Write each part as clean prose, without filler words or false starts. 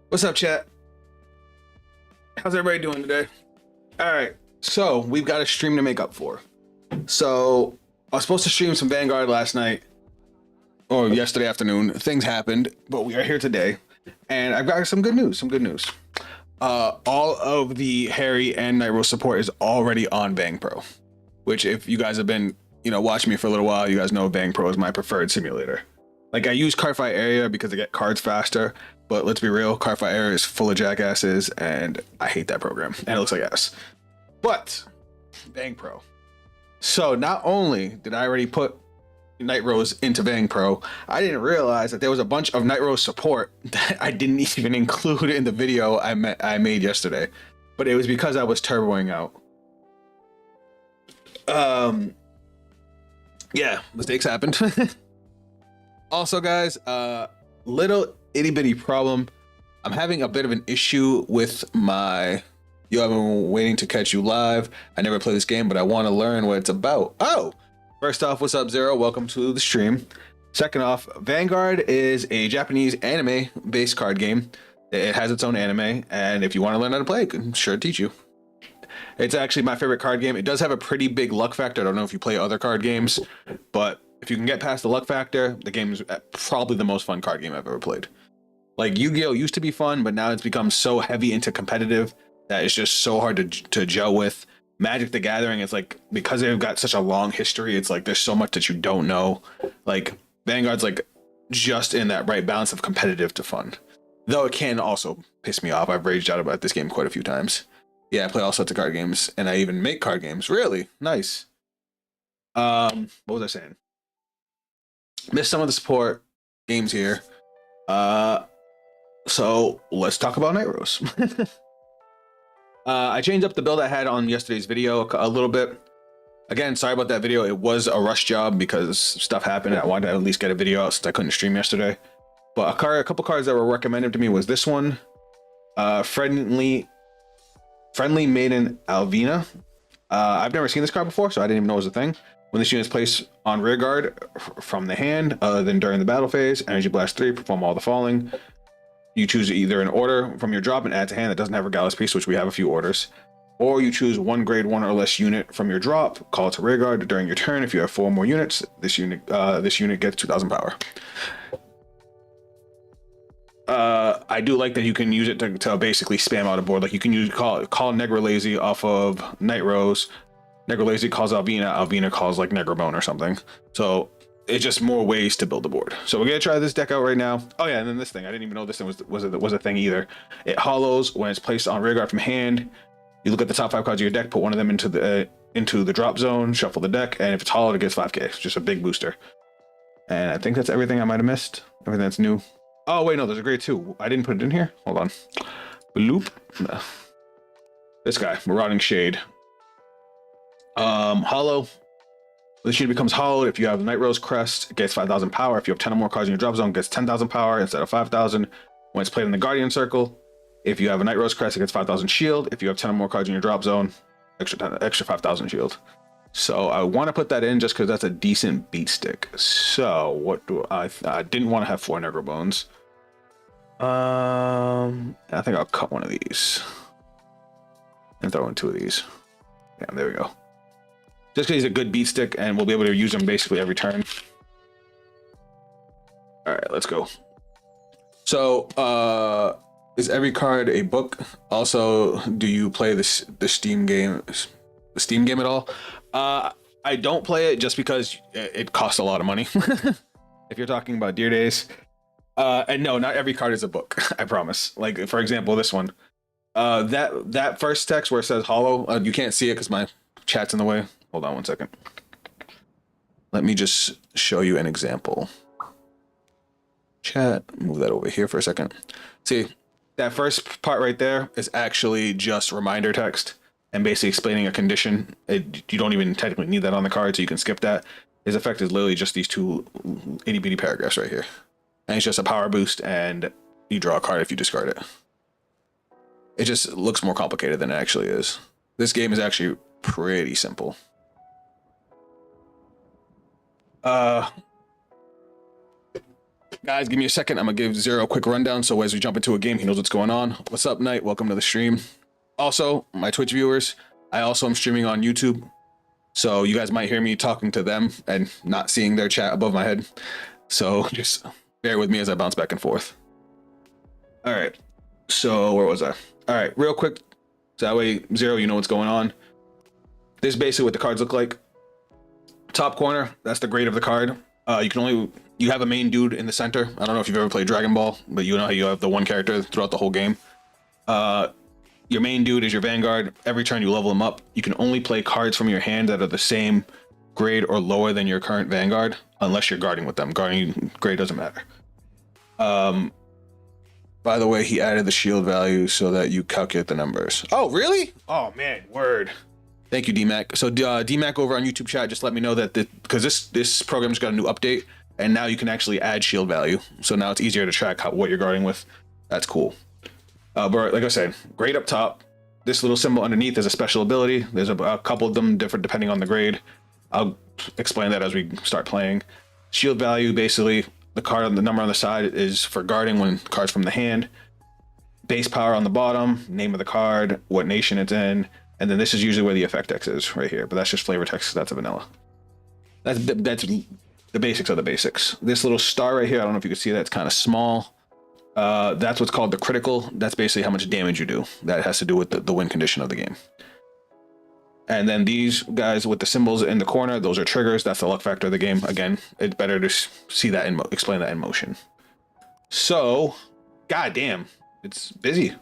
What's up, chat? How's everybody doing today? All right, so we've got a stream to make up for. So I was supposed to stream some Vanguard last night or yesterday afternoon. Things happened, but we are here today, and I've got some good news. All of the Harri and Nightrose support is already on Bang Pro, which, if you guys have been, watching me for a little while, you guys know Bang Pro is my preferred simulator. Like, I use Cardfight area because I get cards faster, but let's be real, Cardfight area is full of jackasses, and I hate that program, and it looks like ass. But Bang Pro. So not only did I already put Nightrose into Bang Pro, I didn't realize that there was a bunch of Nightrose support that I didn't even include in the video I made yesterday, but it was because I was turboing out. Yeah, mistakes happened. Also, guys, little itty bitty problem. I'm having a bit of an issue with my Yo, I've been waiting to catch you live. I never play this game, but I want to learn what it's about. Oh, first off, what's up, Zero? Welcome to the stream. Second off, Vanguard is a Japanese anime based card game. It has its own anime, and if you want to learn how to play, I can sure teach you. It's actually my favorite card game. It does have a pretty big luck factor. I don't know if you play other card games, but if you can get past the luck factor, the game is probably the most fun card game I've ever played. Like, Yu-Gi-Oh used to be fun, but now it's become so heavy into competitive that it's just so hard to gel with. Magic the Gathering, it's like, because they've got such a long history, it's like there's so much that you don't know. Like, Vanguard's like just in that right balance of competitive to fun. Though it can also piss me off. I've raged out about this game quite a few times. Yeah, I play all sorts of card games, and I even make card games. Really? Nice. What was I saying? Missed some of the support games here. So let's talk about Nightrose. I changed up the build I had on yesterday's video a little bit. Again, sorry about that video. It was a rush job because stuff happened. I wanted to at least get a video out since I couldn't stream yesterday. But a couple cards that were recommended to me was this one. Friendly Maiden Alvina. I've never seen this card before, so I didn't even know it was a thing. When this unit is placed on rear guard from the hand, other than during the battle phase, Energy Blast 3, perform all the following. You choose either an order from your drop and add to hand that doesn't have a Gallus piece, which we have a few orders. Or you choose one grade 1 or less unit from your drop, call it to rear guard during your turn. If you have 4 more units, this unit gets 2,000 power. I do like that you can use it to basically spam out a board. Like you can call Negralazy off of Nightrose. Negralazy calls Alvina. Alvina calls like Negrabone or something. So it's just more ways to build a board. So we're gonna try this deck out right now. Oh yeah, and then this thing. I didn't even know this thing was a thing either. It hollows when it's placed on rear guard from hand. You look at the top 5 cards of your deck, put one of them into the drop zone, shuffle the deck, and if it's hollowed, it gets 5k. It's just a big booster. And I think that's everything I might have missed. Everything that's new. Oh wait, no, there's a grade 2. I didn't put it in here. Hold on. Bloop. This guy, Marauding Shade. Hollow. This unit becomes hollowed if you have Nightrose Crest. It gets 5,000 power. If you have 10 or more cards in your drop zone, it gets 10,000 power instead of 5,000. When it's played in the Guardian Circle, if you have a Nightrose Crest, it gets 5,000 shield. If you have 10 or more cards in your drop zone, extra 5,000 shield. So I want to put that in just because that's a decent beat stick. So what do I didn't want to have 4 Negrobones. I think I'll cut one of these and throw in 2 of these. Yeah, there we go. Just because he's a good beat stick and we'll be able to use him basically every turn. All right, let's go. So is every card a book? Also, do you play the Steam game at all? I don't play it just because it costs a lot of money. If you're talking about Dear Days. And no, not every card is a book. I promise. Like for example, this one. That first text where it says hollow, you can't see it because my chat's in the way. Hold on one second. Let me just show you an example. Chat, move that over here for a second. See, that first part right there is actually just reminder text and basically explaining a condition. You don't even technically need that on the card, so you can skip that. His effect is literally just these 2 itty bitty paragraphs right here. And it's just a power boost, and you draw a card if you discard it. It just looks more complicated than it actually is. This game is actually pretty simple. Guys, give me a second. I'm gonna give Zero a quick rundown so as we jump into a game, he knows what's going on. What's up, Knight? Welcome to the stream. Also, my Twitch viewers, I also am streaming on YouTube, so you guys might hear me talking to them and not seeing their chat above my head. So just bear with me as I bounce back and forth. All right, so where was I? All right, real quick, so that way, Zero, you know what's going on. This is basically what the cards look like. Top corner, that's the grade of the card. You have a main dude in the center. I don't know if you've ever played Dragon Ball, but you know how you have the one character throughout the whole game. Your main dude is your Vanguard. Every turn you level him up. You can only play cards from your hand that are the same grade or lower than your current Vanguard, unless you're guarding with them. Guarding grade doesn't matter. By the way, he added the shield value so that you calculate the numbers. Oh, really? Oh man, word. Thank you, DMAC. So DMAC over on YouTube chat, just let me know that because this program's got a new update, and now you can actually add shield value. So now it's easier to track what you're guarding with. That's cool. But like I said, grade up top. This little symbol underneath is a special ability. There's a couple of them different depending on the grade. I'll explain that as we start playing. Shield value, basically, the number on the side is for guarding when cards from the hand. Base power on the bottom, name of the card, what nation it's in, and then this is usually where the effect text is, right here. But that's just flavor text. That's a vanilla. That's the basics of the basics. This little star right here, I don't know if you can see that. It's kind of small. That's what's called the critical. That's basically how much damage you do. That has to do with the win condition of the game. And then these guys with the symbols in the corner, those are triggers. That's the luck factor of the game. Again, it's better to see that and explain that in motion. So, goddamn, it's busy.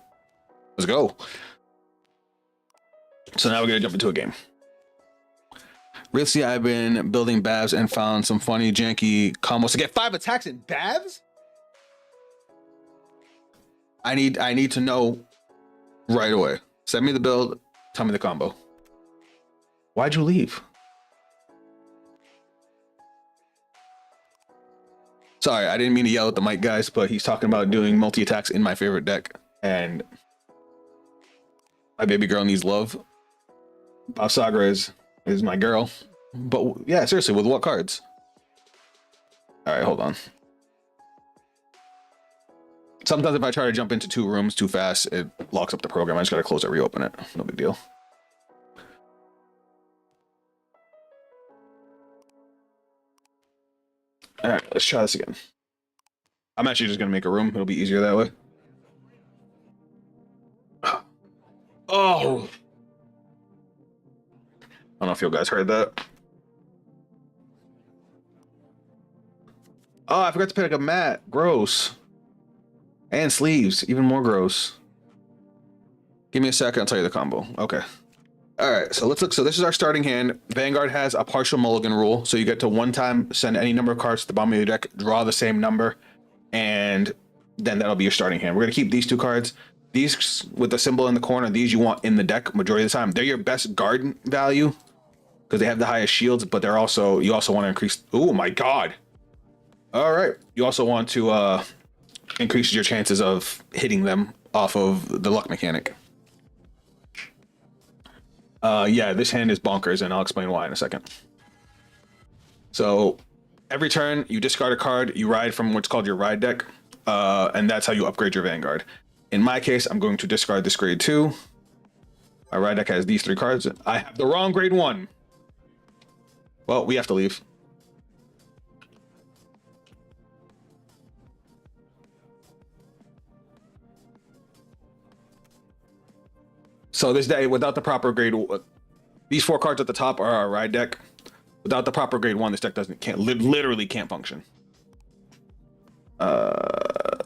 Let's go. So now we're gonna jump into a game. Recently, I've been building Babs and found some funny, janky combos to get 5 attacks in Babs. I need to know right away. Send me the build. Tell me the combo. Why'd you leave? Sorry, I didn't mean to yell at the mic, guys, but he's talking about doing multi-attacks in my favorite deck, and my baby girl needs love. Bob Saga is my girl. But yeah, seriously, with what cards? All right, hold on. Sometimes if I try to jump into 2 rooms too fast, it locks up the program. I just gotta close it, reopen it. No big deal. All right, let's try this again. I'm actually just gonna make a room. It'll be easier that way. Oh. I don't know if you guys heard that. Oh, I forgot to pick up a mat. Gross. And sleeves. Even more gross. Give me a second. I'll tell you the combo. Okay. All right. So let's look. So this is our starting hand. Vanguard has a partial mulligan rule. So you get to one time send any number of cards to the bottom of your deck, draw the same number, and then that'll be your starting hand. We're going to keep these 2 cards. These with the symbol in the corner, these you want in the deck majority of the time. They're your best guard value because they have the highest shields, but they're also, you also want to increase. Oh my God. All right. You also want to increase your chances of hitting them off of the luck mechanic. Yeah, this hand is bonkers, and I'll explain why in a second. So every turn you discard a card, you ride from what's called your ride deck, and that's how you upgrade your Vanguard. In my case, I'm going to discard this grade 2. My ride deck has these 3 cards. I have the wrong grade 1. Well, we have to leave. So this day, without the proper grade, these 4 cards at the top are our ride deck. Without the proper grade 1, this deck literally can't function. I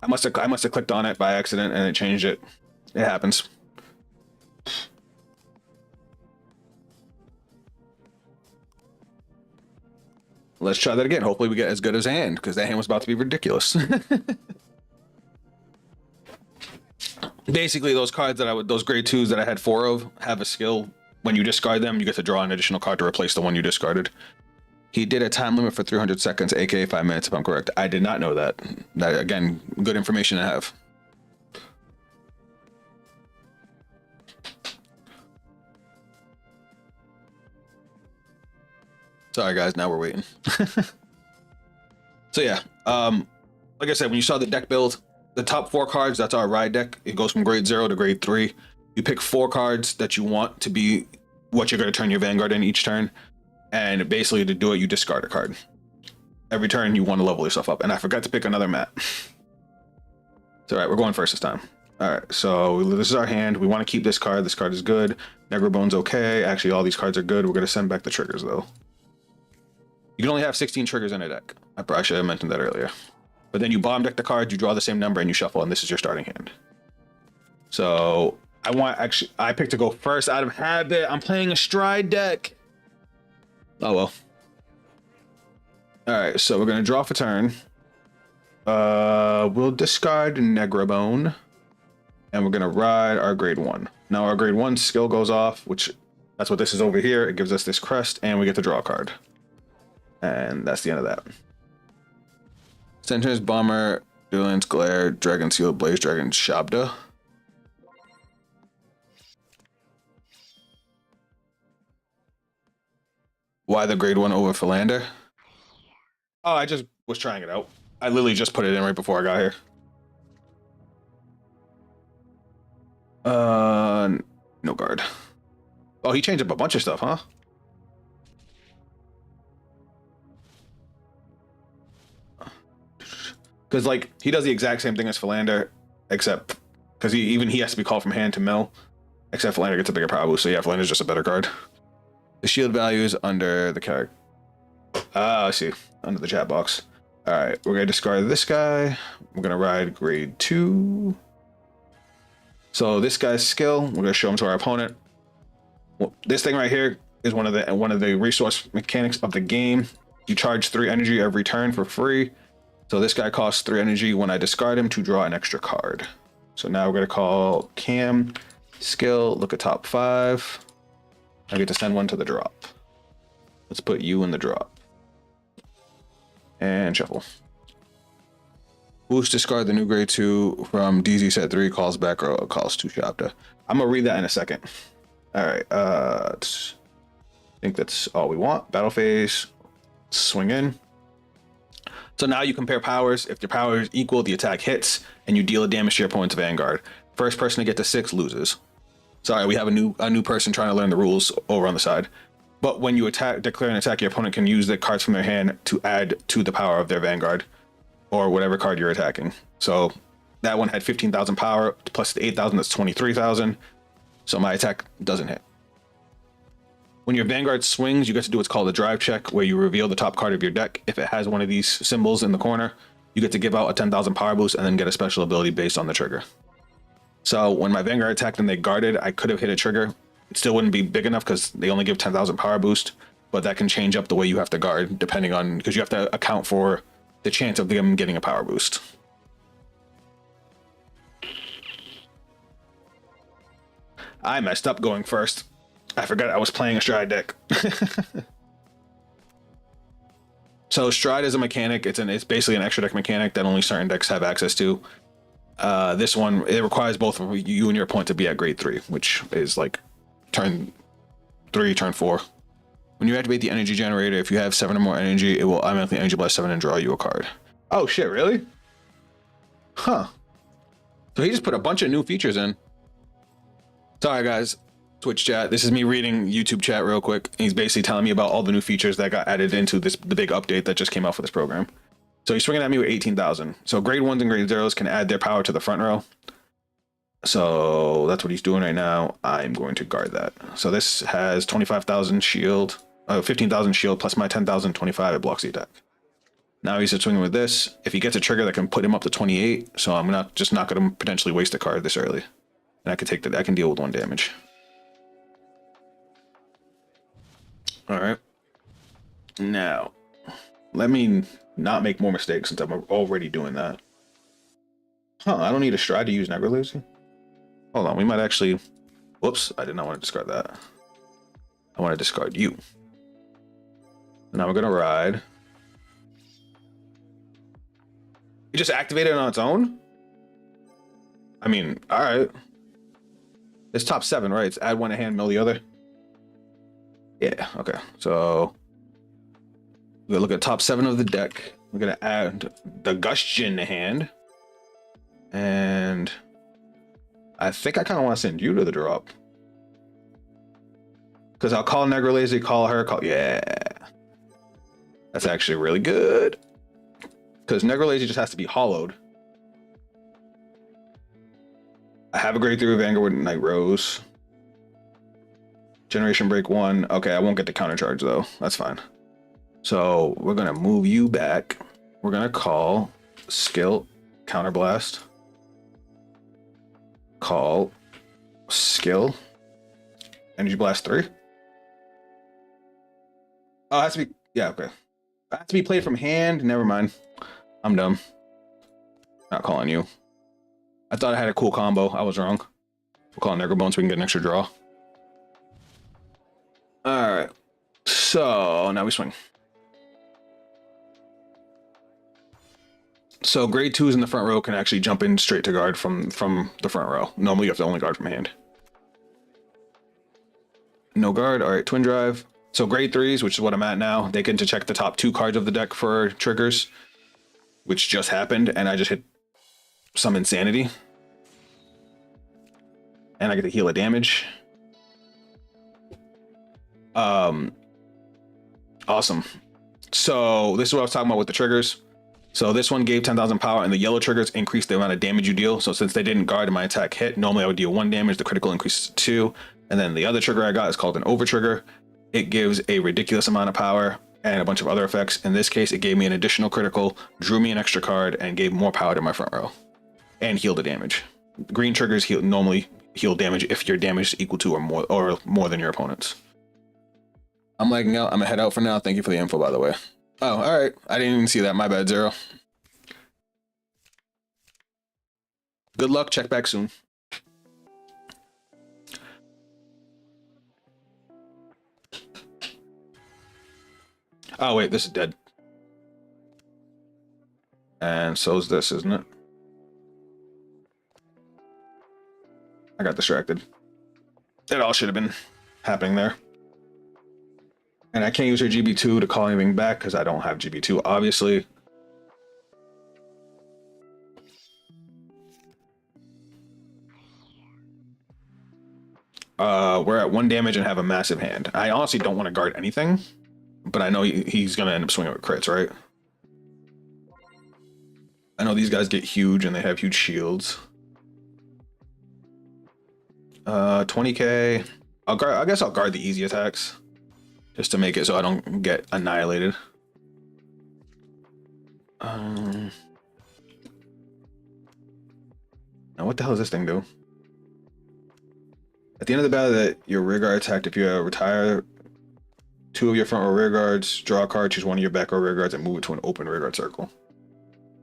must have clicked on it by accident and it changed it. It happens. Let's try that again. Hopefully we get as good as a hand, because that hand was about to be ridiculous. Basically, those cards that those grade 2s that I had 4 of have a skill. When you discard them, you get to draw an additional card to replace the one you discarded. He did a time limit for 300 seconds, aka 5 minutes, if I'm correct. I did not know that. That, again, good information to have. Sorry, guys. Now we're waiting. So yeah, like I said, when you saw the deck build, the top 4 cards, that's our ride deck. It goes from grade 0 to grade 3. You pick 4 cards that you want to be what you're going to turn your Vanguard in each turn. And basically to do it, you discard a card. Every turn you want to level yourself up. And I forgot to pick another mat. It's all right. We're going first this time. All right. So this is our hand. We want to keep this card. This card is good. Negrobone's okay. Actually, all these cards are good. We're going to send back the triggers though. You can only have 16 triggers in a deck. I probably should have mentioned that earlier. But then you bottom deck the cards, you draw the same number, and you shuffle, and this is your starting hand. So I picked to go first out of habit. I'm playing a stride deck. Oh well. All right, so we're gonna draw for turn. We'll discard Negrobone, and we're gonna ride our grade 1. Now our grade 1 skill goes off, which that's what this is over here. It gives us this crest, and we get to draw a card. And that's the end of that. Centers, Bomber, Duelance, Glare, Dragon Seal, Blaze Dragon, Shabda. Why the grade 1 over Philander? Oh, I just was trying it out. I literally just put it in right before I got here. No guard. Oh, he changed up a bunch of stuff, huh? Because like he does the exact same thing as Philander, except because he has to be called from hand to mill. Except Philander gets a bigger power boost, so yeah, Philander's just a better card. The shield value is under the character. I see. Under the chat box. All right, we're gonna discard this guy. We're gonna ride grade 2. So this guy's skill, we're gonna show him to our opponent. Well, this thing right here is one of the resource mechanics of the game. You charge 3 energy every turn for free. So this guy costs 3 energy when I discard him to draw an extra card. So now we're gonna call Cam, skill, look at top 5. I get to send one to the drop. Let's put you in the drop. And shuffle. Boost discard the new grade 2 from DZ set 3, calls back row, calls 2 Shopta. I'm gonna read that in a second. All right, I think that's all we want. Battle phase, swing in. So now you compare powers. If your power is equal, the attack hits and you deal a damage to your opponent's Vanguard. First person to get to 6 loses. Sorry, we have a new person trying to learn the rules over on the side. But when you declare an attack, your opponent can use the cards from their hand to add to the power of their Vanguard or whatever card you're attacking. So that one had 15,000 power plus the 8,000, that's 23,000. So my attack doesn't hit. When your Vanguard swings, you get to do what's called a drive check, where you reveal the top card of your deck. If it has one of these symbols in the corner, you get to give out a 10,000 power boost and then get a special ability based on the trigger. So when my Vanguard attacked and they guarded, I could have hit a trigger. It still wouldn't be big enough because they only give 10,000 power boost, but that can change up the way you have to guard depending on, because you have to account for the chance of them getting a power boost. I messed up going first. I forgot I was playing a Stride deck. So Stride is a mechanic. It's basically an extra deck mechanic that only certain decks have access to. This one, it requires both you and your opponent to be at grade 3, which is like turn 3, turn 4. When you activate the energy generator, if you have 7 or more energy, it will automatically energy blast 7 and draw you a card. Oh shit, really? Huh. So he just put a bunch of new features in. Sorry guys, Twitch chat. This is me reading YouTube chat real quick. He's basically telling me about all the new features that got added into the big update that just came out for this program. So he's swinging at me with 18,000. So grade 1s and grade 0s can add their power to the front row. So that's what he's doing right now. I'm going to guard that. So this has 25,000 shield, 15,000 shield plus my 10,000, 25. It blocks the attack. Now he's swinging with this. If he gets a trigger that can put him up to 28, so I'm not going to potentially waste a card this early. And I can take that. I can deal with 1 damage. All right. Now, let me not make more mistakes since I'm already doing that. Huh, I don't need a Stride to use Nightrose. Hold on, we might actually... Whoops, I did not want to discard that. I want to discard you. Now we're going to ride. You just activated it on its own? I mean, all right. It's top 7, right? It's add 1 to hand, mill the other. Yeah, okay. So we're gonna look at top 7 of the deck. We're gonna add the Gustion to hand. And I think I kind of want to send you to the drop. Because I'll call Nightrose, call her, yeah. That's actually really good. Because Nightrose just has to be hollowed. I have a grade 3 Vanguard with Nightrose. Generation break 1. Okay, I won't get the counter charge though. That's fine. So we're gonna move you back. We're gonna call skill counterblast. Call skill energy blast 3. Oh, it has to be, yeah, okay. It has to be played from hand. Never mind. I'm dumb. Not calling you. I thought I had a cool combo. I was wrong. We'll call Negrabone so we can get an extra draw. All right. So now we swing. So grade 2s in the front row can actually jump in straight to guard from the front row. Normally you have to only guard from hand. No guard. All right, twin drive. So grade 3s, which is what I'm at now, they get to check the top 2 cards of the deck for triggers, which just happened, and I just hit some insanity. And I get to heal a damage. Awesome. So this is what I was talking about with the triggers. So this one gave 10,000 power, and the yellow triggers increased the amount of damage you deal. So since they didn't guard and my attack hit, normally I would deal 1 damage. The critical increases to 2. And then the other trigger I got is called an over trigger. It gives a ridiculous amount of power and a bunch of other effects. In this case, it gave me an additional critical, drew me an extra card, and gave more power to my front row, and healed the damage. Green triggers normally heal damage if your damage is equal to or more than your opponent's. I'm like, no, I'm gonna head out for now. Thank you for the info, by the way. Oh, all right. I didn't even see that. My bad, Zero. Good luck. Check back soon. Oh, wait. This is dead. And so's this, isn't it? I got distracted. It all should have been happening there. And I can't use her GB2 to call anything back because I don't have GB2, obviously. We're at 1 damage and have a massive hand. I honestly don't want to guard anything, but I know he's going to end up swinging with crits, right? I know these guys get huge and they have huge shields. 20k. I guess I'll guard the easy attacks just to make it so I don't get annihilated. Now what the hell does this thing do? At the end of the battle, that your rear guard attacked, if you retire 2 of your front row rear guards, draw a card, choose 1 of your back row rear guards, and move it to an open rear guard circle.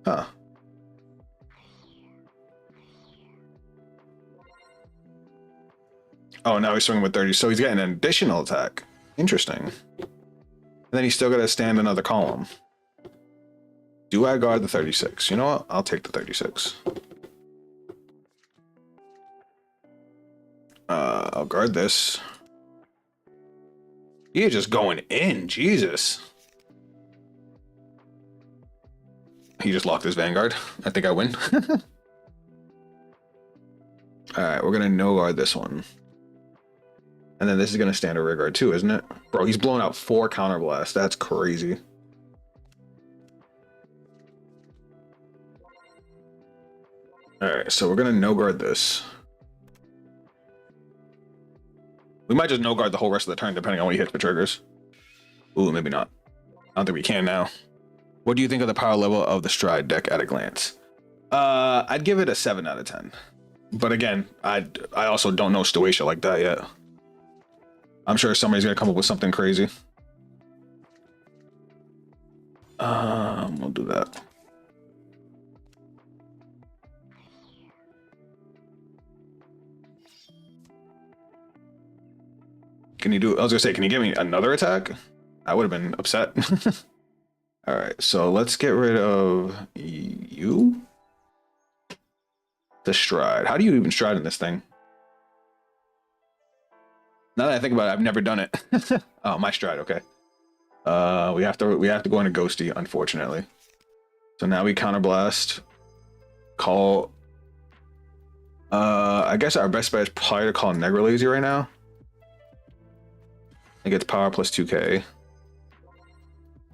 Huh. Oh, now he's swinging with 30, so he's getting an additional attack. Interesting. And then he's still got to stand another column. Do I guard the 36? You know what? I'll take the 36. I'll guard this. You're just going in, Jesus. He just locked his Vanguard. I think I win. Alright, we're gonna no guard this one. And then this is gonna stand a rear guard too, isn't it? Bro, he's blowing out 4 counterblasts. That's crazy. Alright, so we're gonna no guard this. We might just no guard the whole rest of the turn, depending on what he hits for triggers. Ooh, maybe not. I don't think we can now. What do you think of the power level of the Stride deck at a glance? I'd give it a 7 out of 10. But again, I also don't know Stoatia like that yet. I'm sure somebody's gonna come up with something crazy. We'll do that. Can you do, I was gonna say, can you give me another attack? I would have been upset. All right, so let's get rid of you. The Stride. How do you even stride in this thing? Now that I think about it, I've never done it. Oh, my Stride, okay. We have to go into Ghosty, unfortunately. So now we counterblast. Call. I guess our best bet is probably to call Negralazy right now. It gets power plus 2k.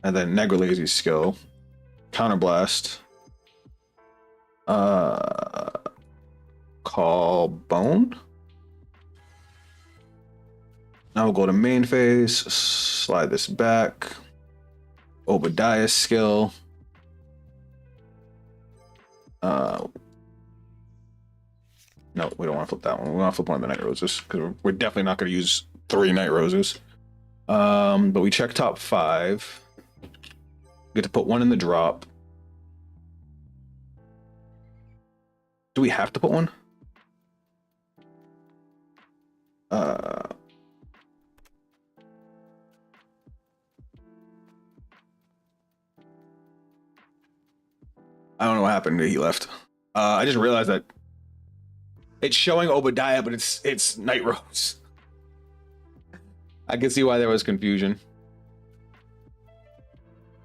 And then Negralazy's skill. Counterblast. Call Bone. Now we'll go to main phase. Slide this back. Obadiah's skill. No, we don't want to flip that one. We want to flip one of the Nightroses because we're definitely not going to use 3 Nightroses. But we check top 5. We get to put 1 in the drop. Do we have to put 1? I don't know what happened. He left. I just realized that it's showing Obadiah, but it's Nightrose. I can see why there was confusion.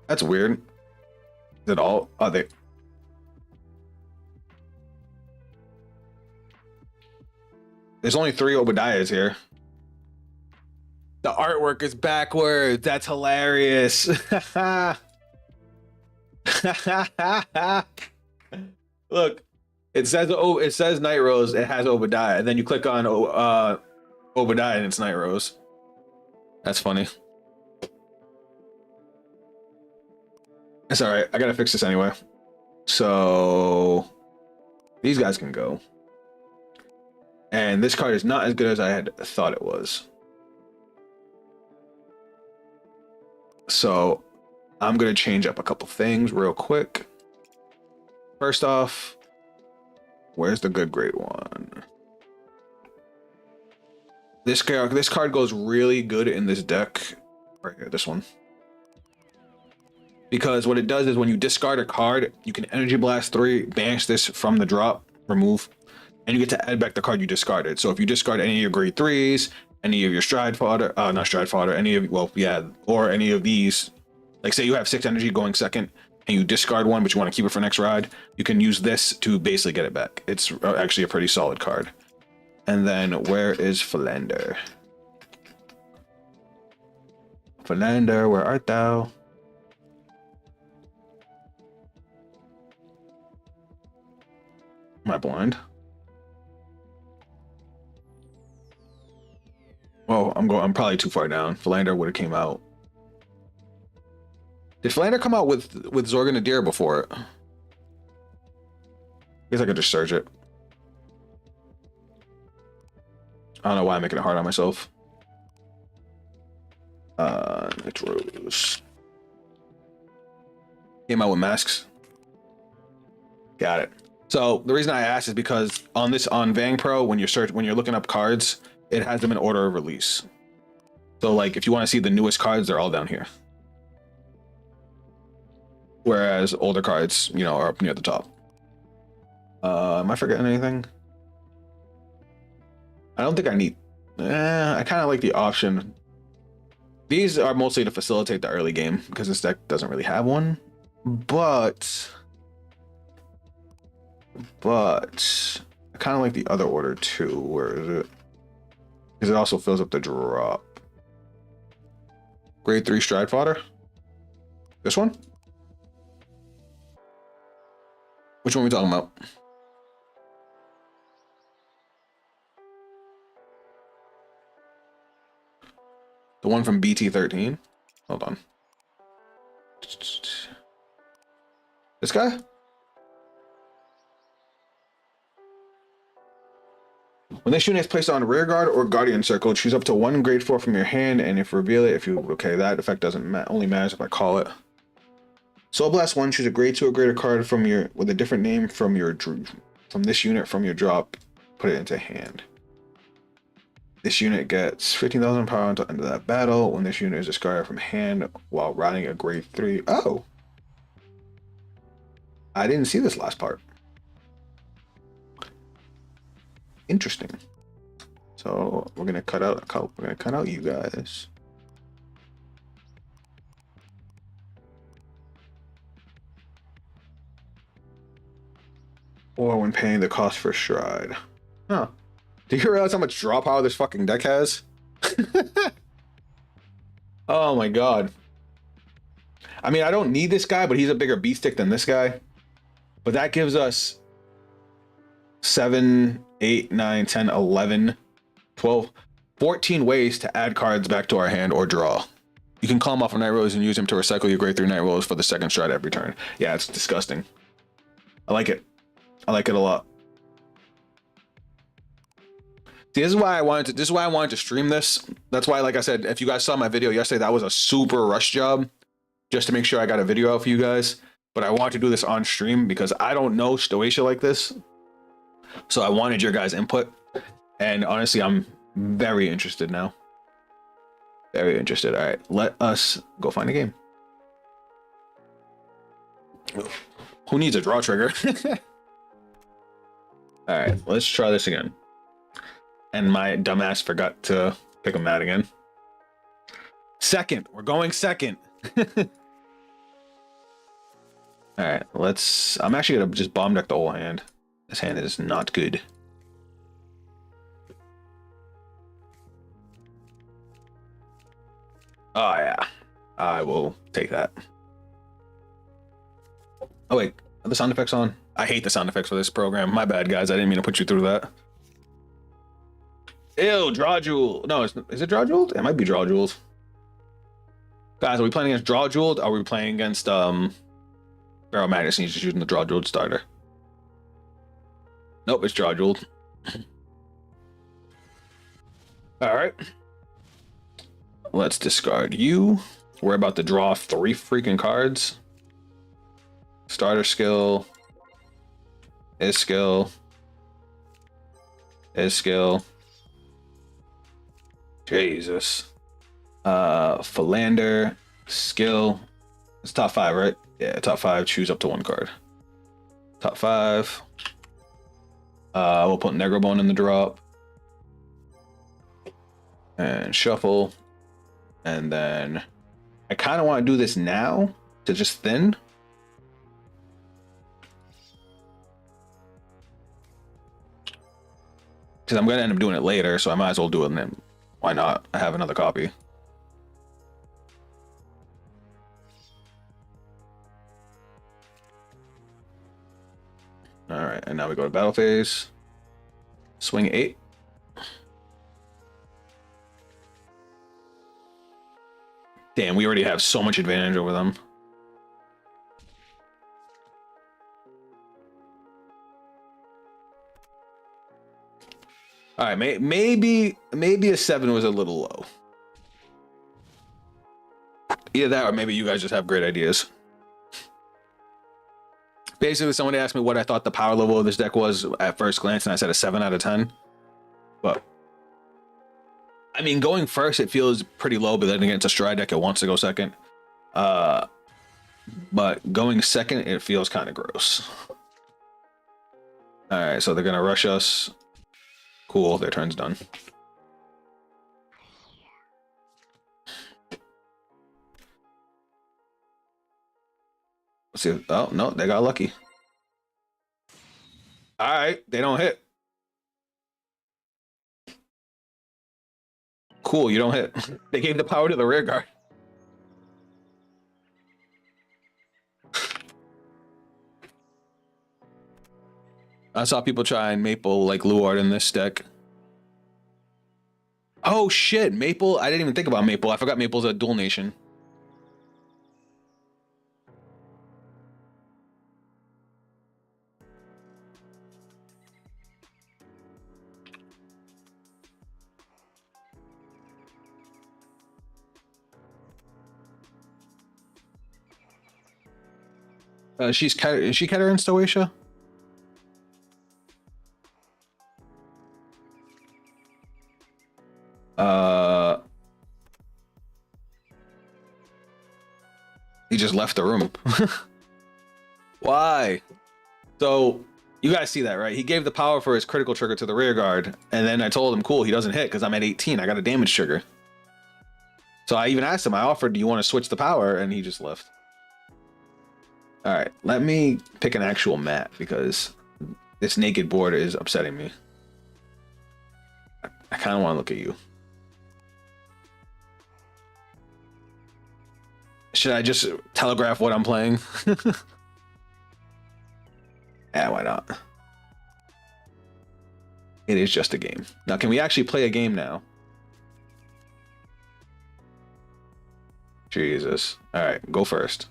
That's weird. Is it all? Oh, they. There's only 3 Obadiahs here. The artwork is backwards. That's hilarious. Look, it says Nightrose. It has Obadiah, and then you click on Obadiah, and it's Nightrose. That's funny. It's all right. I gotta fix this anyway. So these guys can go. And this card is not as good as I had thought it was. So I'm gonna change up a couple things real quick. First off, where's the good grade one? This card goes really good in this deck. Right here, this one. Because what it does is when you discard a card, you can Energy Blast 3, banish this from the drop, remove, and you get to add back the card you discarded. So if you discard any of your grade 3s, any of your stride fodder, not stride fodder, any of, well, yeah, or any of these, like say you have 6 energy going second, and you discard one, but you want to keep it for next ride, you can use this to basically get it back. It's actually a pretty solid card. And then where is Philander? Philander, where art thou? Am I blind? Well, I'm probably too far down. Philander would have came out. Did Philander come out with Zorgon Nadir before it? I guess I could just search it. I don't know why I'm making it hard on myself. Nightrose. Came out with masks. Got it. So the reason I asked is because on Vang Pro, when you're looking up cards, it has them in order of release. So like if you want to see the newest cards, they're all down here. Whereas older cards, you know, are up near the top. Am I forgetting anything? I don't think I need. I kind of like the option. These are mostly to facilitate the early game because this deck doesn't really have one. But I kind of like the other order too. Where is it? Because it also fills up the drop. Grade 3 stride fodder. This one? Which one are we talking about? The one from BT13? Hold on. This guy? When this unit is placed on rear guard or guardian circle, choose up to 1 grade 4 from your hand, and if reveal it, okay, that effect doesn't only matters if I call it. Soul Blast 1, choose a grade 2 or greater card from with a different name from this unit from your drop, put it into hand. This unit gets 15,000 power until end of that battle. When this unit is discarded from hand while riding a grade 3. Oh, I didn't see this last part. Interesting. So we're gonna cut out you guys. Or when paying the cost for Stride. Huh. Do you realize how much draw power this fucking deck has? Oh my god. I mean, I don't need this guy, but he's a bigger beat stick than this guy. But that gives us 7, 8, 9, 10, 11, 12, 14 ways to add cards back to our hand or draw. You can call him off of Nightrose and use him to recycle your grade 3 Nightrose for the second stride every turn. Yeah, it's disgusting. I like it. I like it a lot. See, this is why I wanted to stream this. That's why, like I said, if you guys saw my video yesterday, that was a super rush job just to make sure I got a video out for you guys. But I wanted to do this on stream because I don't know Stoatia like this. So I wanted your guys' input. And honestly, I'm very interested now. Very interested. All right, let us go find a game. Who needs a draw trigger? All right, let's try this again. And my dumbass forgot to pick a mat again. Second, we're going second. All right, I'm actually gonna just bomb deck the whole hand. This hand is not good. Oh yeah, I will take that. Oh wait, are the sound effects on? I hate the sound effects for this program. My bad, guys. I didn't mean to put you through that. Ew, Draw Jewel. No, is it Draw Jeweled? It might be Draw Jeweled. Guys, are we playing against Draw Jeweled? Or are we playing against Barrel Madness and he's just using the Draw Jeweled starter? Nope, it's Draw Jeweled. Alright. Let's discard you. we're about to draw 3 freaking cards. Starter skill. His skill. His skill. Jesus. Philander. Skill. It's top 5, right? Yeah, top 5. Choose up to 1 card. Top 5. We'll put Negrobone in the drop. And shuffle. And then I kind of want to do this now to just thin. Because I'm going to end up doing it later, so I might as well do it, and then why not? I have another copy. All right, and now we go to battle phase. Swing 8. Damn, we already have so much advantage over them. All right, maybe a 7 was a little low. Either that, or maybe you guys just have great ideas. Basically, somebody asked me what I thought the power level of this deck was at first glance, and I said a 7 out of 10. But I mean, going first, it feels pretty low, but then again, it's a stride deck. It wants to go second. But going second, it feels kind of gross. All right, so they're going to rush us. Cool, their turn's done. Let's see. Oh, no, they got lucky. All right, they don't hit. Cool, you don't hit. They gave the power to the rear guard. I saw people try and maple like Luard in this deck. Oh shit, Maple. I didn't even think about Maple. I forgot Maple's a dual nation. Is she Keter in Stoatia? He just left the room. Why? So you guys see that, right? He gave the power for his critical trigger to the rear guard, and then I told him, cool, he doesn't hit because I'm at 18. I got a damage trigger. So I even asked him, I offered, do you want to switch the power? And he just left. All right, let me pick an actual mat because this naked board is upsetting me. I kind of want to look at you. Should I just telegraph what I'm playing? Yeah, why not? It is just a game. Now, can we actually play a game now? Jesus. All right, go first.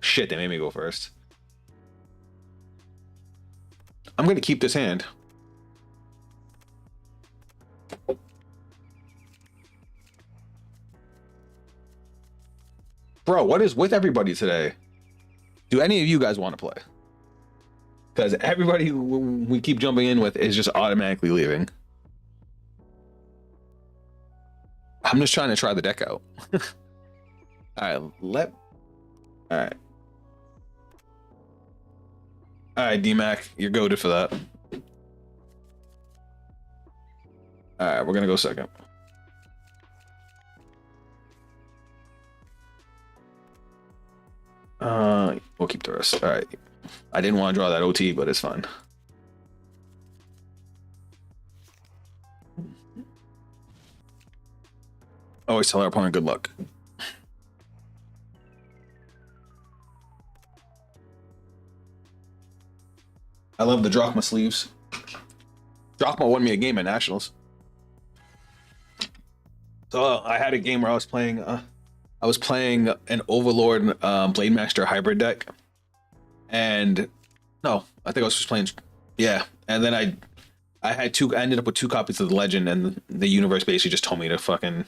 Shit, they made me go first. I'm going to keep this hand. Bro, what is with everybody today? Do any of you guys want to play? Because everybody who we keep jumping in with is just automatically leaving. I'm just trying to try the deck out. All right, All right, D-Mac, you're goated for that. All right, we're going to go second. We'll keep the rest. All right. I didn't want to draw that OT, but it's fine. Always tell our opponent good luck. I love the Drachma sleeves. Drachma won me a game at Nationals. So I had a game where I was playing an Overlord Blade Master hybrid deck. And no, I think I was just playing, yeah. And then I ended up with 2 copies of the Legend, and the universe basically just told me to fucking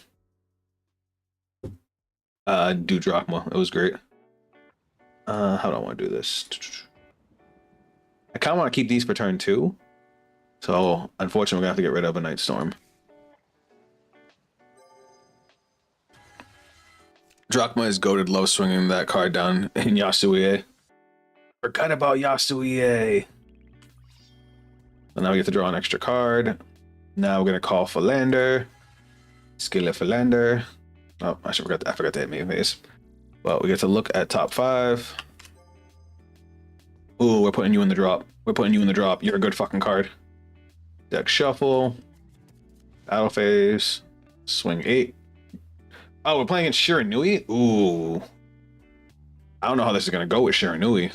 Do Drachma. It was great. How do I want to do this? I kind of want to keep these for turn 2. So, unfortunately, we're going to have to get rid of a Night Storm. Drachma is goated, love swinging that card down in Yasuie. Forgot about Yasuie. So now we get to draw an extra card. Now we're going to call Philander. Skill Philander. Oh, I forgot to hit me in the face. Well, we get to look at top 5. Ooh, we're putting you in the drop. We're putting you in the drop. You're a good fucking card. Deck shuffle. Battle phase. Swing 8. Oh, we're playing against Shiranui? Ooh. I don't know how this is going to go with Shiranui.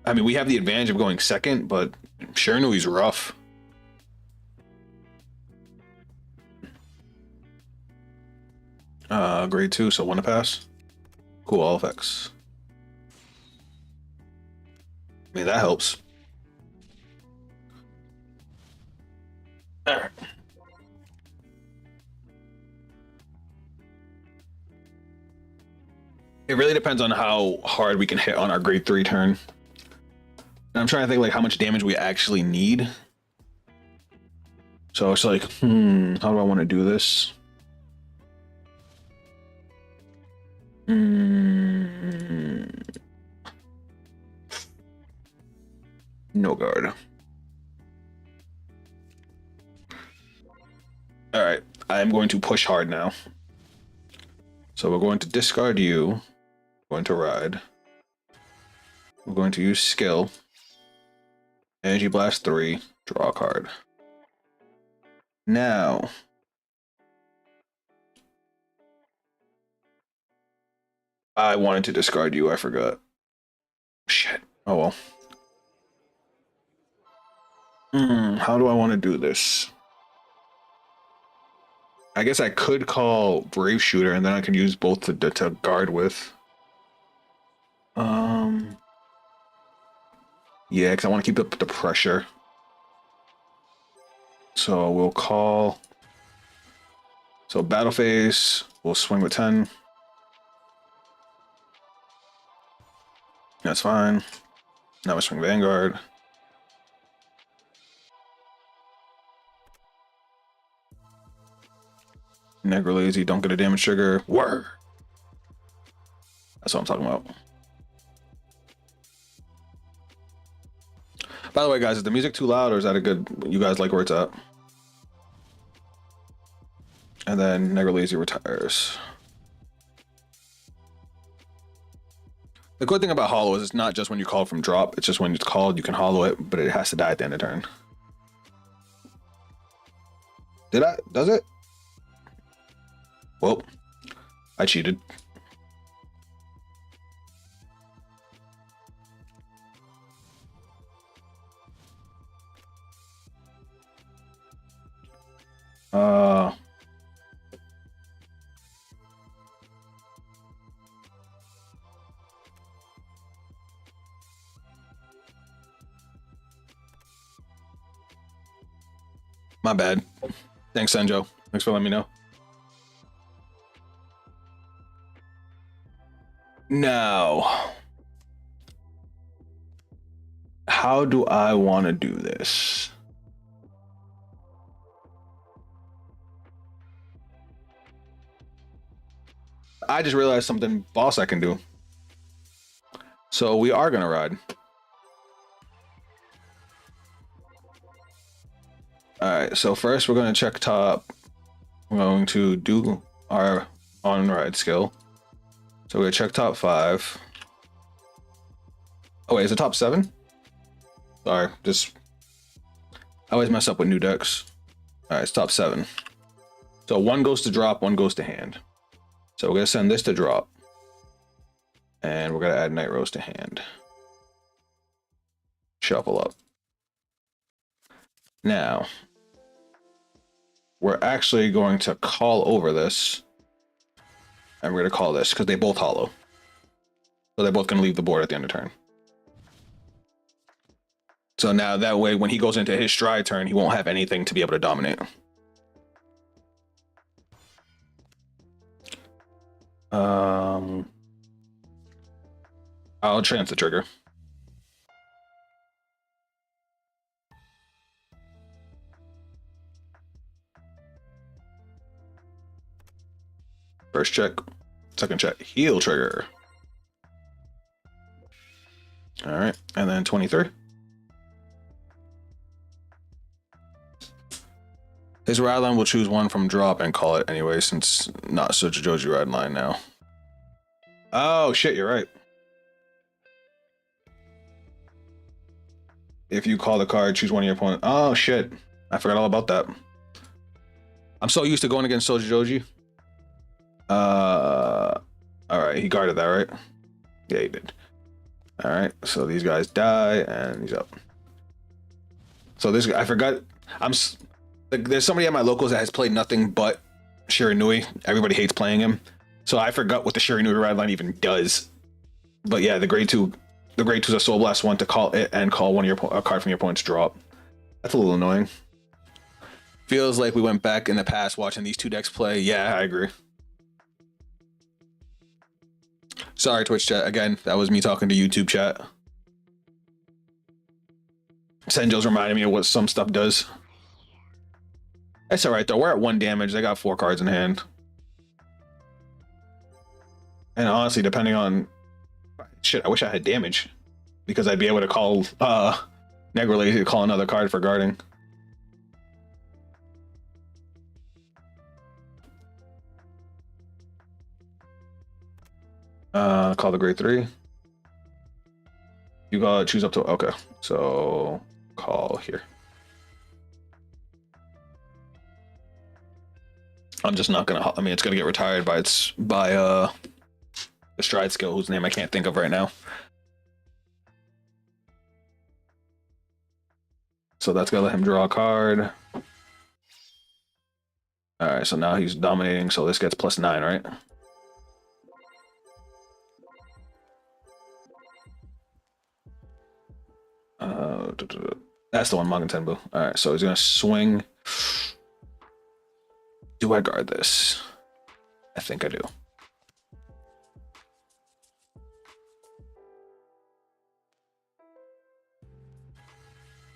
I mean, we have the advantage of going second, but Shiranui's rough. Grade 2, so 1 to pass. Cool, all effects. I mean, that helps. All right. It really depends on how hard we can hit on our grade 3 turn. And I'm trying to think like how much damage we actually need. So it's like, how do I want to do this? No guard. All right, I'm going to push hard now. So we're going to discard you. We're going to ride. We're going to use skill. Energy Blast 3. Draw a card. Now. I wanted to discard you, I forgot. Shit. Oh well. How do I want to do this? I guess I could call Brave Shooter and then I can use both to guard with. Yeah, because I want to keep up the pressure. So we'll call. So battle phase, we'll swing with 10. That's fine. Now we swing Vanguard. Negro Lazy, don't get a damage trigger. Word. That's what I'm talking about. By the way, guys, is the music too loud or is that a good... You guys like where it's at? And then Negro Lazy retires. The good thing about hollow is it's not just when you call from drop. It's just when it's called, you can hollow it, but it has to die at the end of turn. Did I? Does it? Well, I cheated. My bad. Thanks, Senjo. Thanks for letting me know. Now, how do I want to do this? I just realized something boss I can do. So we are going to ride. All right, so first we're going to check top. We're going to do our on-ride skill. So we're going to check top 5. Oh, wait, is it top 7? Sorry, just... I always mess up with new decks. All right, it's top 7. So 1 goes to drop, 1 goes to hand. So we're going to send this to drop. And we're going to add Nightrose to hand. Shuffle up. Now, we're actually going to call over this. And we're going to call this because they both hollow. So they're both going to leave the board at the end of turn. So now that way, when he goes into his stride turn, he won't have anything to be able to dominate. I'll chance the trigger. First check, second check, heal trigger. All right, and then 23. His ride line will choose one from drop and call it anyway, since not such a Joji ride line now. Oh shit, you're right. If you call the card, choose one of your opponents. Oh shit, I forgot all about that. I'm so used to going against Soji Joji. All right, he guarded that, right? Yeah, he did. All right, so these guys die, and he's up. So this guy, I forgot. There's somebody at my locals that has played nothing but Shiranui. Everybody hates playing him, so I forgot what the Shiranui ride line even does. But yeah, the grade 2's a Soul Blast 1 to call it and call one of a card from your opponent's drop. That's a little annoying. Feels like we went back in the past watching these two decks play. Yeah, I agree. Sorry, Twitch chat. Again, that was me talking to YouTube chat. Senjo's reminding me of what some stuff does. That's all right, though. We're at 1 damage. They got 4 cards in hand. And honestly, depending on... Shit, I wish I had damage. Because I'd be able to call... Negrelay to call another card for guarding. Call the grade 3. You gotta choose up to... Okay, so... Call here. I'm just not gonna... I mean, it's gonna get retired by the Stride skill, whose name I can't think of right now. So that's gonna let him draw a card. Alright, so now he's dominating, so this gets +9, right? That's the one, Magen Tenbu. Alright, so he's gonna swing. Do I guard this? I think I do.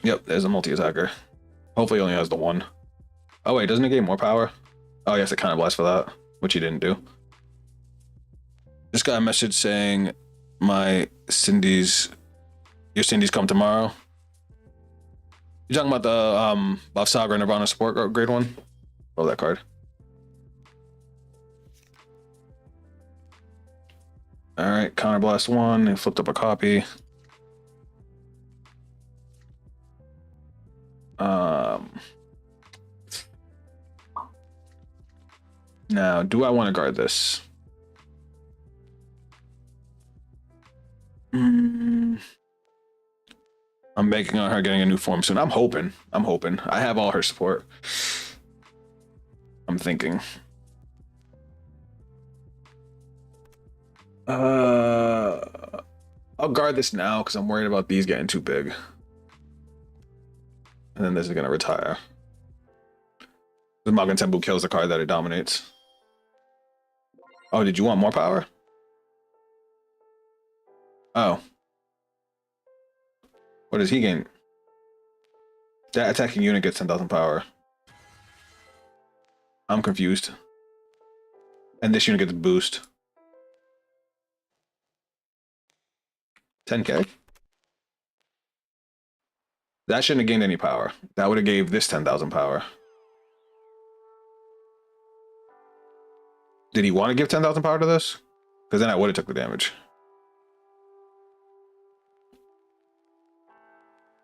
Yep, there's a multi-attacker. Hopefully he only has the one. Oh wait, doesn't it gain more power? Oh yes, it kind of blast for that, which he didn't do. Just got a message saying your Cindy's come tomorrow. You talking about the Buff Saga Nirvana support grade 1? Oh, that card. All right, counterblast 1 and flipped up a copy. Now, do I want to guard this? I'm banking on her getting a new form soon. I'm hoping. I have all her support. I'm thinking. I'll guard this now because I'm worried about these getting too big. And then this is gonna retire. The Magen Tenbu kills the card that it dominates. Oh, did you want more power? Oh. What does he gain? That attacking unit gets 10,000 power. I'm confused. And this unit gets a boost. 10k? That shouldn't have gained any power. That would have gave this 10,000 power. Did he want to give 10,000 power to this? Because then I would have took the damage.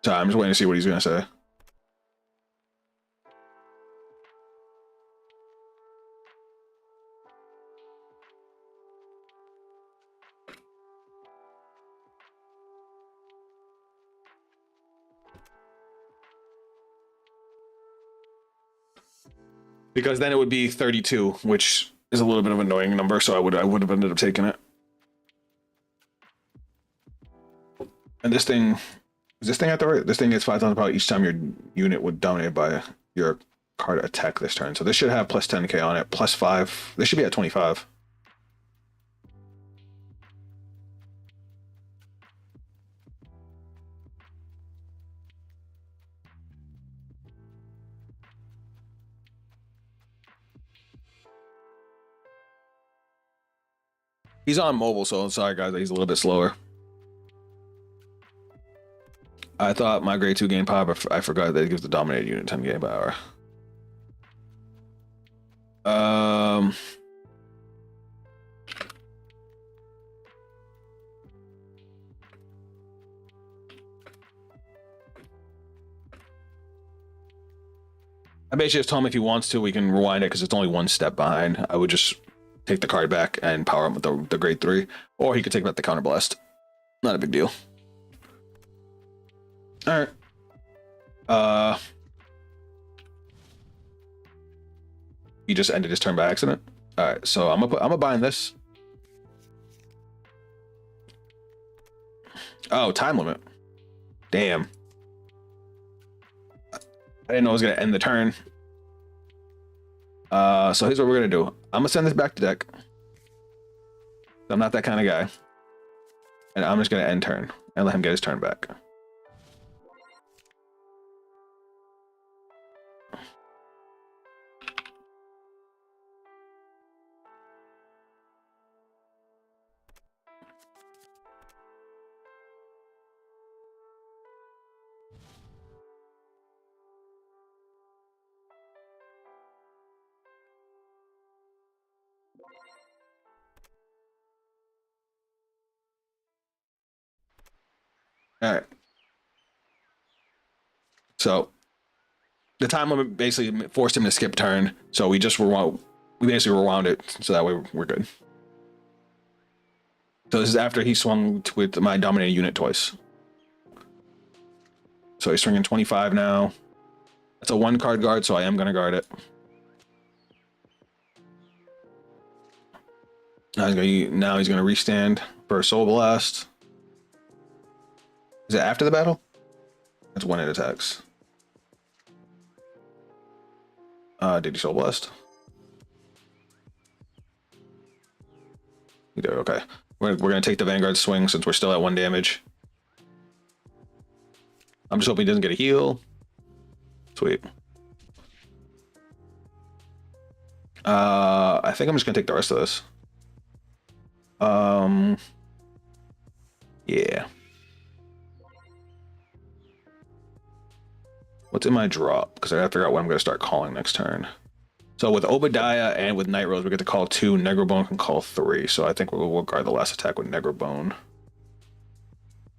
So I'm just waiting to see what he's going to say. Because then it would be 32, which is a little bit of an annoying number, so I would have ended up taking it. And this thing, is this thing at the right? This thing gets 5,000 power each time your unit would dominate by your card attack this turn. So this should have plus 10k on it, plus 5. This should be at 25. He's on mobile, so sorry guys, he's a little bit slower. I thought my grade 2 gain power, but I forgot that it gives the dominated unit 10 gain power. I basically just told him if he wants to, we can rewind it because it's only one step behind. I would just take the card back and power him with the grade 3, or he could take back the counterblast. Not a big deal. All right. He just ended his turn by accident. All right, so I'm gonna bind this. Oh, time limit. Damn. I didn't know it was gonna end the turn. So here's what we're gonna do. I'm gonna send this back to deck. I'm not that kind of guy. And I'm just gonna end turn and let him get his turn back. All right. So the time limit basically forced him to skip turn. So we basically rewound it so that way we're good. So this is after he swung with my dominated unit twice. So he's swinging 25 now. That's a 1-card guard, so I am gonna guard it. Now he's gonna restand for a Soul Blast. Is it after the battle? That's when it attacks. Did he Soul Blast? He did, okay. We're gonna take the Vanguard swing since we're still at 1 damage. I'm just hoping he doesn't get a heal. Sweet. I think I'm just gonna take the rest of this. Yeah. What's in my drop? Because I gotta figure out what I'm gonna start calling next turn. So with Obadiah and with Nightrose, we get to call 2. Negrobone can call 3. So I think we'll guard the last attack with Negrobone.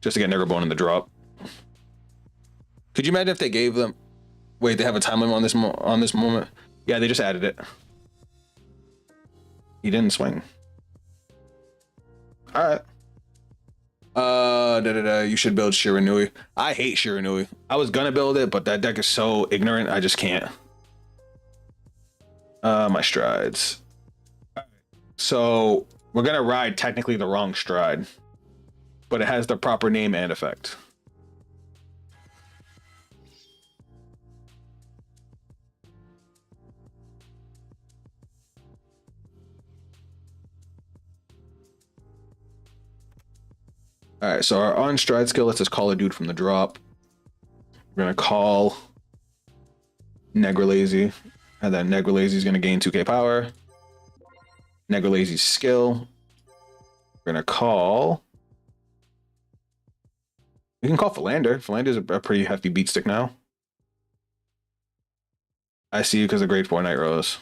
Just to get Negrobone in the drop. Could you imagine if they gave them... Wait, they have a time limit on this moment? Yeah, they just added it. He didn't swing. All right. You should build Shiranui. I hate Shiranui. I was gonna build it, but that deck is so ignorant, I just can't. My strides. So we're gonna ride technically the wrong stride, but it has the proper name and effect. All right, so our on stride skill lets us call a dude from the drop. We're gonna call Negralazy, and then Negralazy is gonna gain 2k power. Negralazy's skill. We're gonna call. We can call Philander. Philander's a pretty hefty beat stick now. I see you because of grade 4 Nightrose.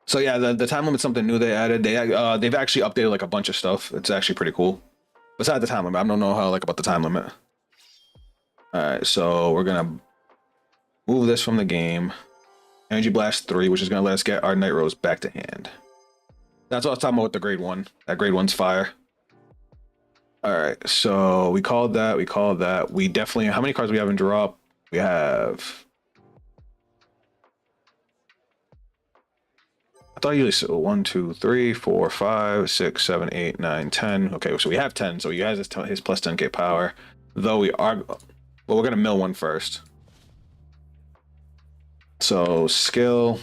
So yeah, the time limit's something new they added. They've actually updated like a bunch of stuff. It's actually pretty cool. Besides the time limit, I don't know how I like about the time limit. All right, so we're gonna move this from the game. Energy Blast 3, which is gonna let us get our Nightrose back to hand. That's what I was talking about with the grade 1. That grade 1's fire. All right, so we called that. We definitely. How many cards we have in drop? We have. I thought you said 1, 2, 3, 4, 5, 6, 7, 8, 9, 10. Okay, so we have 10. So he has his plus 10k power. Though we are, well, we're gonna mill one first. So skill,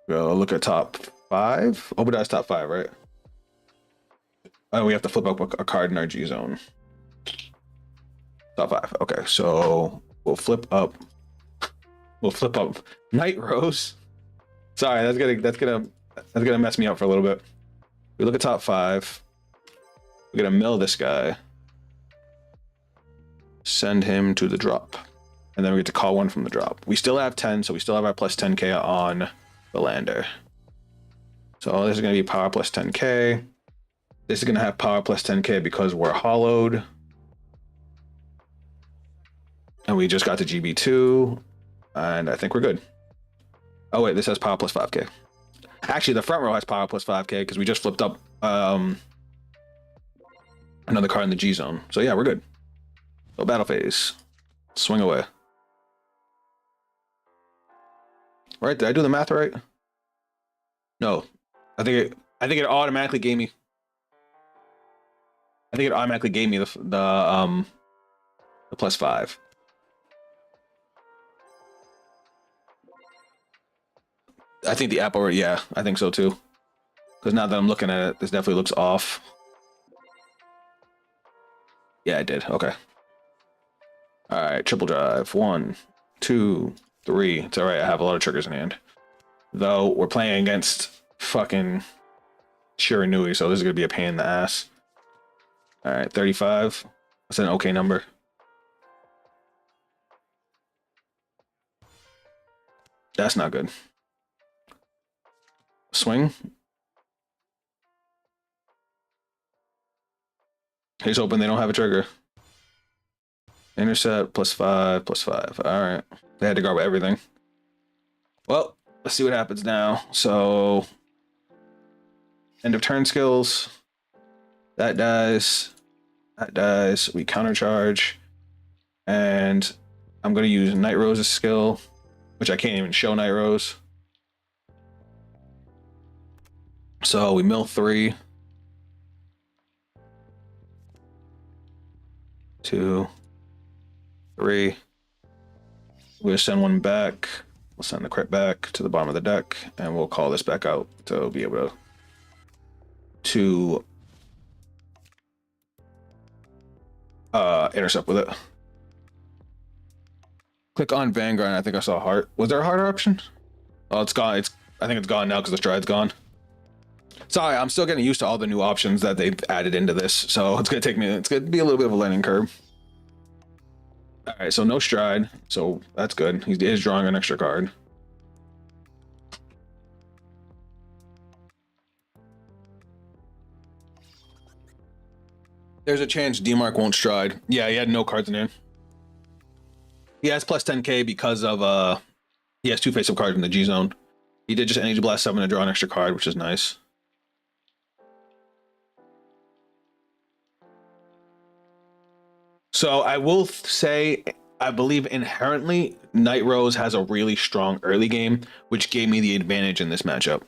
we'll look at top 5. Obadiah's top 5, right? Oh, we have to flip up a card in our G zone. Top 5. Okay, so we'll flip up. We'll flip up Nightrose. Sorry, that's gonna mess me up for a little bit. We look at top 5. We're gonna mill this guy. Send him to the drop. And then we get to call one from the drop. We still have 10, so we still have our plus 10k on the lander. So this is gonna be power plus 10k. This is gonna have power plus 10k because we're hollowed. And we just got to GB2. And I think we're good. Oh wait, this has power plus 5k. Actually, the front row has power plus 5k because we just flipped up another card in the G zone. So yeah, we're good. So battle phase. Swing away. Right? Did I do the math right? No. I think it automatically gave me. I think it automatically gave me the plus 5. I think the app already, yeah, I think so too. Because now that I'm looking at it, this definitely looks off. Yeah, I did. Okay. All right, triple drive. 1, 2, 3. It's all right. I have a lot of triggers in hand. Though we're playing against fucking Shiranui, so this is gonna be a pain in the ass. All right, 35. That's an okay number. That's not good. Swing. Here's hoping they don't have a trigger. Intercept plus 5 plus 5. All right. They had to guard with everything. Well, let's see what happens now. So, end of turn skills. That dies. That dies. We countercharge. And I'm going to use Nightrose's skill, which I can't even show Nightrose. So we mill 3. 2, 3. We'll send one back. We'll send the crit back to the bottom of the deck, and we'll call this back out to be able to intercept with it. Click on Vanguard, and I think I saw heart. Was there a harder option? Oh, it's gone. I think it's gone now because the stride's gone. Sorry, I'm still getting used to all the new options that they've added into this, so it's gonna be a little bit of a learning curve. All right, so no stride, so that's good. He is drawing an extra card. There's a chance D-Mark won't stride. Yeah, he had no cards in hand. He has plus 10k because of he has 2 face-up cards in the G zone. He did just Energy Blast 7 to draw an extra card, which is nice. So I will say, I believe inherently Nightrose has a really strong early game, which gave me the advantage in this matchup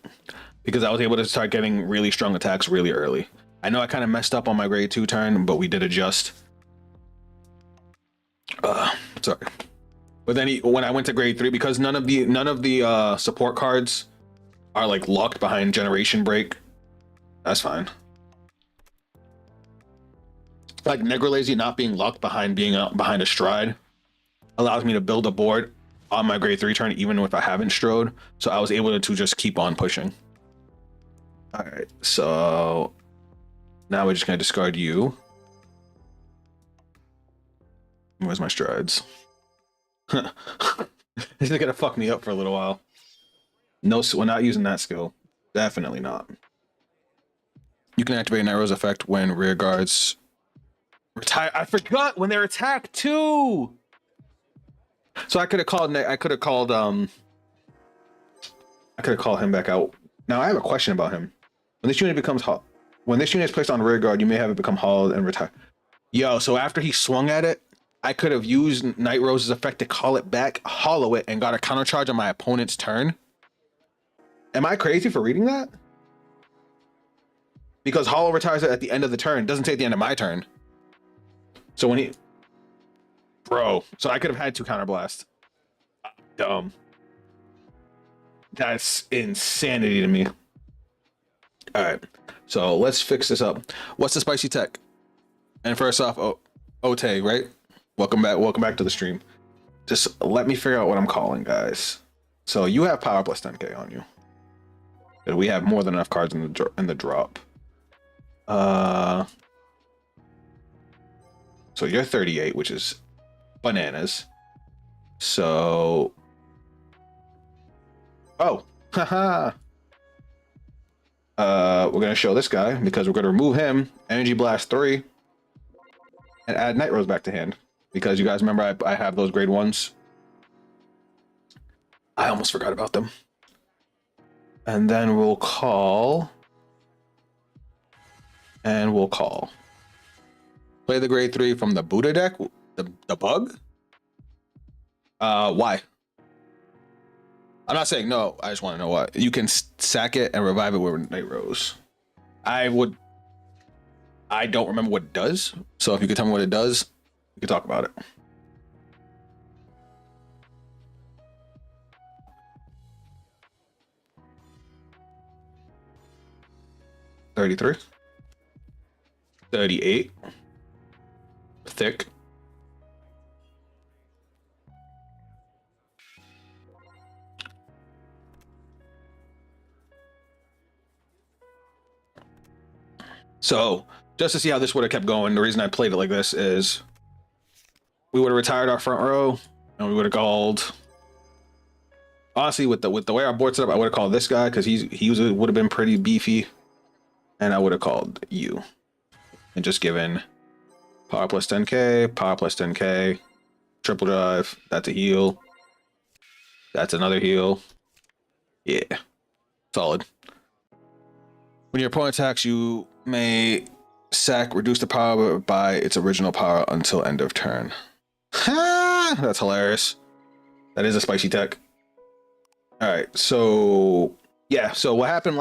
because I was able to start getting really strong attacks really early. I know I kind of messed up on my grade 2 turn, but we did adjust. Sorry. But then when I went to grade 3, because none of the support cards are like locked behind Generation Break, that's fine. Like Negralazy not being locked behind behind a stride allows me to build a board on my grade 3 turn even if I haven't strode, so I was able to just keep on pushing. All right, so now we're just gonna discard you. Where's my strides? This is gonna fuck me up for a little while. No, we're not using that skill. Definitely not. You can activate Nightrose effect when rear guards retire. I forgot when they're attacked too. So I could have called him back out. Now I have a question about him. When this unit is placed on rear guard, you may have it become hollowed and retire. Yo, so after he swung at it, I could have used Nightrose's effect to call it back, hollow it, and got a counter charge on my opponent's turn. Am I crazy for reading that? Because hollow retires it at the end of the turn. It doesn't say at the end of my turn. So when he... Bro. So I could have had 2 counterblast. Dumb. That's insanity to me. Alright. So let's fix this up. What's the spicy tech? And first off, Ote, right? Welcome back to the stream. Just let me figure out what I'm calling, guys. So you have power plus 10k on you. And we have more than enough cards in the drop. So you're 38, which is bananas. So haha. We're gonna show this guy because we're gonna remove him, Energy Blast 3, and add Nightrose back to hand. Because you guys remember I have those grade 1s. I almost forgot about them. And then we'll call. And we'll call. Play the grade 3 from the Buddha deck. The bug? Why? I'm not saying no. I just want to know what. You can sack it and revive it with Nightrose. I don't remember what it does. So if you could tell me what it does, we could talk about it. $33. 38. Thick. So just to see how this would have kept going, the reason I played it like this is we would have retired our front row and we would have called. Honestly, with the way our board set up, I would have called this guy because he would have been pretty beefy, and I would have called you and just given power plus 10k, power plus 10k, triple drive. That's a heal. That's another heal. Yeah, solid. When your opponent attacks, you may reduce the power by its original power until end of turn. Ha! That's hilarious. That is a spicy tech. All right, so yeah, so what happened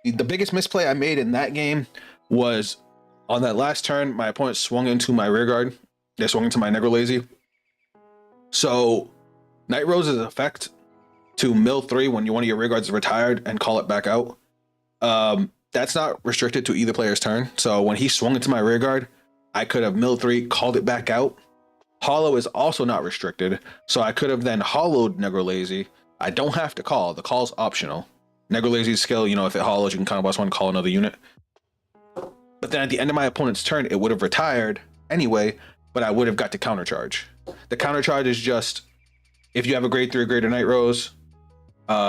the biggest misplay I made in that game was on that last turn, my opponent swung into my rear guard. They swung into my Negrolazy. So Nightrose's effect to mill 3 when one of your rear guards is retired and call it back out. That's not restricted to either player's turn. So when he swung into my rear guard, I could have milled 3, called it back out. Hollow is also not restricted. So I could have then hollowed Negrolazy. I don't have to call. The call's optional. Negrolazy's skill, if it hollows, you can counter blast 1, call another unit. But then at the end of my opponent's turn, it would have retired anyway, but I would have got to countercharge. The countercharge is just if you have a grade 3 or greater Nightrose,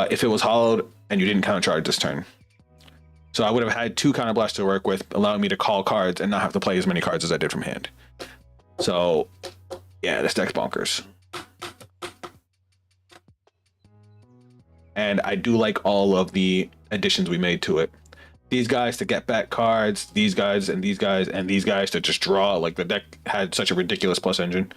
if it was hollowed and you didn't countercharge this turn. So I would have had 2 counter blasts to work with, allowing me to call cards and not have to play as many cards as I did from hand. So yeah, this deck's bonkers. And I do like all of the additions we made to it. These guys to get back cards, these guys and these guys and these guys to just draw. Like the deck had such a ridiculous plus engine.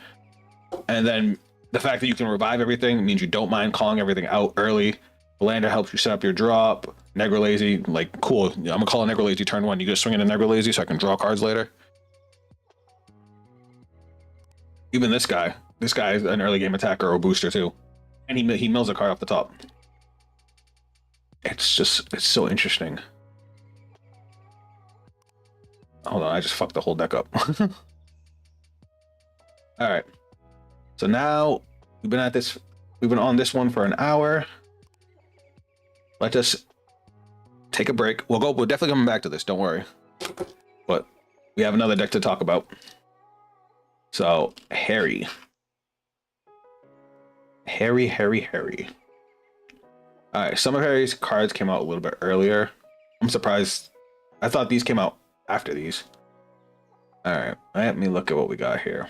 And then the fact that you can revive everything means you don't mind calling everything out early. Lander helps you set up your drop. Negrolazy, like cool. I'm gonna call a Negrolazy turn 1. You just swing in a Negrolazy so I can draw cards later. Even this guy is an early game attacker or booster too. And he mills a card off the top. It's so interesting. Hold on, I just fucked the whole deck up. All right. So now we've been on this one for an hour. Let's just take a break. We're definitely coming back to this, don't worry. But we have another deck to talk about. So, Harri. All right, some of Harry's cards came out a little bit earlier. I'm surprised. I thought these came out after these. All right, let me look at what we got here.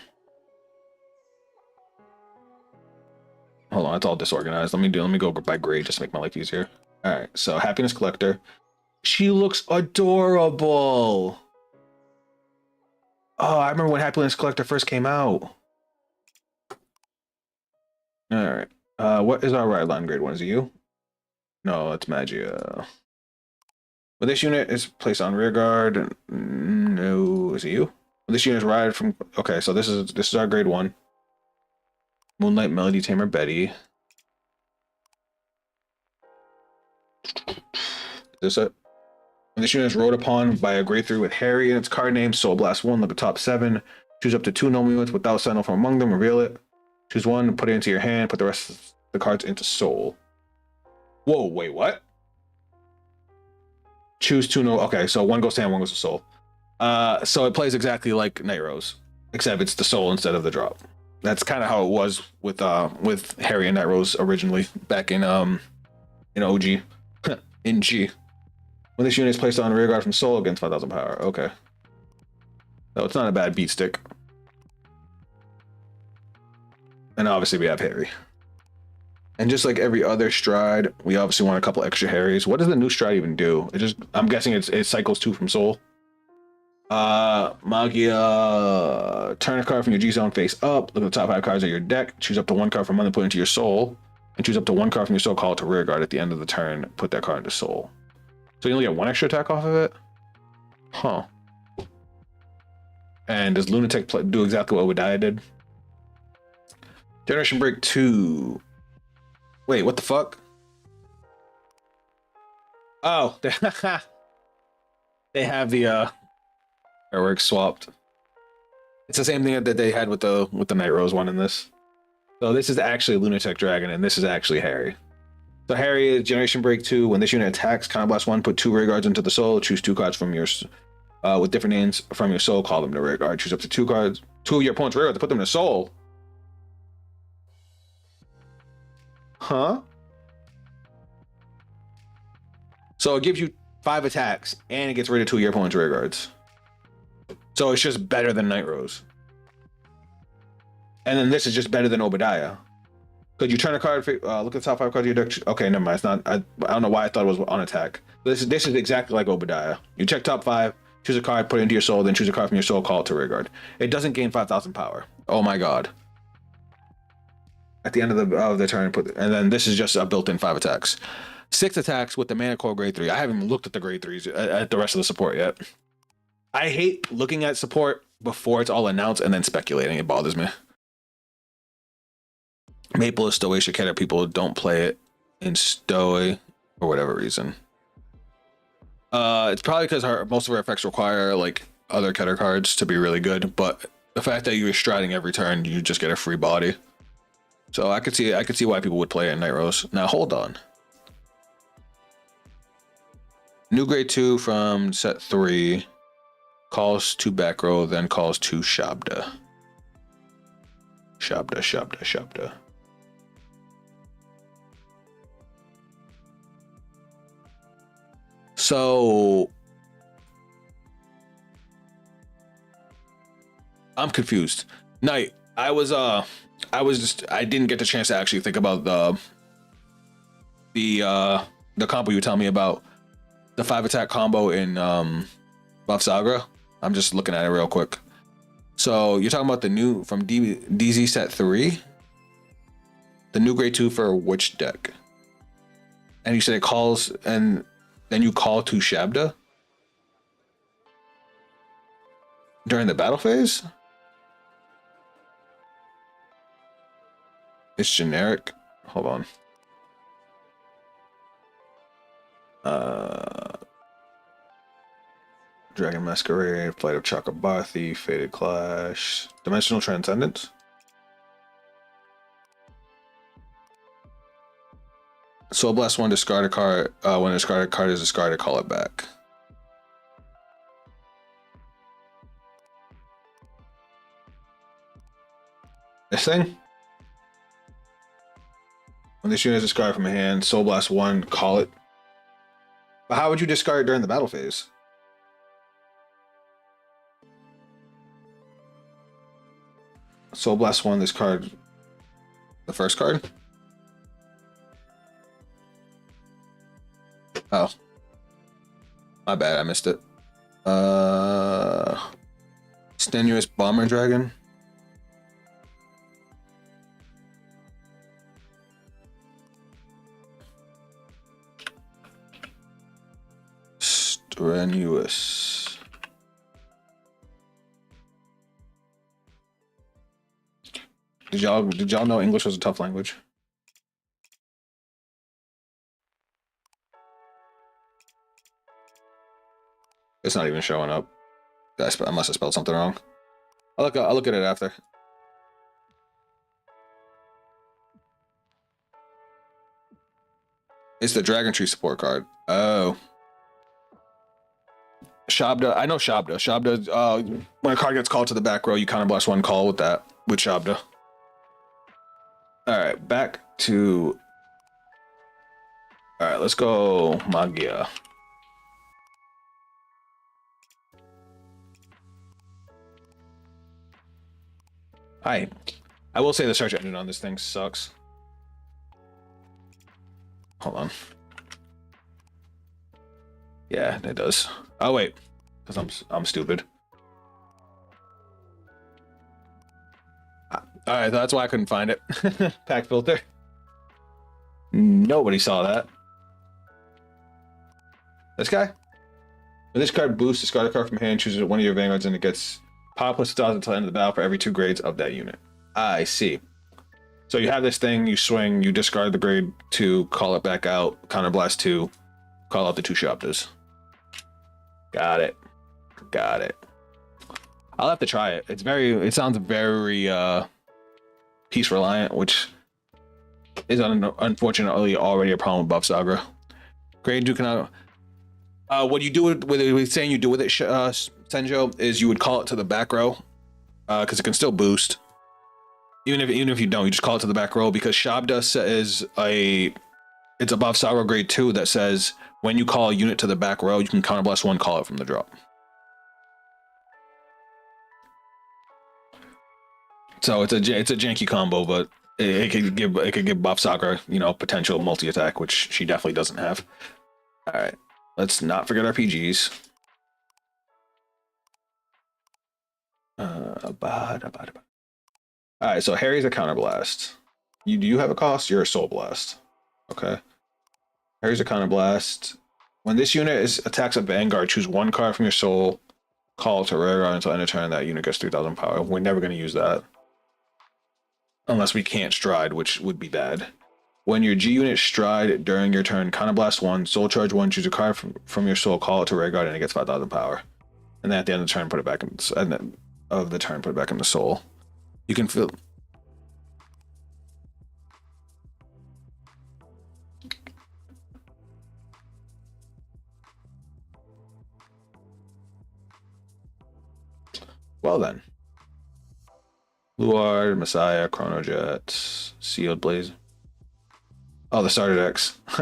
Hold on, it's all disorganized. Let me go by grade just to make my life easier. All right, so Happiness Collector. She looks adorable. Oh, I remember when Happiness Collector first came out. All right, what is our ride line grade 1? Is it you? No, it's Magia. Well, this unit is placed on rear guard. No, is it you? Well, this unit is ride from. Okay, so this is our grade 1. Moonlight Melody Tamer Betty. Is this it? When this unit is rode upon by a grade 3 with Harri in its card name, Soul Blast 1, look at top 7. Choose up to 2 normal units without sentinel from among them. Reveal it. Choose one, put it into your hand. Put the rest of the cards into soul. Whoa, wait, what? Choose 2 no. Okay, so one goes to hand, one goes to soul. So it plays exactly like Nightrose, except it's the soul instead of the drop. That's kind of how it was with Harri and Nightrose originally back in OG in G. When this unit is placed on rear guard from soul against 5,000 power. Okay. So it's not a bad beat stick. And obviously we have Harri. And just like every other stride, we obviously want a couple extra Harrys. What does the new stride even do? It just, I'm guessing it cycles 2 from soul. Magia, turn a card from your G zone face up. Look at the top 5 cards of your deck. Choose up to 1 card from under, put into your soul. And choose up to 1 card from your soul, call it to rear guard at the end of the turn. Put that card into soul. So you only get 1 extra attack off of it? Huh. And does Lunatic do exactly what Obadiah did? Generation Break 2. Wait, what the fuck? Oh, they have the artwork swapped. It's the same thing that they had with the Nightrose one in this. So this is actually Lunatic Dragon, and this is actually Harri. So Harri is Generation Break 2. When this unit attacks, Counterblast 1, put 2 rear guards into the soul. Choose 2 cards from your with different names from your soul. Call them to rear guard. Choose up to 2 cards, 2 of your opponent's rear guards to put them in the soul. Huh? So it gives you 5 attacks, and it gets rid of 2 of your opponent's rear guards. So it's just better than Nightrose. And then this is just better than Obadiah. Could you turn a card? Look at the top 5 cards of your deck. Okay, never mind. It's not. I don't know why I thought it was on attack. This is exactly like Obadiah. You check top 5, choose a card, put it into your soul, then choose a card from your soul, call it to rear guard. It doesn't gain 5,000 power. Oh my god. At the end of the turn, and then this is just a built-in 5 attacks. 6 attacks with the Mana Core grade 3. I haven't even looked at the grade 3s at the rest of the support yet. I hate looking at support before it's all announced and then speculating. It bothers me. Maple is Stoway Shiketa. People don't play it in Stoway for whatever reason. It's probably because most of our effects require like other Keter cards to be really good, but the fact that you're striding every turn, you just get a free body. So I could see why people would play it in Nightrose. Now hold on. New grade 2 from set 3 calls to back row, then calls to Shabda. Shabda. So I'm confused. Night, I didn't get the chance to actually think about the combo you tell me about, the 5 attack combo in Buff Sagra. I'm just looking at it real quick. So you're talking about the new from DZ set 3, the new grade 2 for which deck? And you said it calls, and then you call to Shabda during the battle phase? It's generic. Hold on. Dragon Masquerade, Flight of Chakrabarthi, Fated Clash, Dimensional Transcendence. Soul Blast 1, discard a card. When a discarded card is discarded, call it back. This thing? When this unit is discarded from a hand, Soul Blast 1, call it. But how would you discard it during the battle phase? Soul Blast 1, this card. The first card? Oh. My bad, I missed it. Strenuous Bomber Dragon. Strenuous. Did y'all know English was a tough language? It's not even showing up. I must have spelled something wrong. I'll look at it after. It's the Dragon Tree support card. Oh. Shabda, I know Shabda. Shabda, when a card gets called to the back row, you kind of blast one call with that, with Shabda. Alright, back to... Alright, let's go Magia. I will say the search engine on this thing sucks. Hold on. Yeah, it does. Oh wait, because I'm stupid. All right, that's why I couldn't find it. Pack filter. Nobody saw that. This guy. When this card boosts, discard a card from hand, chooses one of your vanguards, and it gets power plus 1,000 until the end of the battle for every 2 grades of that unit. I see. So you have this thing, you swing, you discard the grade 2, call it back out, counterblast 2, call out the 2 Shabdas. Got it. Got it. I'll have to try it. It sounds very piece reliant, which is unfortunately already a problem with Buff Saga. Grade 2 cannot. What you do with it, saying you do with it, Senjo, is you would call it to the back row, because it can still boost. Even if you don't, you just call it to the back row, because Shabda is it's above Saga grade 2 that says when you call a unit to the back row, you can counterblast 1, call it from the drop. So it's a janky combo, but it could give Buff Saga, you know, potential multi attack, which she definitely doesn't have. All right, let's not forget our PGs. All right, so Harry's a counterblast. Do you have a cost? You're a soul blast. Okay. Harry's a counterblast. When this unit attacks a Vanguard, choose 1 card from your soul, call to rare until end of turn. That unit gets 3,000 power. We're never going to use that. Unless we can't stride, which would be bad. When your G unit stride during your turn, counterblast 1, soul charge 1, choose a card from your soul, call it to rare guard, and it gets 5,000 power. And then at the end of the turn, put it back in the soul. You can feel. Well then. Luard, Messiah, Chronojet, Sealed Blaze. Oh, the starter decks. It's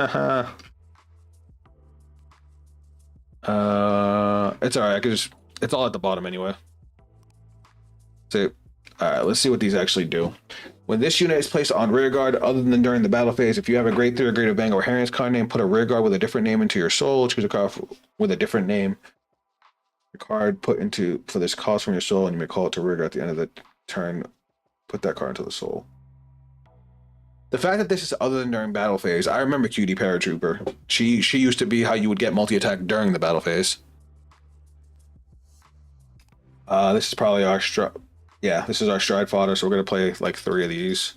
alright, I could just, it's all at the bottom anyway. So, alright, let's see what these actually do. When this unit is placed on rear guard, other than during the battle phase, if you have a grade 3 or greater Vanguard Harriet's card name, put a rear guard with a different name into your soul. Choose a card with a different name. The card put into for this cost from your soul, and you may call it to rear guard at the end of the turn. Put that card into the soul. The fact that this is other than during battle phase, I remember Cutie Paratrooper. She used to be how you would get multi-attack during the battle phase. This is probably our this is our stride fodder, so we're gonna play like 3 of these.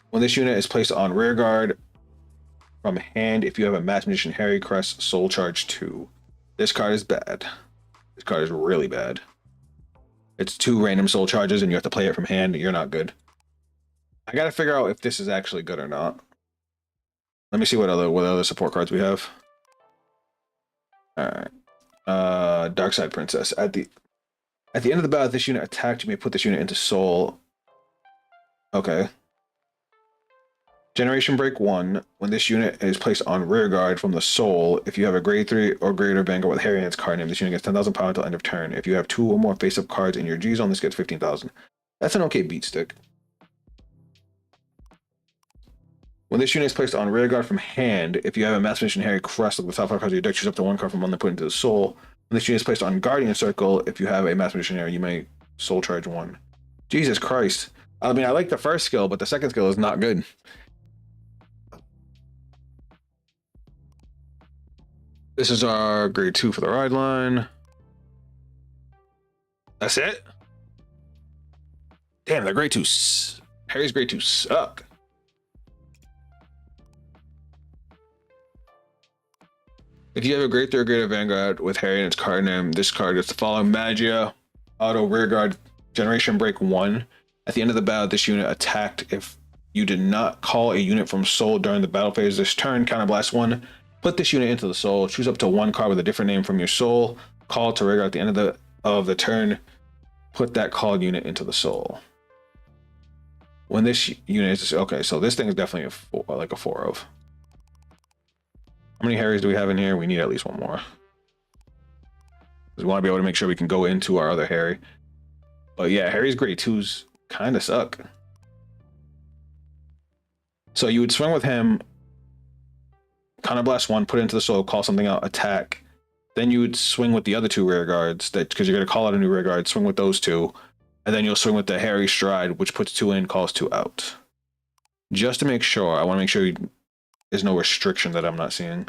When this unit is placed on rear guard from hand, if you have a Mass Magician Harry Crest, Soul Charge 2. This card is bad. This card is really bad. It's 2 random soul charges and you have to play it from hand. You're not good. I gotta figure out if this is actually good or not. Let me see what other support cards we have. Alright. Darkside Princess. At the end of the battle, if this unit attacked, you may put this unit into soul. Okay. Generation Break 1. When this unit is placed on rear guard from the soul, if you have a grade 3 or greater Vanguard with Harry in its card name, this unit gets 10,000 power until end of turn. If you have 2 or more face-up cards in your G zone, this gets 15,000. That's an okay beat stick. When this unit is placed on rear guard from hand, if you have a Mass Magician Harry Crest with the top 5 cards of your deck, choose up to 1 card from one and put into the soul. When this unit is placed on Guardian Circle, if you have a Mass Magician Harry, you may soul charge 1. Jesus Christ. I mean, I like the first skill, but the second skill is not good. This is our grade 2 for the ride line. That's it? Damn, the grade 2. Harry's grade 2 suck. If you have a grade 3 or greater Vanguard with Harry in its card name, this card gets the following: Magia, Auto Rearguard Generation Break 1. At the end of the battle, this unit attacked. If you did not call a unit from soul during the battle phase this turn, counterblast 1. Put this unit into the soul. Choose up to 1 card with a different name from your soul. Call it to Rigor at the end of the turn. Put that called unit into the soul. When this unit is okay, so this thing is definitely a 4 of. How many Harrys do we have in here? We need at least one more. We want to be able to make sure we can go into our other Harri. But yeah, Harry's grade 2s kind of suck. So you would swing with him, counterblast 1, put it into the soul, call something out, attack. Then you would swing with the other 2 rear guards, that because you're going to call out a new rear guard, swing with those 2. And then you'll swing with the Harri Stride, which puts 2 in, calls 2 out. Just to make sure, I want to make sure there's no restriction that I'm not seeing.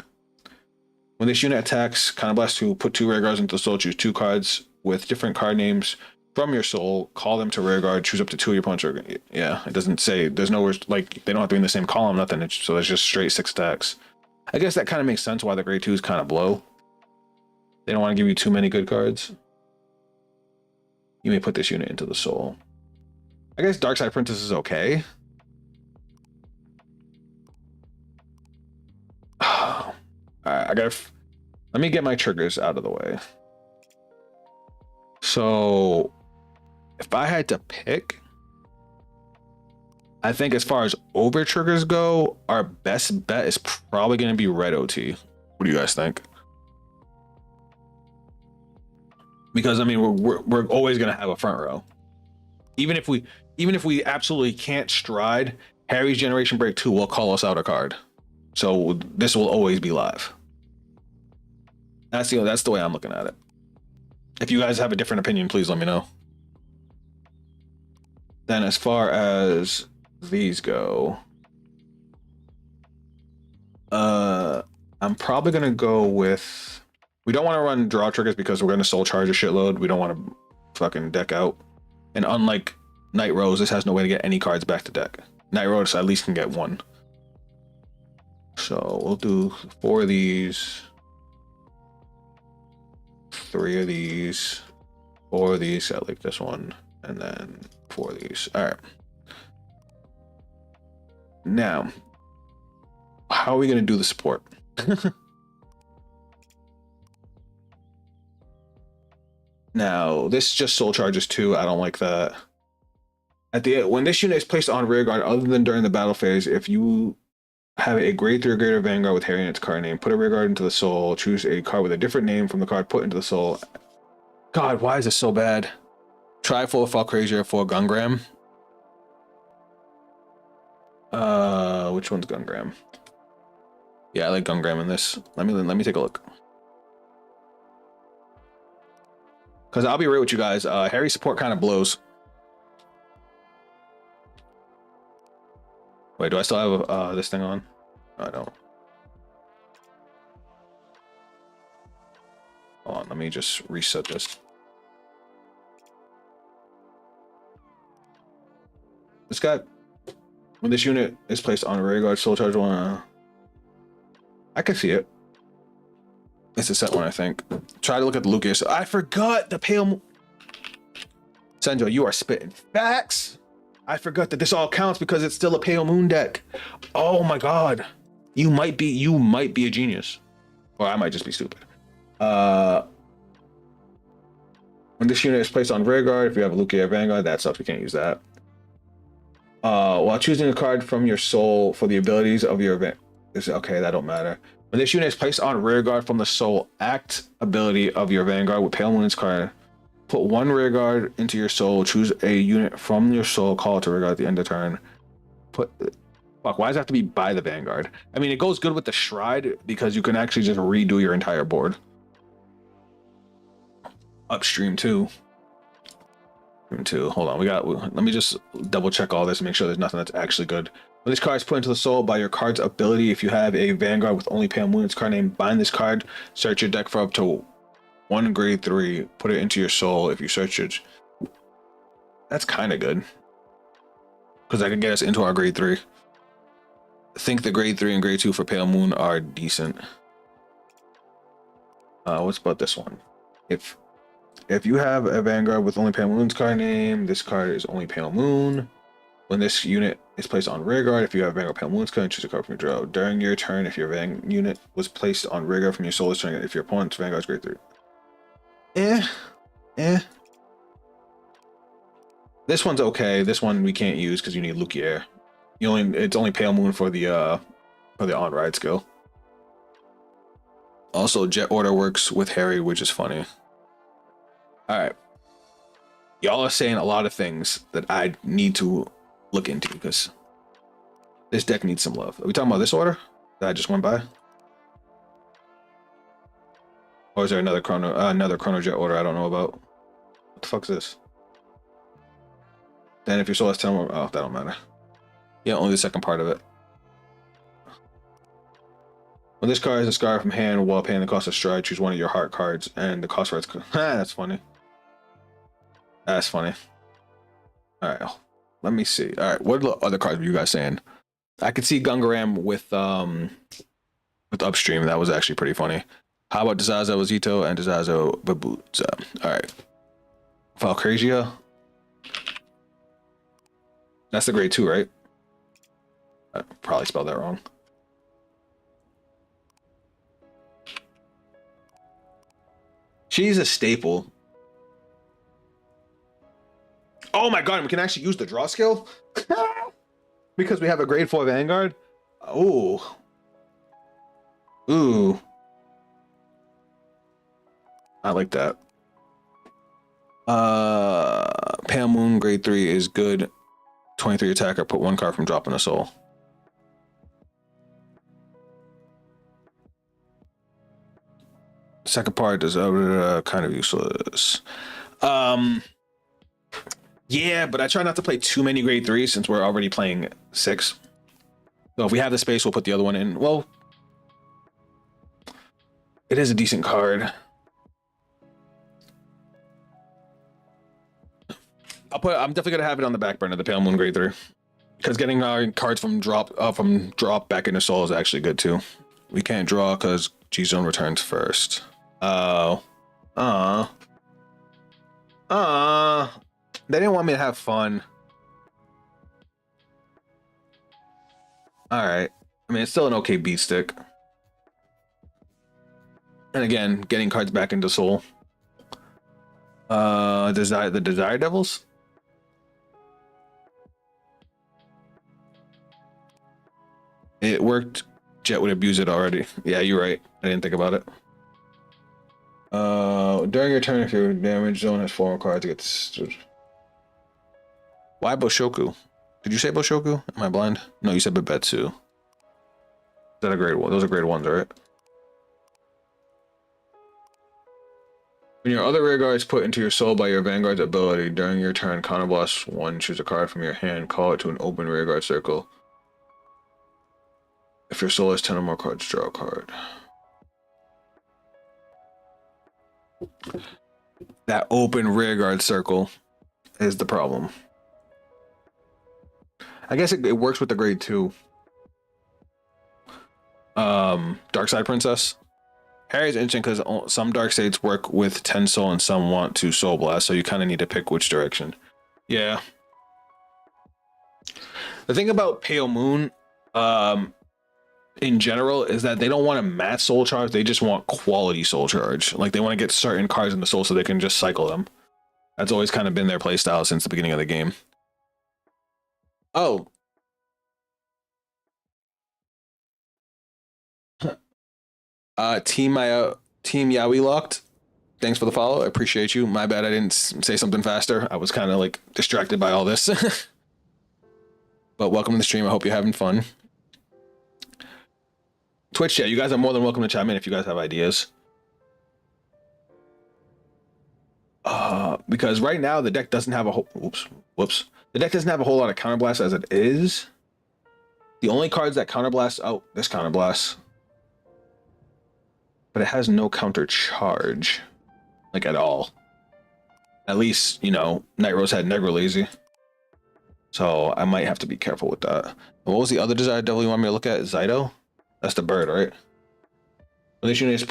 When this unit attacks, counterblast 2, put 2 rear guards into the soul, choose 2 cards with different card names from your soul, call them to rear guard, choose up to 2 of your opponent's. Yeah, it doesn't say, there's no, like, they don't have to be in the same column, nothing. So there's just straight 6 attacks. I guess that kind of makes sense why the grade 2s kind of blow. They don't want to give you too many good cards. You may put this unit into the soul. I guess Darkside Princess is okay. Alright, let me get my triggers out of the way. So if I had to pick, I think as far as over triggers go, our best bet is probably going to be red OT. What do you guys think? Because I mean, we're always going to have a front row. Even if we absolutely can't stride, Harry's Generation Break 2 will call us out a card. So this will always be live. That's the way I'm looking at it. If you guys have a different opinion, please let me know. Then as far as these go, I'm probably gonna go with, we don't want to run draw triggers because we're gonna soul charge a shitload. We don't want to fucking deck out. And unlike Nightrose, this has no way to get any cards back to deck. Nightrose at least can get 1. So we'll do 4 of these, 3 of these, 4 of these. I like this one, and then 4 of these. All right. Now, how are we going to do the support? Now, this just soul charges 2. I don't like that. When this unit is placed on rear guard, other than during the battle phase, if you have a grade 3 or greater Vanguard with Harri in its card name, put a rear guard into the soul, choose a card with a different name from the card put into the soul. God, why is this so bad? Try for Falcrazia for Gungram. Which one's Gungram? Yeah, I like Gungram in this. Let me take a look. Because I'll be real with you guys, Harry support kind of blows. Wait, do I still have this thing on? No, I don't. Hold on, let me just reset this. This guy, when this unit is placed on a rear guard, soul charge 1. I can see it. It's a set one, I think. Try to look at the Lucas. I forgot the pale. Senjo, you are spitting facts. I forgot that this all counts because it's still a Pale Moon deck. Oh my god. You might be a genius. Or I might just be stupid. When this unit is placed on rear guard, if you have a Lukia or Vanguard, that sucks. We can't use that. While choosing a card from your soul for the abilities of your event. Okay, that don't matter. When this unit is placed on rear guard from the soul act ability of your Vanguard with Pale Moon's card, put 1 rear guard into your soul, choose a unit from your soul, call it to rear guard at the end of turn. Fuck, why does it have to be by the Vanguard? I mean, it goes good with the Stride because you can actually just redo your entire board. Upstream too. Hold on, let me just double check all this and make sure there's nothing that's actually good. When this card is put into the soul by your card's ability, if you have a Vanguard with only Pale Moon's card name, bind this card, search your deck for up to 1 grade 3, put it into your soul. If you search it, that's kind of good because that can get us into our grade 3. I think the grade 3 and grade 2 for Pale Moon are decent. What's about this one? If If you have a Vanguard with only Pale Moon's card name, this card is only Pale Moon. When this unit is placed on rearguard, if you have Vanguard Pale Moon's card, choose a card from your draw. During your turn, if your unit was placed on rearguard from your solar's turn, if your opponent's Vanguard's grade 3. This one's okay. This one we can't use because you need Lukier. It's only Pale Moon for the on ride skill. Also, Jet Order works with Harri, which is funny. All right, y'all are saying a lot of things that I need to look into because this deck needs some love. Are we talking about this order that I just went by, or is there another Chrono Jet order I don't know about? What the fuck is this? Then if your soul has 10 more, oh, that don't matter. Yeah, only the second part of it. When this card is a scar from hand while paying the cost of stride, choose one of your heart cards and the cost for its. That's funny. That's funny. All right, let me see. All right, what other cards were you guys saying? I could see Gungaram with upstream. That was actually pretty funny. How about Dizazo Zito and Dizazo Babutza? All right, Valcrazia. That's the grade 2, right? I probably spelled that wrong. She's a staple. Oh my god, we can actually use the draw skill? Because we have a grade 4 Vanguard? Oh. Ooh. I like that. Pale Moon grade 3 is good. 23 attacker, put 1 card from dropping a soul. Second part is kind of useless. Yeah, but I try not to play too many grade 3s since we're already playing 6. So if we have the space, we'll put the other one in. Well, it is a decent card. I'm definitely gonna have it on the back burner, the Pale Moon grade 3, because getting our cards from drop back into soul is actually good too. We can't draw because G-Zone returns first. Oh, they didn't want me to have fun. All right, I mean it's still an okay beat stick. And again, getting cards back into soul. The Desire Devils. It worked. Jet would abuse it already. Yeah, you're right. I didn't think about it. During your turn, if your damage zone has 4 more cards, it gets. Why Boshoku? Did you say Boshoku? Am I blind? No, you said Babetsu. Is that a grade 1? Those are grade 1s, right? When your other rearguard is put into your soul by your Vanguard's ability, during your turn, counterblast 1, choose a card from your hand, call it to an open rearguard circle. If your soul has 10 or more cards, draw a card. That open rearguard circle is the problem. I guess it works with the grade 2. Dark Side Princess. Harry's interesting because some Dark States work with 10 soul and some want to soul blast, so you kind of need to pick which direction. Yeah. The thing about Pale Moon, in general, is that they don't want to match soul charge, they just want quality soul charge. Like they want to get certain cards in the soul so they can just cycle them. That's always kind of been their playstyle since the beginning of the game. Oh. Team Yaoi locked. Thanks for the follow. I appreciate you. My bad I didn't say something faster. I was kind of like distracted by all this. But welcome to the stream. I hope you're having fun. Twitch chat, you guys are more than welcome to chime in if you guys have ideas. Because right now the deck doesn't have a whole whoops. The deck doesn't have a whole lot of counterblast as it is. The only cards that counterblast, oh, this counterblast. But it has no counter charge. Like at all. At least, you know, Nightrose had Negro Lazy. So I might have to be careful with that. And what was the other Desire Devil you want me to look at? Zyto? That's the bird, right? When this unit is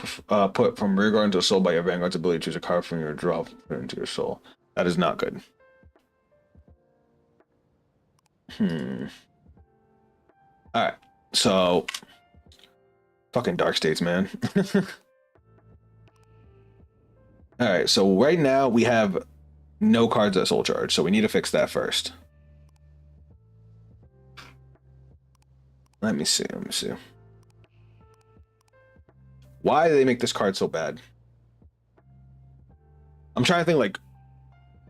put from rear guard into a soul by your Vanguard's ability to choose a card from your draw, put it into your soul. That is not good. Alright, so fucking Dark States, man. Alright, so right now we have no cards at soul charge, so we need to fix that first. Let me see. Why do they make this card so bad? I'm trying to think like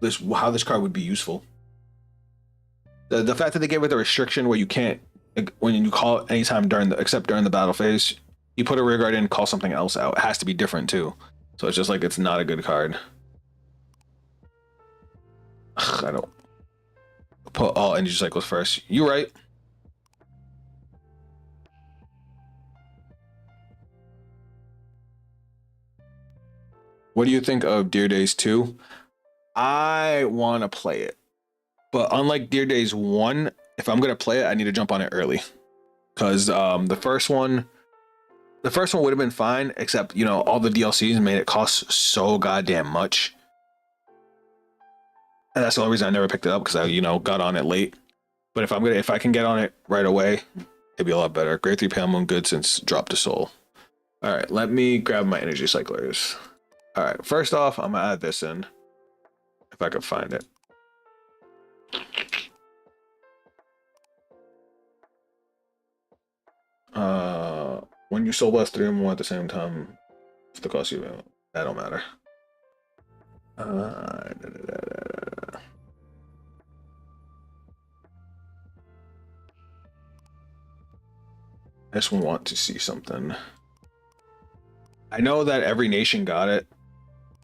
this, how this card would be useful. The fact that they gave it the restriction where you can't, like, when you call it anytime except during the battle phase, you put a rear guard in, call something else out. It has to be different too. So it's just like, it's not a good card. Ugh, I don't put all energy cycles first. You're right. What do you think of Dear Days 2? I want to play it. But unlike Dear Days 1, if I'm going to play it, I need to jump on it early. Because the first one would have been fine, except, you know, all the DLCs made it cost so goddamn much. And that's the only reason I never picked it up, because I, you know, got on it late. But if I can get on it right away, it'd be a lot better. Grade 3 Pale Moon good since Drop to Soul. Alright, let me grab my energy cyclers. Alright, first off, I'm gonna add this in. If I could find it. When you soul blast 3 or more at the same time, if the cost you, that don't matter. I just want to see something. I know that every nation got it.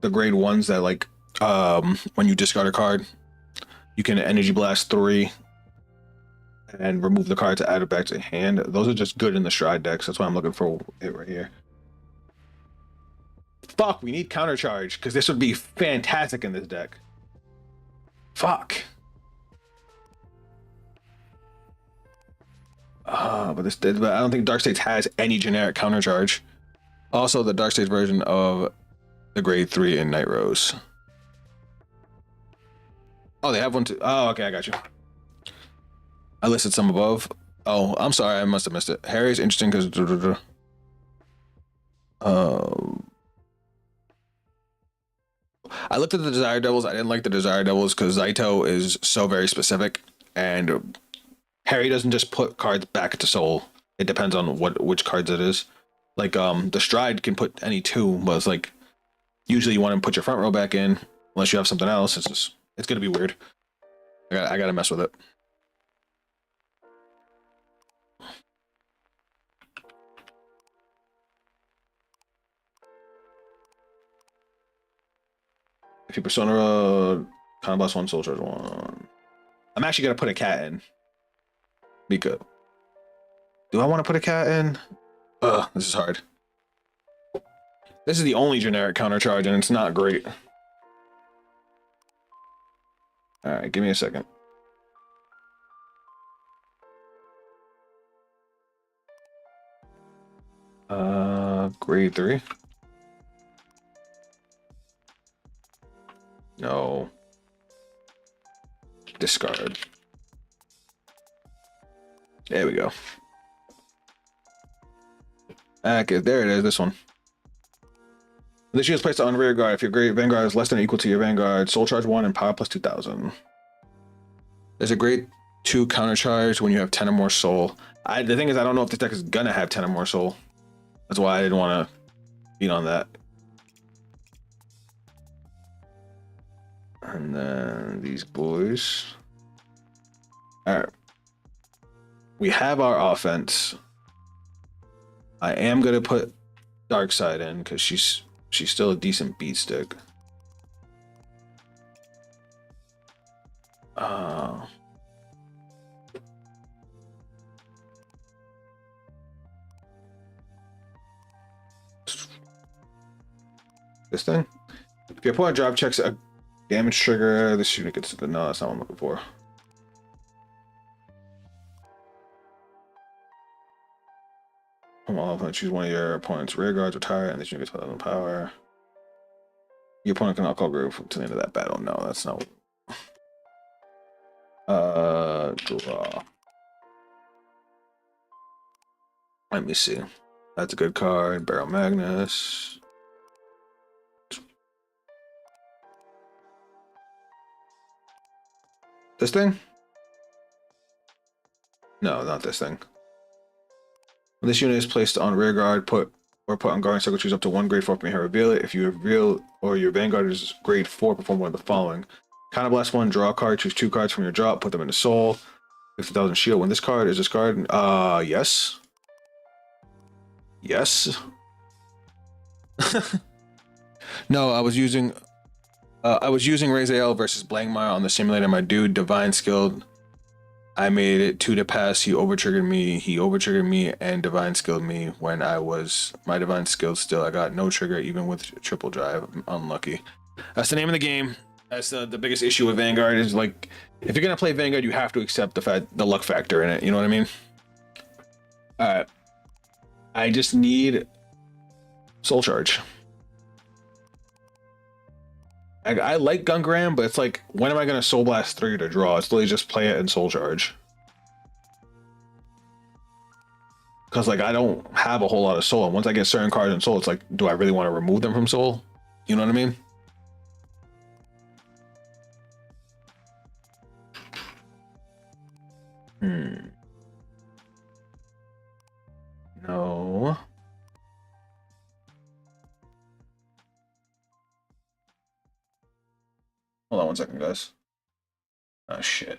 The grade 1s that, like, when you discard a card, you can energy blast 3 and remove the card to add it back to hand. Those are just good in the Stride decks. That's why I'm looking for it right here. Fuck, we need countercharge, because this would be fantastic in this deck. Fuck. But I don't think Dark States has any generic countercharge. Also, the Dark States version of the grade 3 in Nightrose. Oh, they have one too. Oh, okay, I got you. I listed some above. Oh, I'm sorry, I must have missed it. Harri's interesting because I looked at the Desire Devils. I didn't like the Desire Devils because Zaito is so very specific, and Harri doesn't just put cards back to soul. It depends on which cards it is. Like the Stride can put any 2, but it's like usually you want to put your front row back in unless you have something else. It's gonna be weird. I gotta mess with it. If you persona combat 1 soul charge 1. I'm actually gonna put a cat in. Because do I want to put a cat in? Ugh, this is hard. This is the only generic countercharge, and it's not great. Alright, give me a second. Grade 3. No. Discard. There we go. Okay, there it is, this one. This unit is placed on rear guard. If your grade Vanguard is less than or equal to your Vanguard, soul charge 1 and power plus 2000. There's a grade 2 counter charge when you have 10 or more soul. The thing is, I don't know if this deck is gonna have 10 or more soul. That's why I didn't want to beat on that. And then these boys. Alright. We have our offense. I am gonna put Darkside in because she's still a decent beat stick. This thing. If your opponent drop checks a damage trigger, this unit gets the no. That's not what I'm looking for. Come all opponents. Choose one of your opponent's rear guards, retire, and this unit gets 1,000 power. Your opponent cannot call group to the end of that battle. No, that's not. Draw. Let me see. That's a good card. Barrel Magnus. This thing? No, not this thing. When this unit is placed on rear guard, put on guarding circle, choose up to one grade 4 from your reveal it. If you reveal or your Vanguard is grade 4, perform one of the following. Counterblast 1, draw a card, choose 2 cards from your drop, put them into soul. 50,000 shield. When this card is discarded, yes. Yes. No, I was using Raziel versus Blankmire on the simulator. My dude, Divine Skilled. I made it 2 to pass. He overtriggered me, and Divine Skilled me when I was my Divine Skilled still. I got no trigger even with triple drive. I'm unlucky. That's the name of the game. That's the biggest issue with Vanguard is like if you're gonna play Vanguard, you have to accept the luck factor in it. You know what I mean? All right. I just need Soul Charge. I like Gungram, but it's like, when am I going to Soul Blast 3 to draw? It's literally just play it and Soul Charge. Because, like, I don't have a whole lot of Soul. And once I get certain cards in Soul, it's like, do I really want to remove them from Soul? You know what I mean? No. Hold on 1 second, guys. Oh, shit.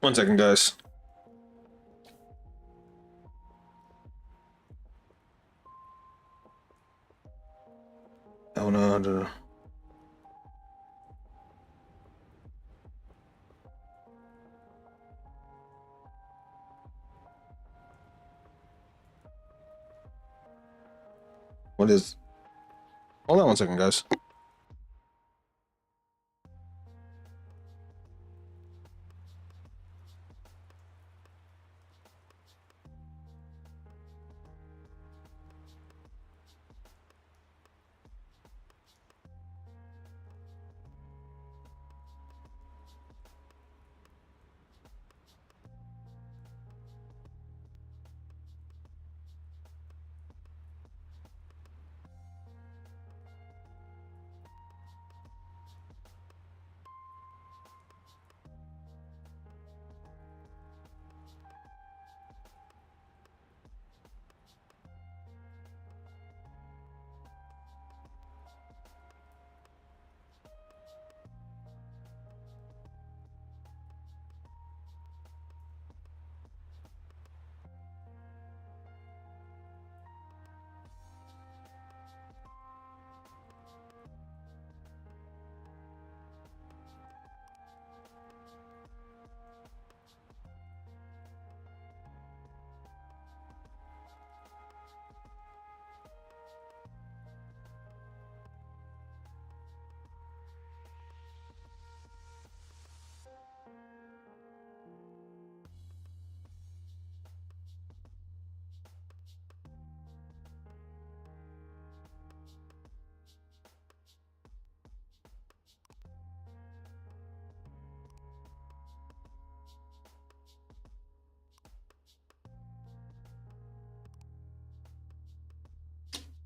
One second, guys. Oh, no. What is... Hold on 1 second, guys.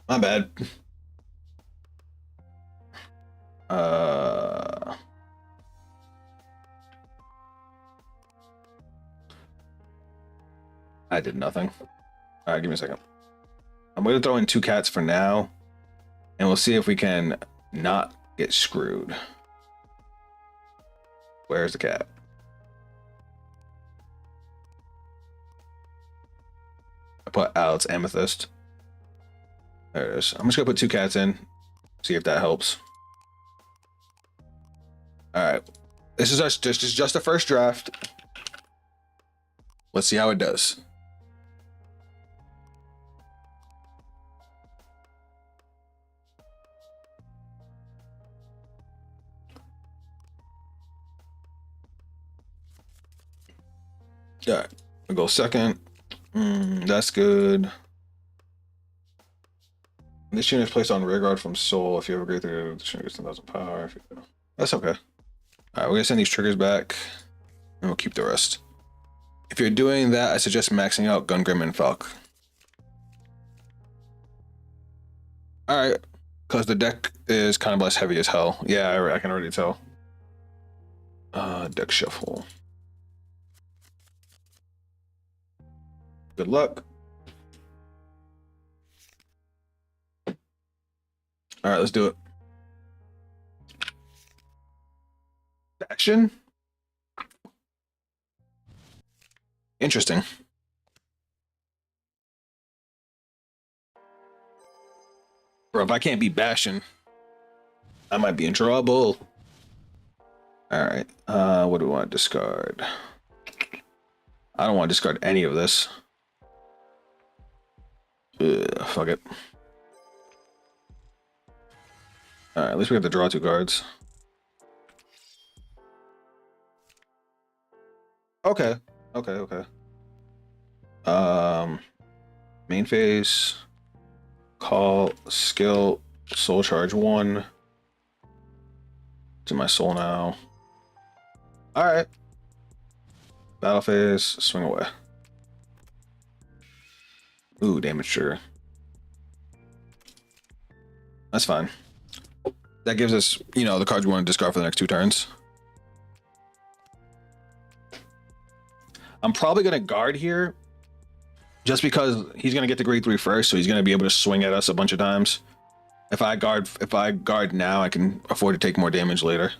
My bad. I did nothing. All right, give me a second. I'm going to throw in 2 cats for now, and we'll see if we can not get screwed. Where's the cat? I put Alex Amethyst. There it is. I'm just going to put 2 cats in, see if that helps. All right. This is just the first draft. Let's see how it does. All right, I'll go second. That's good. This unit is placed on rear guard from soul. If you have a great thing, the trigger gets 10,000 power. If you... That's okay. All right, we're gonna send these triggers back, and we'll keep the rest. If you're doing that, I suggest maxing out Gungrim and Falk. All right, because the deck is kind of less heavy as hell. Yeah, I can already tell. Deck shuffle. Good luck. All right, let's do it. Action. Interesting. Bro, if I can't beat Bastion, I might be in trouble. All right. What do we want to discard? I don't want to discard any of this. Fuck it. All right, at least we have to draw 2 cards. Okay. Okay. Main phase. Call, skill, soul charge 1. To my soul now. All right. Battle phase, swing away. Ooh, damage trigger. That's fine. That gives us, you know, the cards we want to discard for the next 2 turns. I'm probably going to guard here just because he's going to get to grade 3 first, so he's going to be able to swing at us a bunch of times. If I guard now, I can afford to take more damage later.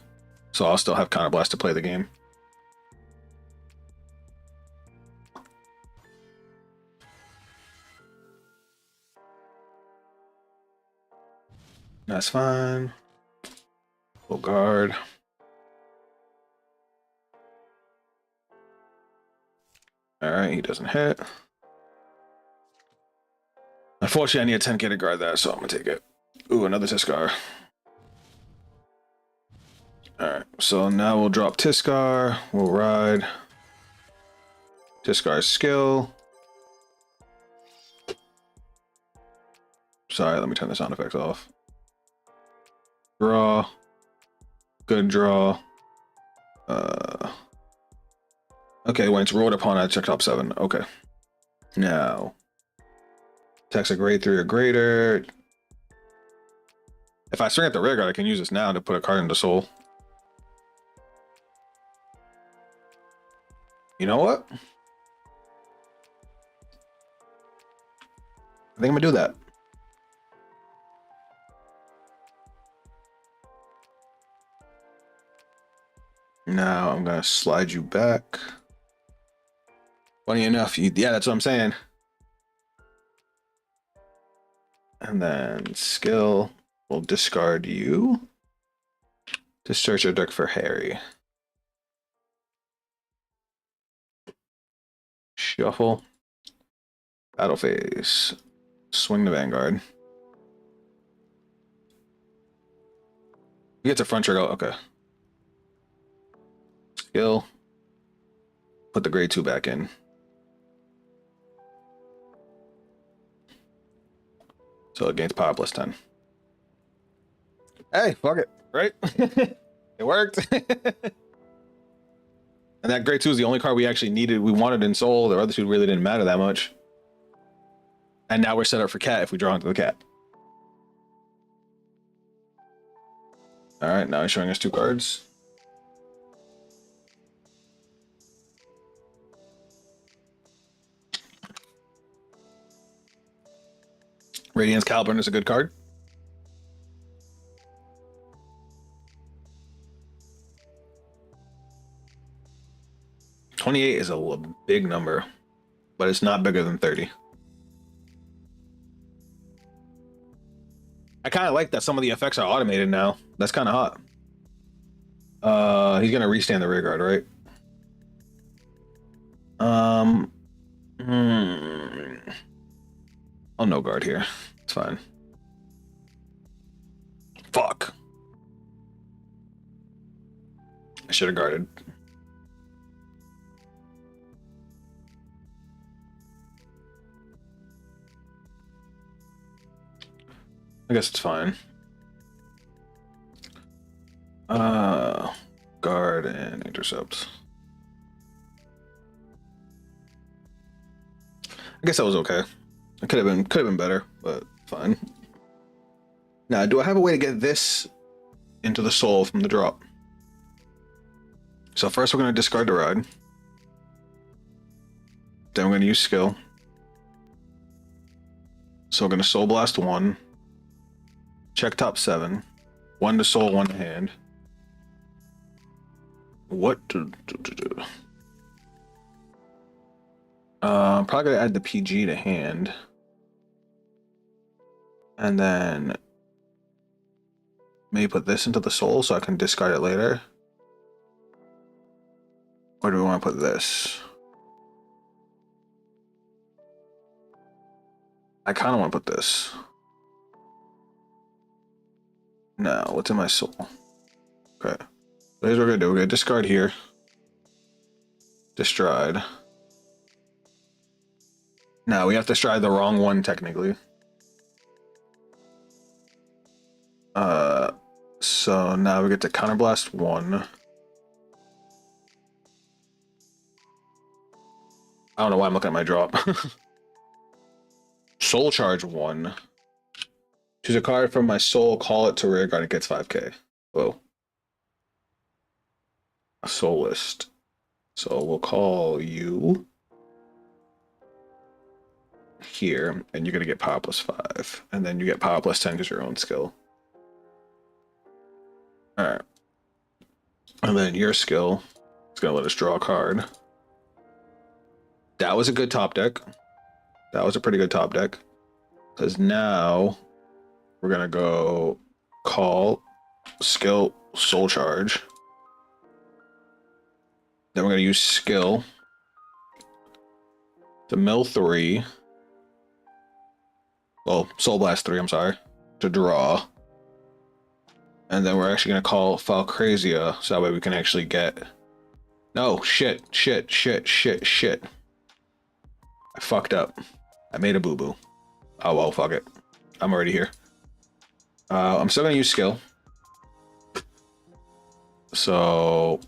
So I'll still have Counterblast to play the game. That's fine. We'll guard. All right, he doesn't hit. Unfortunately, I need a 10k to guard that, so I'm gonna take it. Ooh, another Tiskar. All right, so now we'll drop Tiskar. We'll ride. Tiskar's skill. Sorry, let me turn the sound effects off. Draw. Good draw. Okay, when it's rolled upon, I check top 7. Okay. Now, attacks a grade 3 or greater. If I swing at the rear guard, I can use this now to put a card into soul. You know what? I think I'm gonna do that. Now I'm gonna slide you back. Funny enough, yeah, that's what I'm saying. And then skill will discard you to search your deck for Harri. Shuffle. Battle phase. Swing the Vanguard. You get to front trigger. Okay. Skill. Put the grade 2 back in. So it gains power plus 10. Hey, fuck it, right? It worked. And that grade 2 is the only card we actually needed. We wanted in soul. The other 2 really didn't matter that much. And now we're set up for cat if we draw into the cat. All right, now he's showing us 2 cards. Radiance Caliburn is a good card. $28 is a big number, but it's not bigger than 30. I kind of like that some of the effects are automated now. That's kind of hot. He's gonna restand the rear guard, right? I'll no guard here. It's fine. Fuck. I should have guarded. I guess it's fine. Guard and intercept. I guess that was okay. It could have been better, but fine. Now, do I have a way to get this into the soul from the drop? So first we're going to discard the ride. Then we're going to use skill. So we're going to soul blast 1. Check top 7. 1 to soul, 1 to hand. What to do? Probably going to add the PG to hand. And then maybe put this into the soul so I can discard it later. Or do we want to put this? I kind of want to put this. No, what's in my soul? Okay. So here's what we're going to do. We're going to discard here. Destride. Now we have to stride the wrong one technically. So now we get to counterblast 1. I don't know why I'm looking at my drop. Soul charge 1. Choose a card from my soul, call it to rear guard, it gets 5k. Whoa. A soul list. So we'll call you here, and you're gonna get power plus 5. And then you get power plus 10 because your own skill. Alright. And then your skill is gonna let us draw a card. That was a good top deck. That was a pretty good top deck. Because now we're going to go call, skill, soul charge. Then we're going to use skill to mill 3. Well, soul blast 3, I'm sorry. To draw. And then we're actually going to call Falcrazia so that way we can actually get... No, shit. I fucked up. I made a boo-boo. Oh well, fuck it. I'm already here. I'm still gonna use skill. So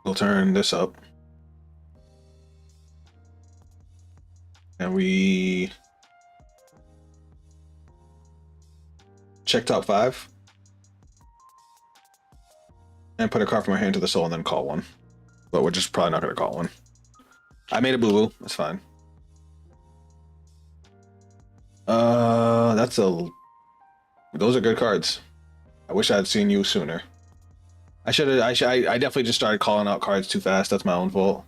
we'll turn this up. And we check top 5. And put a card from our hand to the soul and then call one. But we're just probably not gonna call one. I made a boo-boo. That's fine. Those are good cards. I wish I had seen you sooner. I definitely just started calling out cards too fast. That's my own fault.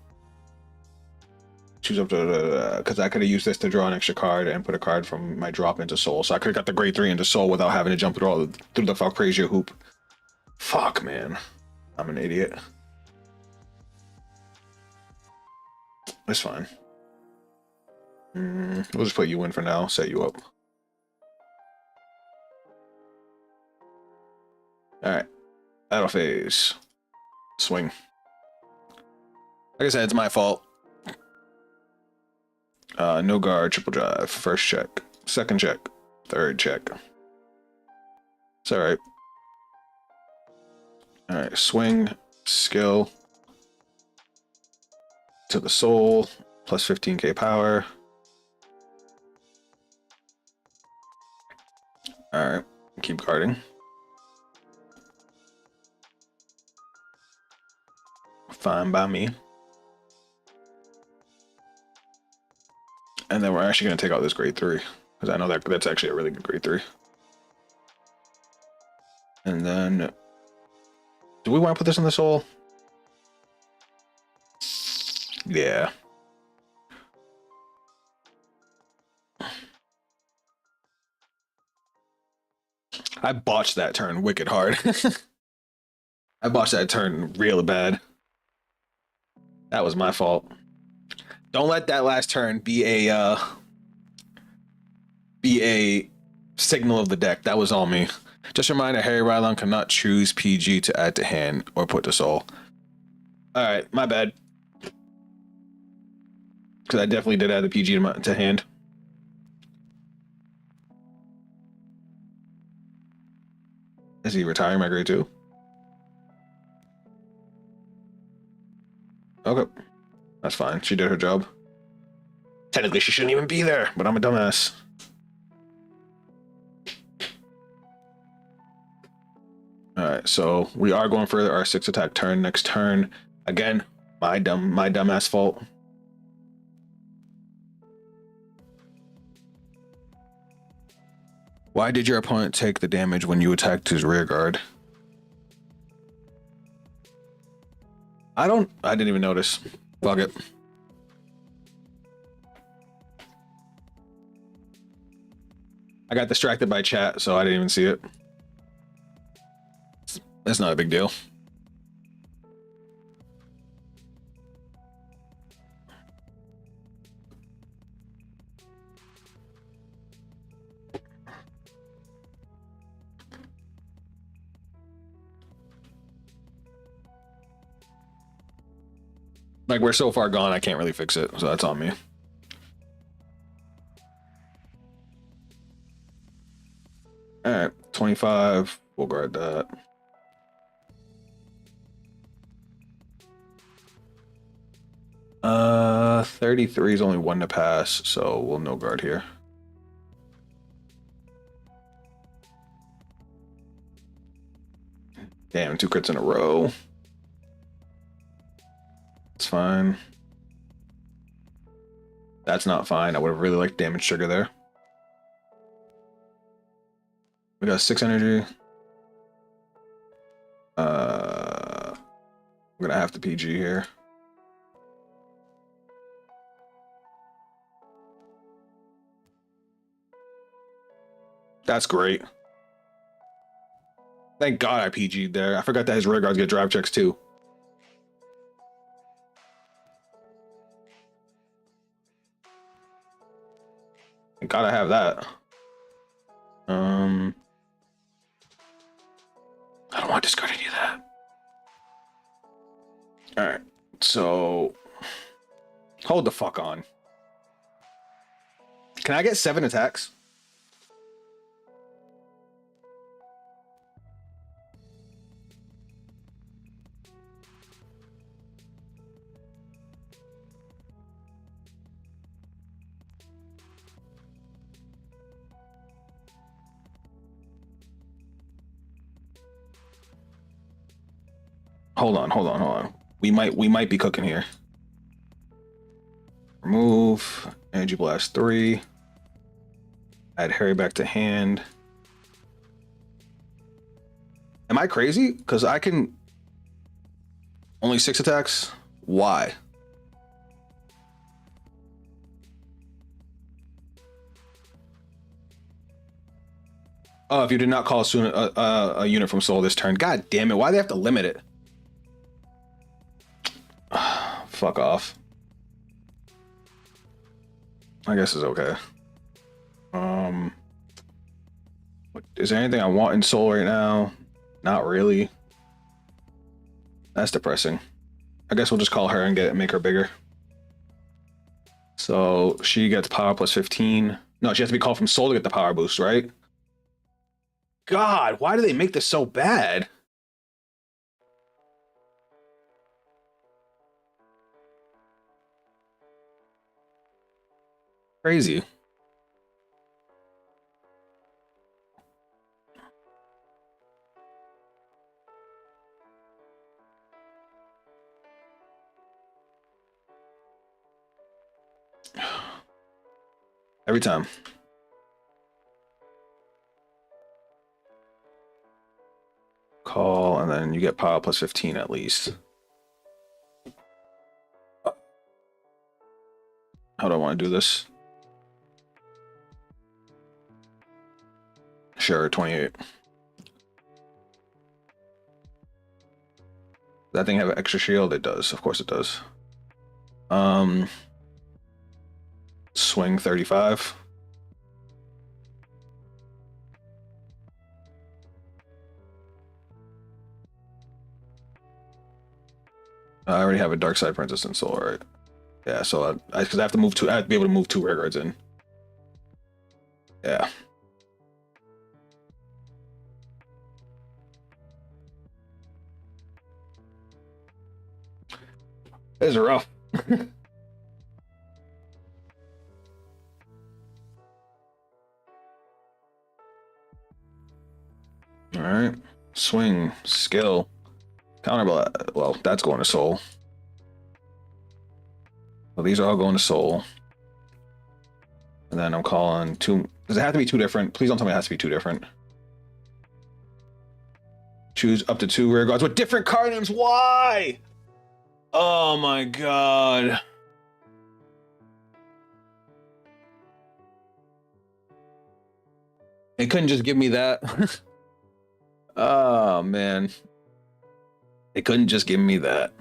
Choose up to, because I could have used this to draw an extra card and put a card from my drop into soul. So I could have got the grade 3 into soul without having to jump through the Falcrazia hoop. Fuck, man. I'm an idiot. That's fine. We'll just put you in for now, set you up. Alright. Battle phase. Swing. Like I said, it's my fault. No guard, triple drive. First check. Second check. Third check. It's alright. Alright, swing. Skill. To the soul. Plus 15k power. Alright, keep guarding. Fine by me. And then we're actually going to take out this grade 3. Because I know that's actually a really good grade 3. And then... Do we want to put this in the soul? Yeah. I botched that turn wicked hard. I botched that turn really bad. That was my fault. Don't let that last turn be a signal of the deck. That was all me. Just a reminder, Harri Rylon cannot choose PG to add to hand or put to soul. Alright, my bad. Because I definitely did add the PG to hand. Is he retiring my grade 2? Okay. That's fine. She did her job. Technically, she shouldn't even be there, but I'm a dumbass. Alright, so we are going for our 6 attack turn next turn. Again, my dumbass fault. Why did your opponent take the damage when you attacked his rear guard? I didn't even notice. Fuck it. I got distracted by chat, so I didn't even see it. That's not a big deal. Like, we're so far gone, I can't really fix it, so that's on me. Alright, 25. We'll guard that. Uh, 33 is only 1 to pass, so we'll no guard here. Damn, 2 crits in a row. It's fine. That's not fine. I would have really liked damage trigger there. We got 6 energy. I'm gonna have to PG here. That's great. Thank God I PG'd there. I forgot that his rear guards get drive checks too. Thank God I have that. I don't want to discard any of that. Alright, so hold the fuck on. Can I get 7 attacks? Hold on. We might be cooking here. Remove Energy Blast 3. Add Harri back to hand. Am I crazy? Because I can only 6 attacks. Why? Oh, if you did not call a unit from soul this turn. God damn it! Why do they have to limit it? Fuck off. I guess it's okay. Is there anything I want in soul right now? Not really. That's depressing. I guess we'll just call her and make her bigger. So she gets power plus 15. No, she has to be called from soul to get the power boost, right? God, why do they make this so bad? Crazy. Every time. Call, and then you get power plus 15 at least. How do I want to do this? Sure, 28. Does that thing have an extra shield? It does. Of course it does. Swing 35. I already have a Dark Side Princess in soul, right? Yeah, so because I have to move 2. I have to be able to move 2 rear guards in. Yeah. is rough. All right, swing, skill, counterblast. Well, that's going to soul. Well, these are all going to soul. And then I'm calling two. Does it have to be two different? Please don't tell me it has to be two different. Choose up to 2 rear guards with different card names. Why? Oh my god. It couldn't just give me that. Oh man. It couldn't just give me that.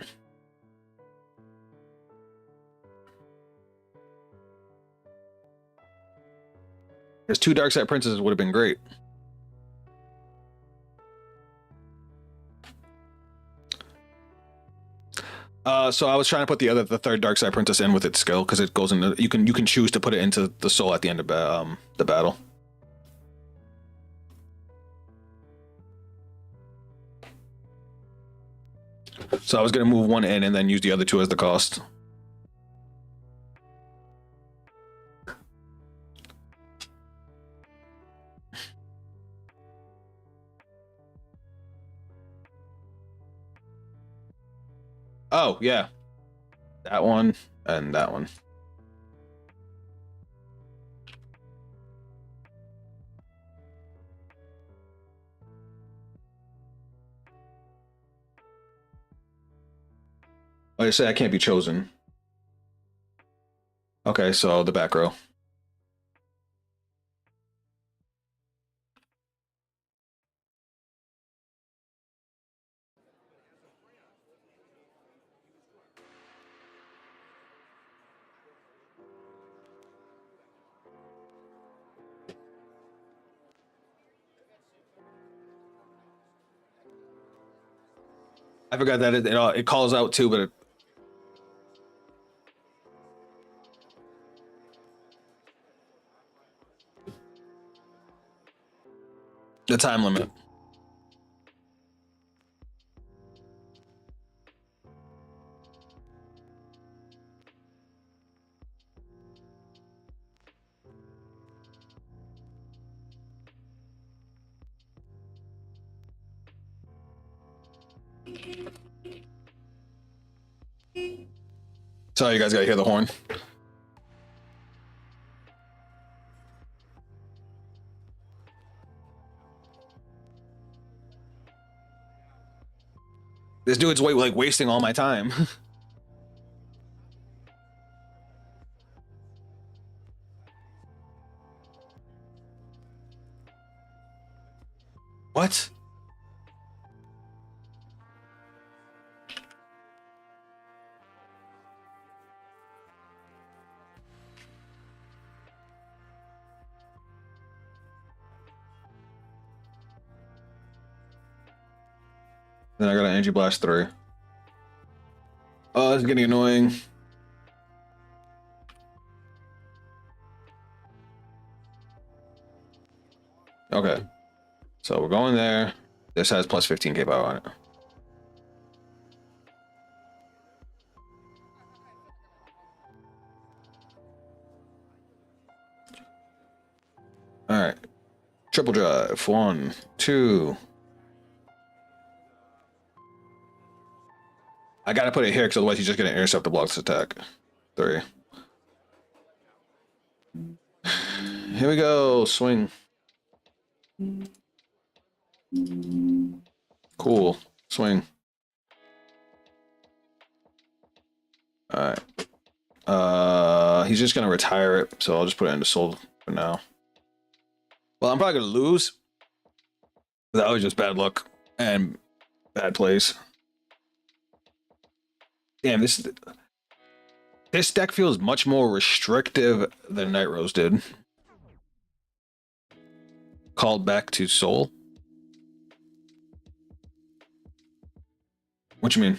There's 2 Dark Side Princesses would have been great. So I was trying to put the third Dark Side Princess in with its skill because it goes into you can choose to put it into the soul at the end of the battle. So I was gonna move 1 in and then use the other 2 as the cost. Oh yeah, that one and that one. Like I say, I can't be chosen. Okay, so the back row. I forgot that it calls out too, but the time limit. Sorry, you guys gotta hear the horn. This dude's like wasting all my time. What? Then I got an Energy Blast 3. Oh, this is getting annoying. Okay. So we're going there. This has plus 15k power on it. All right. Triple drive. 1, 2. I gotta put it here because otherwise he's just gonna intercept the block's attack. 3. Here we go. Swing. Cool. Swing. All right. He's just gonna retire it, so I'll just put it into soul for now. Well, I'm probably gonna lose. That was just bad luck and bad plays. Damn, this deck feels much more restrictive than Nightrose did. Called back to soul. What you mean?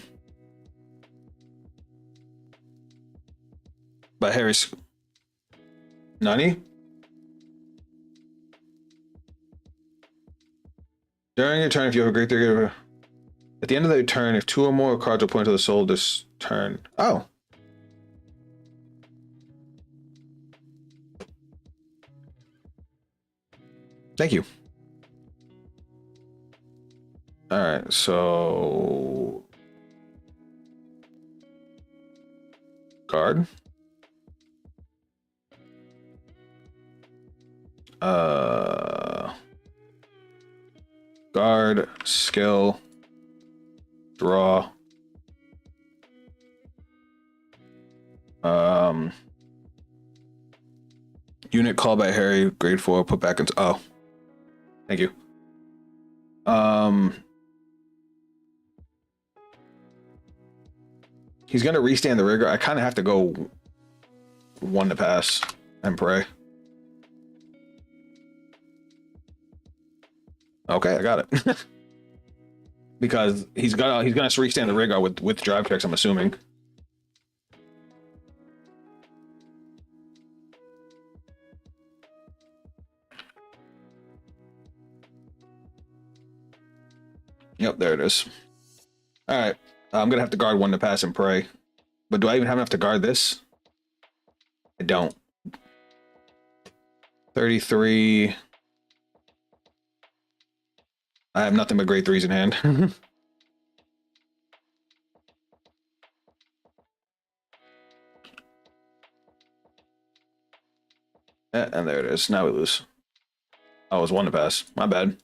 By Harry's Nani? During your turn, if you have a great theory, At the end of the turn, if 2 or more cards are put into the soul this turn. Oh. Thank you. All right, so guard. Guard, skill, draw. Unit call by Harri, grade 4, put back into. Oh, thank you. He's gonna restand the rigor. I kind of have to go 1 to pass and pray. Okay, I got it. Because he's gonna restand the rigor with drive checks, I'm assuming. Yep, there it is. All right, I'm gonna have to guard 1 to pass and pray. But do I even have enough to guard this? I don't. 33. I have nothing but grade 3s in hand. And there it is. Now we lose. Oh, it was 1 to pass. My bad.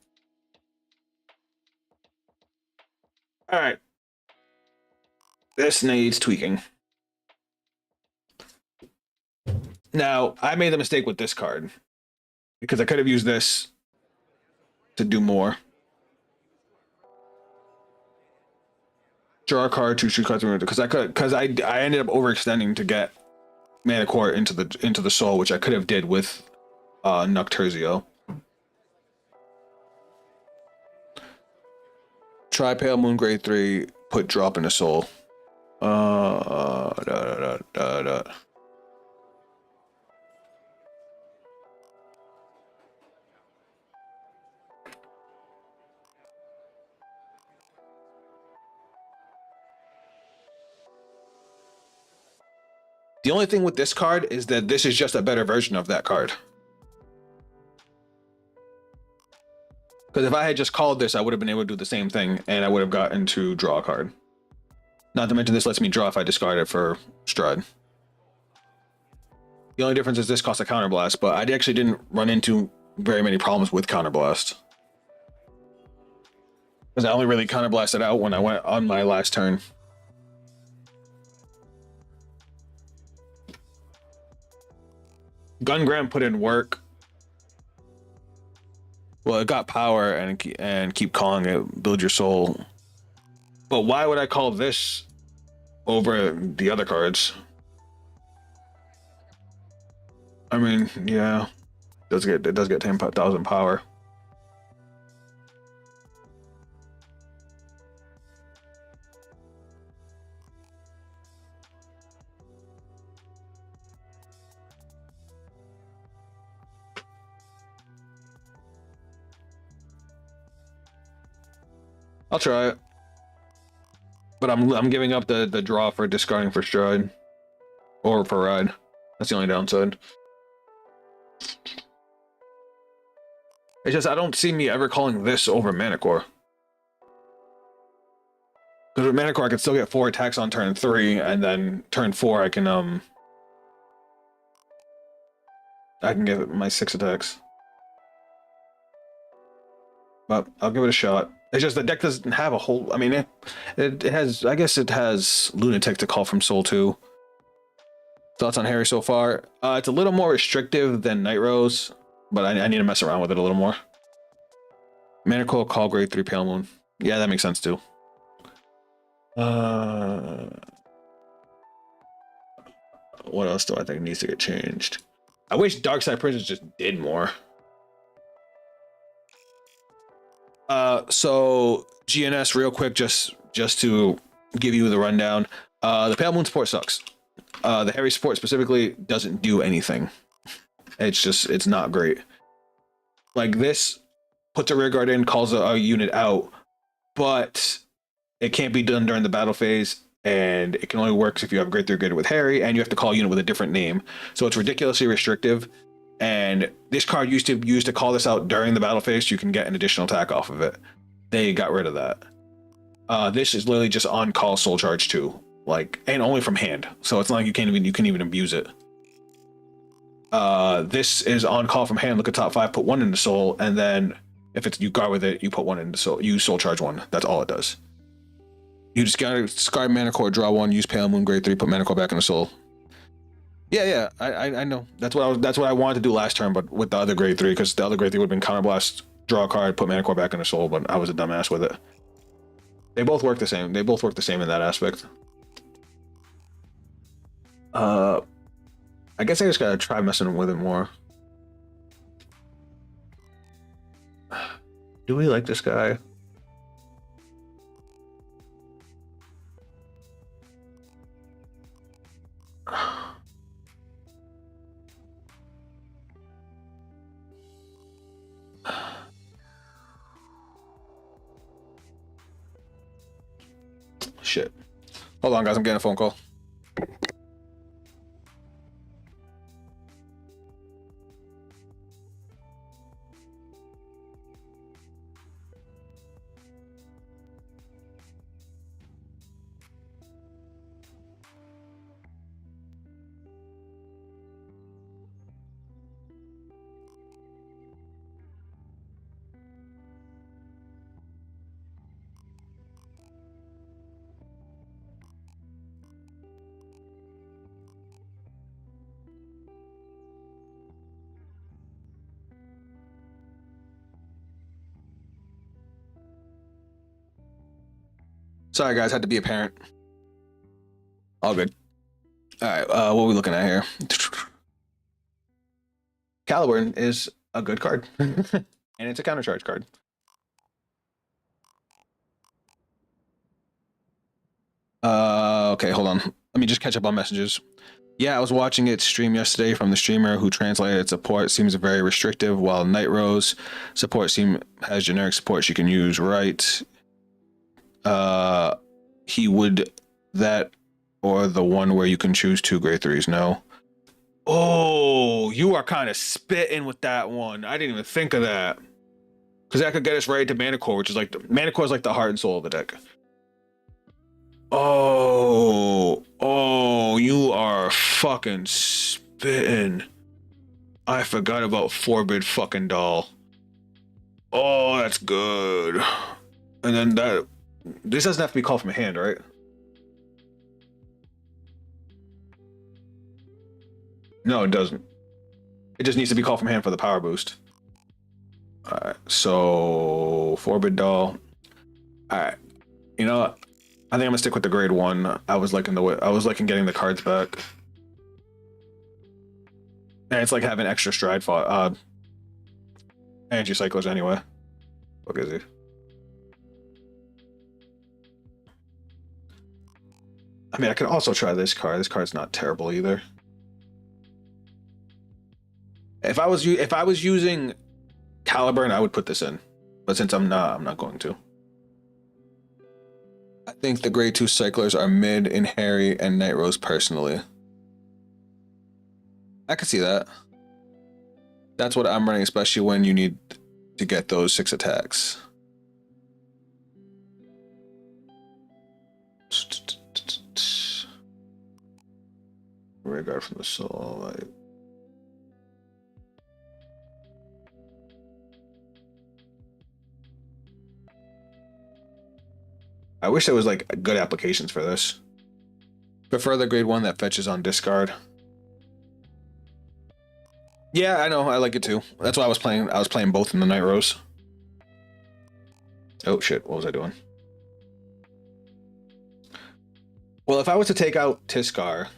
All right. This needs tweaking. Now, I made the mistake with this card because I could have used this to do more. Draw a card, choose 2 cards because I ended up overextending to get Mana Core into the soul, which I could have did with Nocturzio. Try Pale Moon grade 3, put drop in the soul. The only thing with this card is that this is just a better version of that card. Because if I had just called this, I would have been able to do the same thing, and I would have gotten to draw a card. Not to mention this lets me draw if I discard it for Stride. The only difference is this costs a counterblast, but I actually didn't run into very many problems with counterblast. Because I only really counterblasted out when I went on my last turn. Gungram put in work. Well, it got power and keep calling it build your soul. But why would I call this over the other cards? I mean, yeah, it does get 10,000 power. I'll try it, but I'm giving up the draw for discarding for Stride or for Ride. That's the only downside. It's just I don't see me ever calling this over Mana Core. Because with Mana Core I can still get 4 attacks on turn 3, and then turn 4 I can give it my 6 attacks. But I'll give it a shot. It's just the deck doesn't have a whole. I mean, it has. I guess it has Lunatic to call from Soul 2. Thoughts on Harri so far? It's a little more restrictive than Nightrose, but I need to mess around with it a little more. Mana Core, call grade 3 Pale Moon. Yeah, that makes sense too. What else do I think needs to get changed? I wish Darkside Prisons just did more. So GNS real quick, just to give you the rundown. The Pale Moon support sucks. The Harri support specifically doesn't do anything. It's not great. Like this puts a rear guard in, calls a unit out, but It can't be done during the battle phase, and it can only work if you have grade 3 graded with Harry, and you have to call a unit with a different name. So it's ridiculously restrictive. And this card used to use to call this out during the battle phase. So you can get an additional attack off of it. They got rid of that. This is literally just on call soul charge too, like, and only from hand. So it's not like you can even abuse it. This is on call from hand. Look at top 5, put 1 into soul, and then if it's you guard with it, you put 1 into soul. You soul charge 1. That's all it does. You just gotta discard mana core, draw 1, use Pale Moon grade 3, put mana core back into soul. Yeah, I know. That's what I wanted to do last turn, but with the other grade 3, because the other grade 3 would have been counterblast, draw a card, put mana core back into soul, but I was a dumbass with it. They both work the same. They both work the same in that aspect. I guess I just gotta try messing with it more. Do we like this guy? Shit. Hold on, guys. I'm getting a phone call. Sorry, guys. Had to be a parent. All good. All right. What are we looking at here? Caliburn is a good card, and it's a countercharge card. Okay, hold on. Let me just catch up on messages. Yeah, I was watching it stream yesterday from the streamer who translated support. Seems very restrictive, while Nightrose support has generic support she can use. Right. He would that or the one where you can choose 2 grade 3s. No. Oh, you are kind of spitting with that one. I didn't even think of that. Because that could get us right to Mana Core, which is like Mana Core is like the heart and soul of the deck. Oh, you are fucking spitting. I forgot about Forbid fucking Doll. Oh, that's good. And then this doesn't have to be called from hand, right? No, it doesn't. It just needs to be called from hand for the power boost. Alright, so Forbid Doll. Alright. You know what? I think I'm gonna stick with the grade 1. I was liking getting the cards back. And it's like having extra stride fought anti-cyclers anyway. What is he? I mean, I could also try this card. This card's not terrible either. If I was using Caliburn, I would put this in. But since I'm not going to. I think the grade 2 cyclers are mid in Harri and Nightrose personally. I could see that. That's what I'm running, especially when you need to get those 6 attacks. Vanguard from the soul. I wish there was like good applications for this. Prefer the grade 1 that fetches on discard. Yeah, I know. I like it too. That's why I was playing. I was playing both in the Nightrose. Oh shit! What was I doing? Well, if I was to take out Tiskar,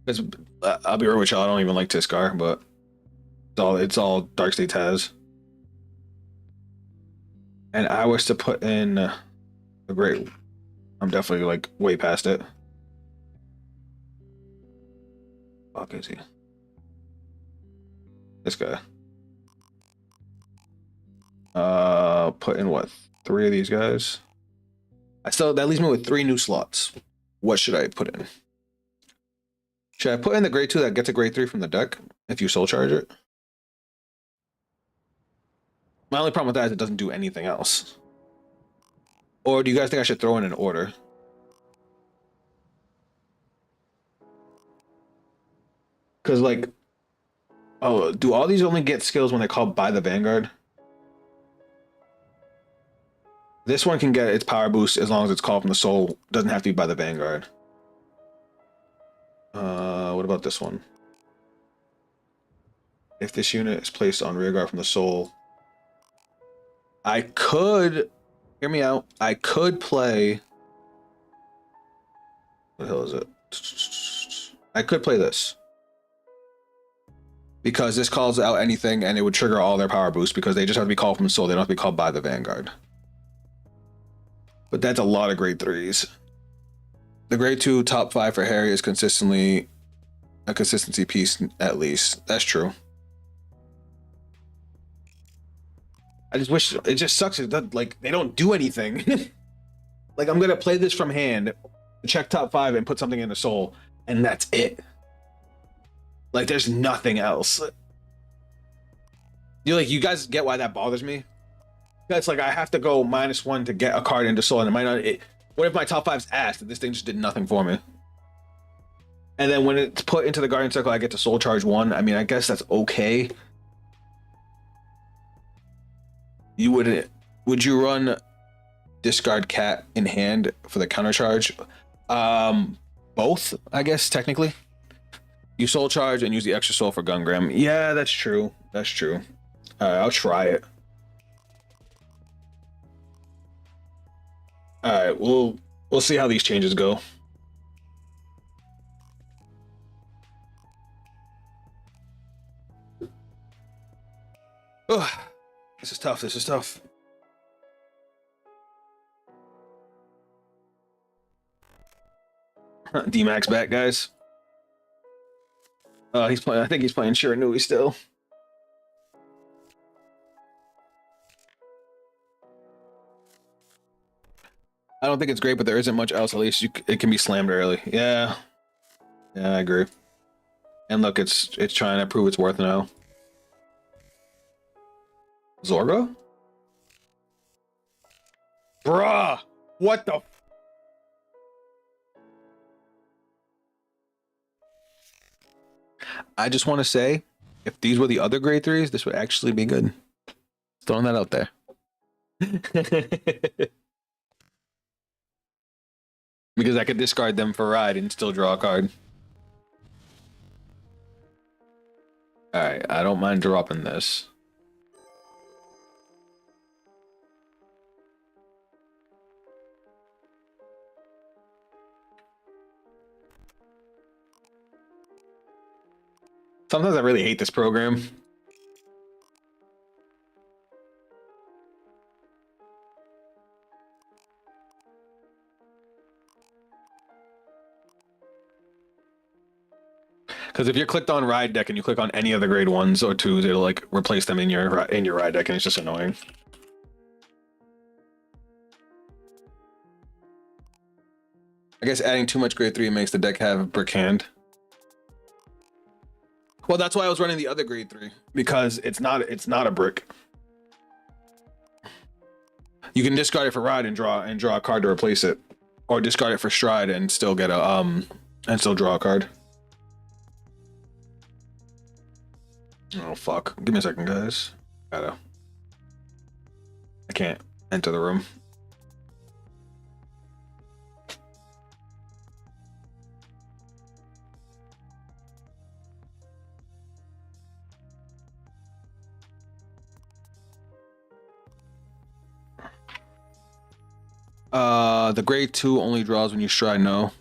because I'll be real with y'all, I don't even like Tiskar, but it's all Dark State has. And I was to put in the great. I'm definitely like way past it. Fuck is he? This guy. Put in what? 3 of these guys. That leaves me with 3 new slots. What should I put in? Should I put in the grade 2 that gets a grade 3 from the deck if you soul charge it? My only problem with that is it doesn't do anything else. Or do you guys think I should throw in an order? Because, like, oh, do all these only get skills when they're called by the Vanguard? This one can get its power boost as long as it's called from the soul. Doesn't have to be by the Vanguard. What about this one? If this unit is placed on rearguard from the soul, I could, hear me out, I could play, what the hell is it? I could play this. Because this calls out anything and it would trigger all their power boosts because they just have to be called from the soul. They don't have to be called by the Vanguard. But that's a lot of grade 3s. The grade 2 top 5 for Harri is consistently a consistency piece at least. That's true. I just wish, it just sucks. It doesn't, like, they don't do anything. Like, I'm gonna play this from hand, check top 5 and put something in the soul, and that's it. Like, there's nothing else. You guys get why that bothers me? That's like, I have to go -1 to get a card into soul, and it might not. What if my top 5's ass and this thing just did nothing for me? And then when it's put into the Guardian Circle, I get to soul charge 1. I mean, I guess that's okay. You wouldn't. Would you run discard cat in hand for the counter charge? Both, I guess, technically. You soul charge and use the extra soul for Gungram. Yeah, that's true. That's true. I'll try it. All right, we'll see how these changes go. Oh, this is tough. This is tough. D-Max back, guys. He's playing. I think he's playing Shiranui still. I don't think it's great, but there isn't much else. At least it can be slammed early. Yeah, I agree. And look, it's trying to prove its worth now. Zorgo? Bruh, what the? I just want to say, if these were the other grade 3s, this would actually be good. Throwing that out there. Because I could discard them for ride and still draw a card. Alright, I don't mind dropping this. Sometimes I really hate this program. Because if you're clicked on ride deck and you click on any of the grade 1s or 2s, it'll like replace them in your ride deck, and it's just annoying. I guess adding too much grade 3 makes the deck have a brick hand. Well, that's why I was running the other grade 3, because it's not a brick. You can discard it for ride and draw a card to replace it, or discard it for stride and still get a and still draw a card. Oh fuck! Give me a second, guys. I can't enter the room. The grade 2 only draws when you stride. No.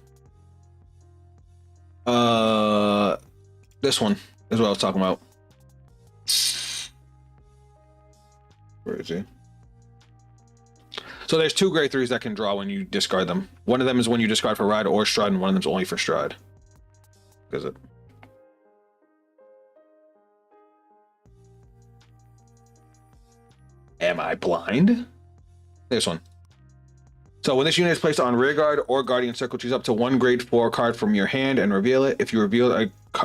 This one is what I was talking about. Where is he? So there's 2 grade 3s that can draw when you discard them. One of them is when you discard for ride or stride, and one of them's only for stride. Is it? Am I blind? This one. So when this unit is placed on rearguard or guardian circle, choose up to one grade 4 card from your hand and reveal it. If you reveal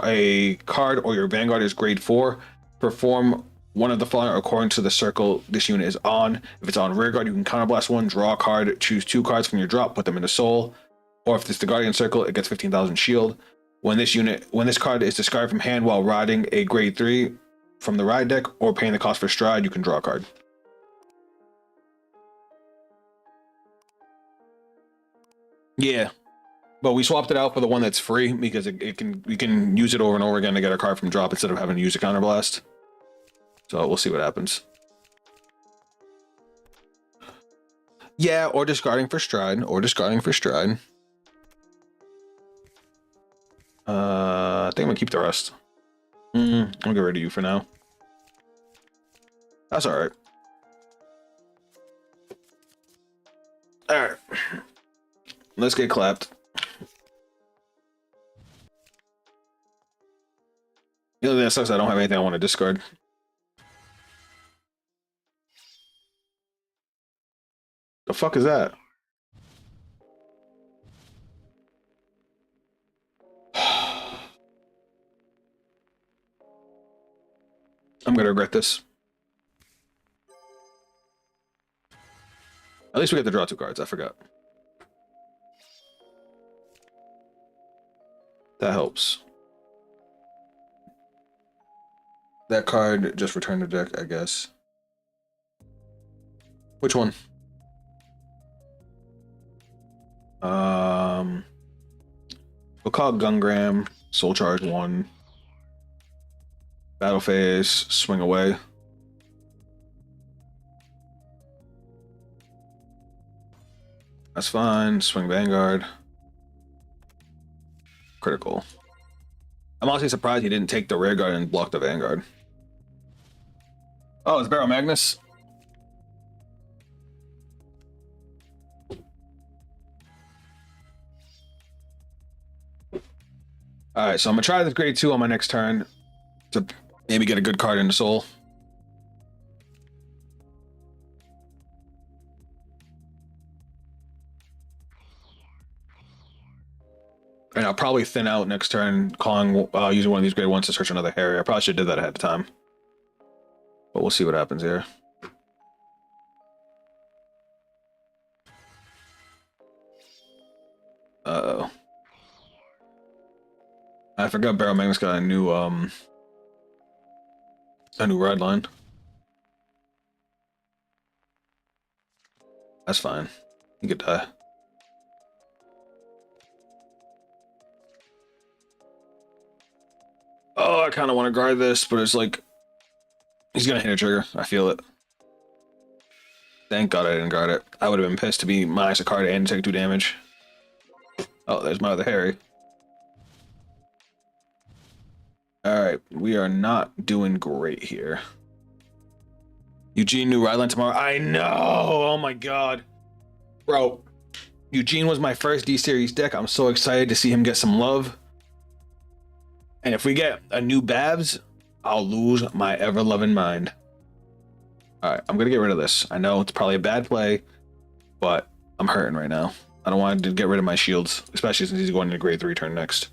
a card or your Vanguard is grade 4, perform one of the following according to the circle this unit is on. If it's on rearguard, you can counterblast one, draw a card, choose 2 cards from your drop, put them into soul. Or if it's the guardian circle, it gets 15,000 shield. When this card is discarded from hand while riding a grade 3 from the ride deck or paying the cost for stride, you can draw a card. Yeah, but we swapped it out for the one that's free because we can use it over and over again to get a card from drop instead of having to use a counterblast. So we'll see what happens. Yeah, or discarding for stride, I think I'm gonna keep the rest. I'm gonna get rid of you for now. That's all right. All right. Let's get clapped. The other thing that sucks, I don't have anything I want to discard. The fuck is that? I'm gonna regret this. At least we get to draw 2 cards. I forgot. That helps. That card just returned the deck, I guess. Which one? We'll call it Gungram, Soul Charge 1. Battle phase, swing away. That's fine. Swing Vanguard. Critical. I'm honestly surprised he didn't take the rear guard and block the Vanguard. Oh, it's Barrow Magnus. Alright, so I'm gonna try this grade 2 on my next turn to maybe get a good card into soul. And I'll probably thin out next turn, calling using one of these grade 1s to search another Harri. I probably should have did that ahead of time. But we'll see what happens here. Uh-oh. I forgot Barrow Magnus got a new ride line. That's fine. He could die. Oh, I kind of want to guard this, but it's like he's gonna hit a trigger. I feel it. Thank God I didn't guard it. I would have been pissed to be minus a card and take 2 damage. Oh, there's my other Harri. Alright, we are not doing great here. Eugene, new ride line tomorrow. I know! Oh my god. Bro, Eugene was my first D-Series deck. I'm so excited to see him get some love. And if we get a new Babs, I'll lose my ever-loving mind. Alright, I'm gonna get rid of this. I know it's probably a bad play, but I'm hurting right now. I don't want to get rid of my shields, especially since he's going into grade 3 turn next.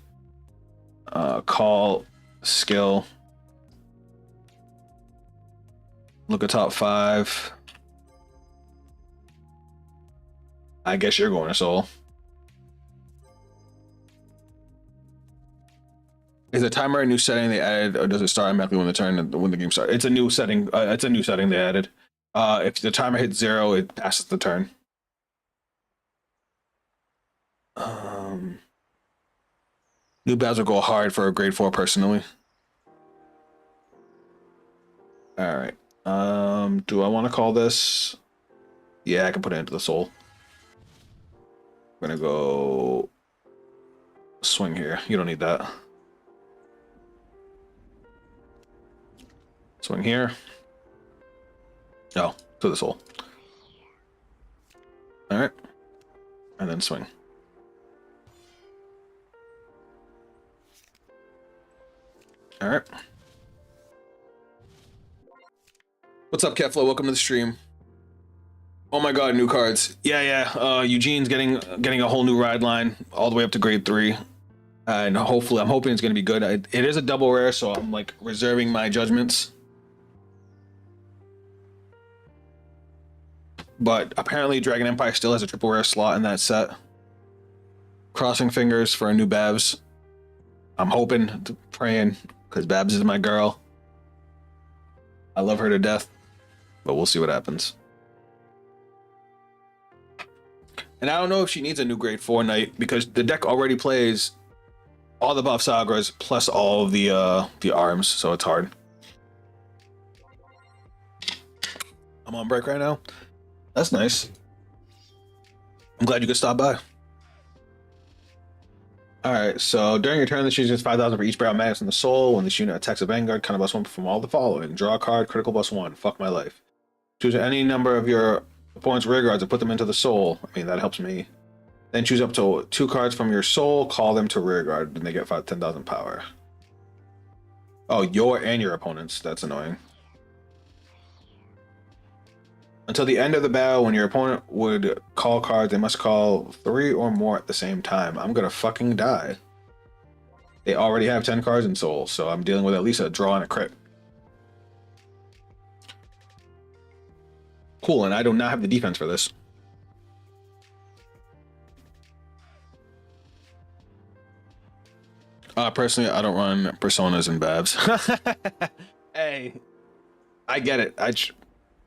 Call, skill. Look at top 5. I guess you're going to soul. Is the timer a new setting they added, or does it start automatically when the game starts? It's a new setting. It's a new setting they added. If the timer hits 0, it passes the turn. New Babs will go hard for a grade 4 personally. All right. Do I want to call this? Yeah, I can put it into the soul. I'm gonna go swing here. You don't need that. Swing here. Oh, to the soul. All right. And then swing. All right. What's up, Ketflow? Welcome to the stream. Oh my god, new cards. Yeah. Eugene's getting a whole new ride line all the way up to grade 3. And hopefully, I'm hoping it's going to be good. It is a double rare, so I'm like reserving my judgments. But apparently, Dragon Empire still has a triple rare slot in that set. Crossing fingers for a new Babs. I'm hoping, praying, because Babs is my girl. I love her to death, but we'll see what happens. And I don't know if she needs a new grade 4 knight, because the deck already plays all the buff Sagras plus all of the arms, so it's hard. I'm on break right now. That's nice. I'm glad you could stop by. Alright, so during your turn, this uses 5,000 for each Brown Magus in the soul. When this unit attacks a Vanguard, kind of +1 from all the following. Draw a card, critical +1. Fuck my life. Choose any number of your opponent's rear guards and put them into the soul. I mean, that helps me. Then choose up to 2 cards from your soul, call them to rear guard, and they get 10,000 power. Oh, your and your opponent's. That's annoying. Until the end of the battle, when your opponent would call cards, they must call 3 or more at the same time. I'm gonna fucking die. They already have 10 cards in soul, so I'm dealing with at least a draw and a crit. Cool, and I do not have the defense for this. Personally, I don't run personas and Babs. Hey, I get it.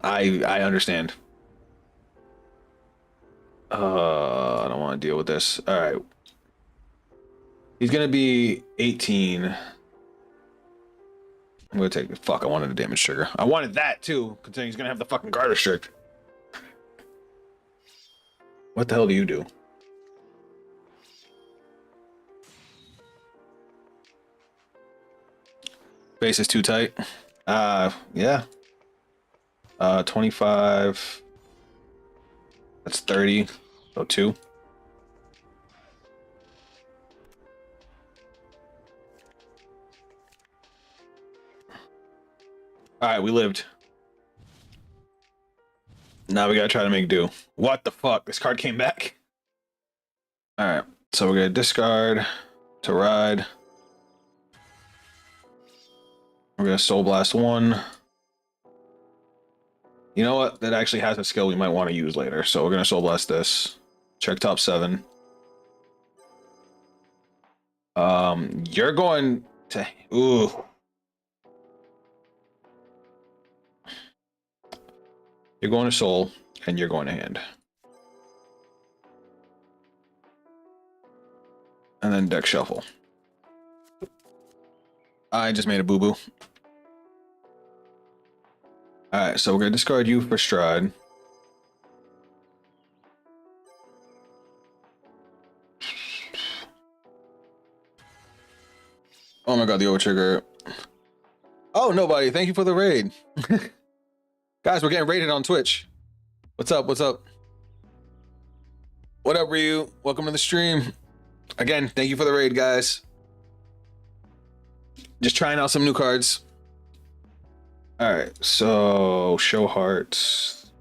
I understand. I don't want to deal with this. All right. He's gonna be 18. I'm gonna take the fuck. I wanted a damage trigger. I wanted that too, considering he's gonna have the fucking guard restrict. What the hell do you do? Base is too tight. Yeah. 25. That's 30. So 2. Alright, we lived. Now we gotta try to make do. What the fuck? This card came back? Alright, so we're gonna discard to ride. We're gonna Soul Blast 1. You know what? That actually has a skill we might want to use later. So we're gonna Soul Blast this. Check top 7. You're going to... Ooh. You're going to Soul, and you're going to hand. And then deck shuffle. I just made a boo-boo. Alright, so we're going to discard you for Stride. Oh my god, the overtrigger. Oh, nobody. Thank you for the raid. Guys, we're getting raided on Twitch. What's up? What's up? What up, Ryu? Welcome to the stream. Again, thank you for the raid, guys. Just trying out some new cards. All right, so show hearts.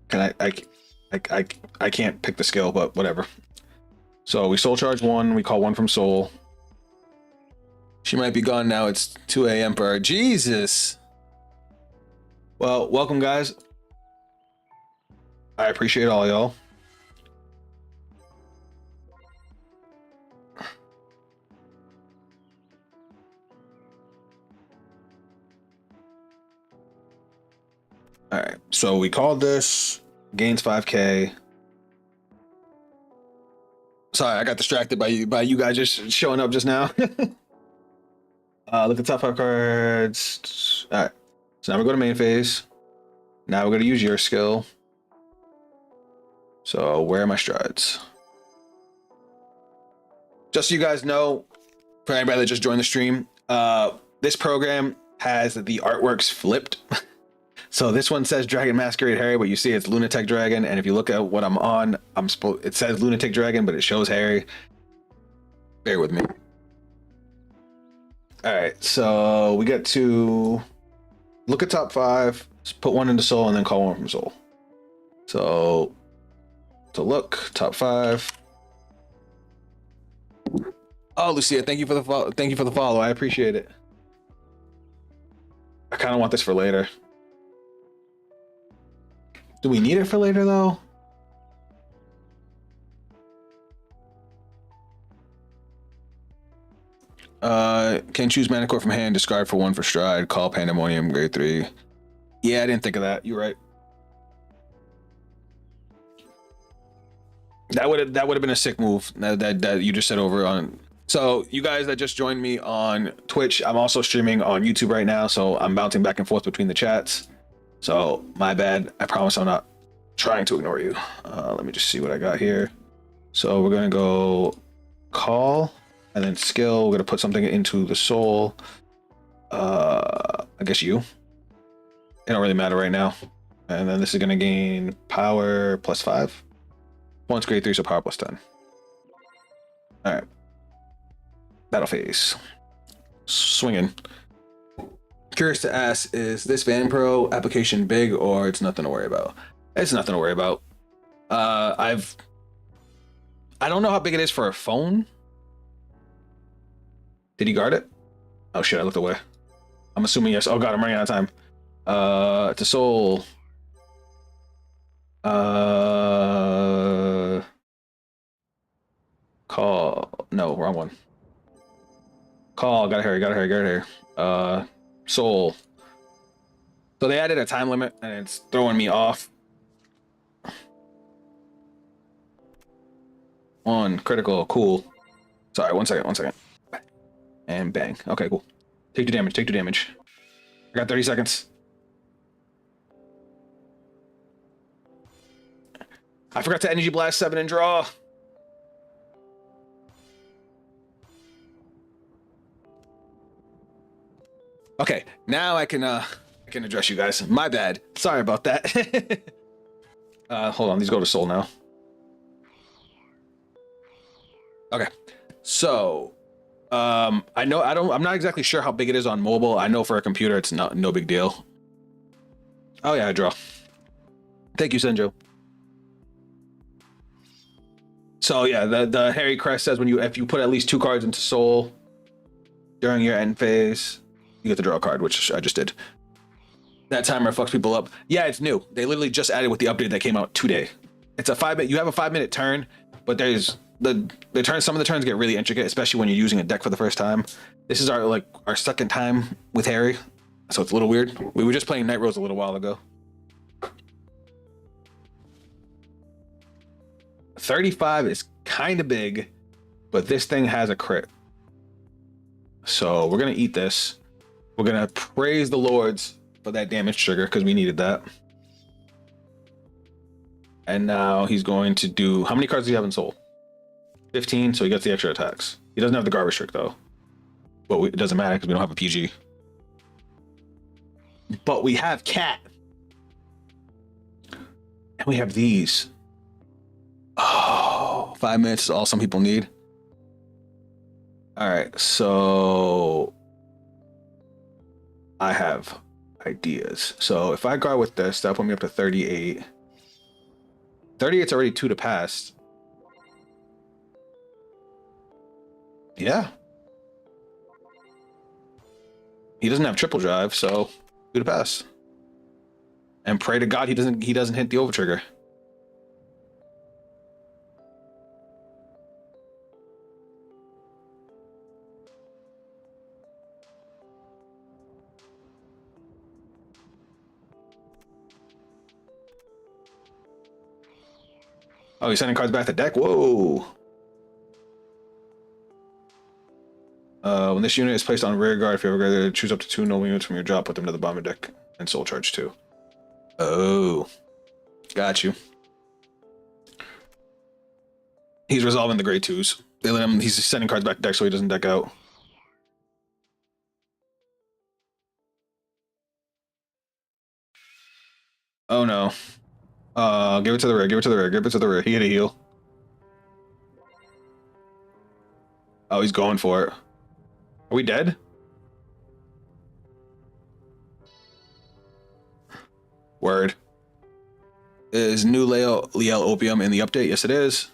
Can I can't pick the skill, but whatever. So we soul charge 1. We call 1 from soul. She might be gone now. It's 2 a.m. for her. Jesus. Well, welcome, guys. I appreciate all y'all. All right, so we called this, gains 5k. Sorry, I got distracted by you guys just showing up just now. Look at top 5 cards. All right, so now we're going to main phase. Now we're going to use your skill. So where are my strides? Just so you guys know, for anybody that just joined the stream, this program has the artworks flipped. So this one says Dragon Masquerade Harri, but you see it's Lunatic Dragon. And if you look at what I'm on, it says Lunatic Dragon, but it shows Harri. Bear with me. All right, so we get to look at top 5, put one into soul, and then call one from soul. So to look, top 5. Oh, Lucia, thank you for the follow. Thank you for the follow. I appreciate it. I kind of want this for later. Do we need it for later though? Can choose Manicore from hand, discard for 1 for stride, call Pandemonium, grade 3. Yeah, I didn't think of that. You're right. That would have been a sick move that you just said over on. So you guys that just joined me on Twitch, I'm also streaming on YouTube right now, so I'm bouncing back and forth between the chats. So my bad. I promise I'm not trying to ignore you. Let me just see what I got here. So we're gonna go call and then skill. We're gonna put something into the soul. I guess you. It don't really matter right now. And then this is gonna gain power +5. Once grade 3, so power +10. All right. Battle phase. Swinging. Curious to ask, is this Van Pro application big or it's nothing to worry about? It's nothing to worry about. I don't know how big it is for a phone. Did he guard it? Oh shit, I looked away. I'm assuming yes. Oh god, I'm running out of time. It's a soul. Call. No, wrong one. Call. Gotta hurry. Soul. So they added a time limit and it's throwing me off. 1 critical. Cool. Sorry, one second. And bang. Okay, cool. Take 2 damage. I got 30 seconds. I forgot to energy blast 7 and draw. Okay, now I can address you guys. My bad. Sorry about that. Hold on, these go to soul now. Okay. So, I'm not exactly sure how big it is on mobile. I know for a computer it's no big deal. Oh yeah, I draw. Thank you, Senjo. So yeah, the Harri crest says if you put at least 2 cards into soul during your end phase, you get to draw a card, which I just did. That timer fucks people up. Yeah, it's new. They literally just added with the update that came out today. It's a 5-minute. You have a 5-minute turn, but there's the turn. Some of the turns get really intricate, especially when you're using a deck for the first time. This is our second time with Harri, so it's a little weird. We were just playing Nightrose a little while ago. 35 is kind of big, but this thing has a crit. So we're gonna eat this. We're gonna praise the lords for that damage trigger because we needed that. And now he's going to do, how many cards does he have in soul? 15, so he gets the extra attacks. He doesn't have the garbage trick though. But it doesn't matter because we don't have a PG. But we have Cat. And we have these. Oh, 5 minutes is all some people need. All right, so I have ideas. So if I guard with this, that'll put me up to 38. 38's already 2 to pass. Yeah. He doesn't have triple drive, so 2 to pass. And pray to God he doesn't hit the over trigger. Oh, he's sending cards back to deck? Whoa. When this unit is placed on rear guard, if you ever choose up to 2 no units from your drop, put them to the bottom of the deck and soul charge 2. Oh. Got you. He's resolving the grade 2s. They let him, he's sending cards back to deck so he doesn't deck out. Oh no. Give it to the rear. He hit a heal. Oh, he's going for it. Are we dead? Word. Is new Liel Opium in the update? Yes, it is.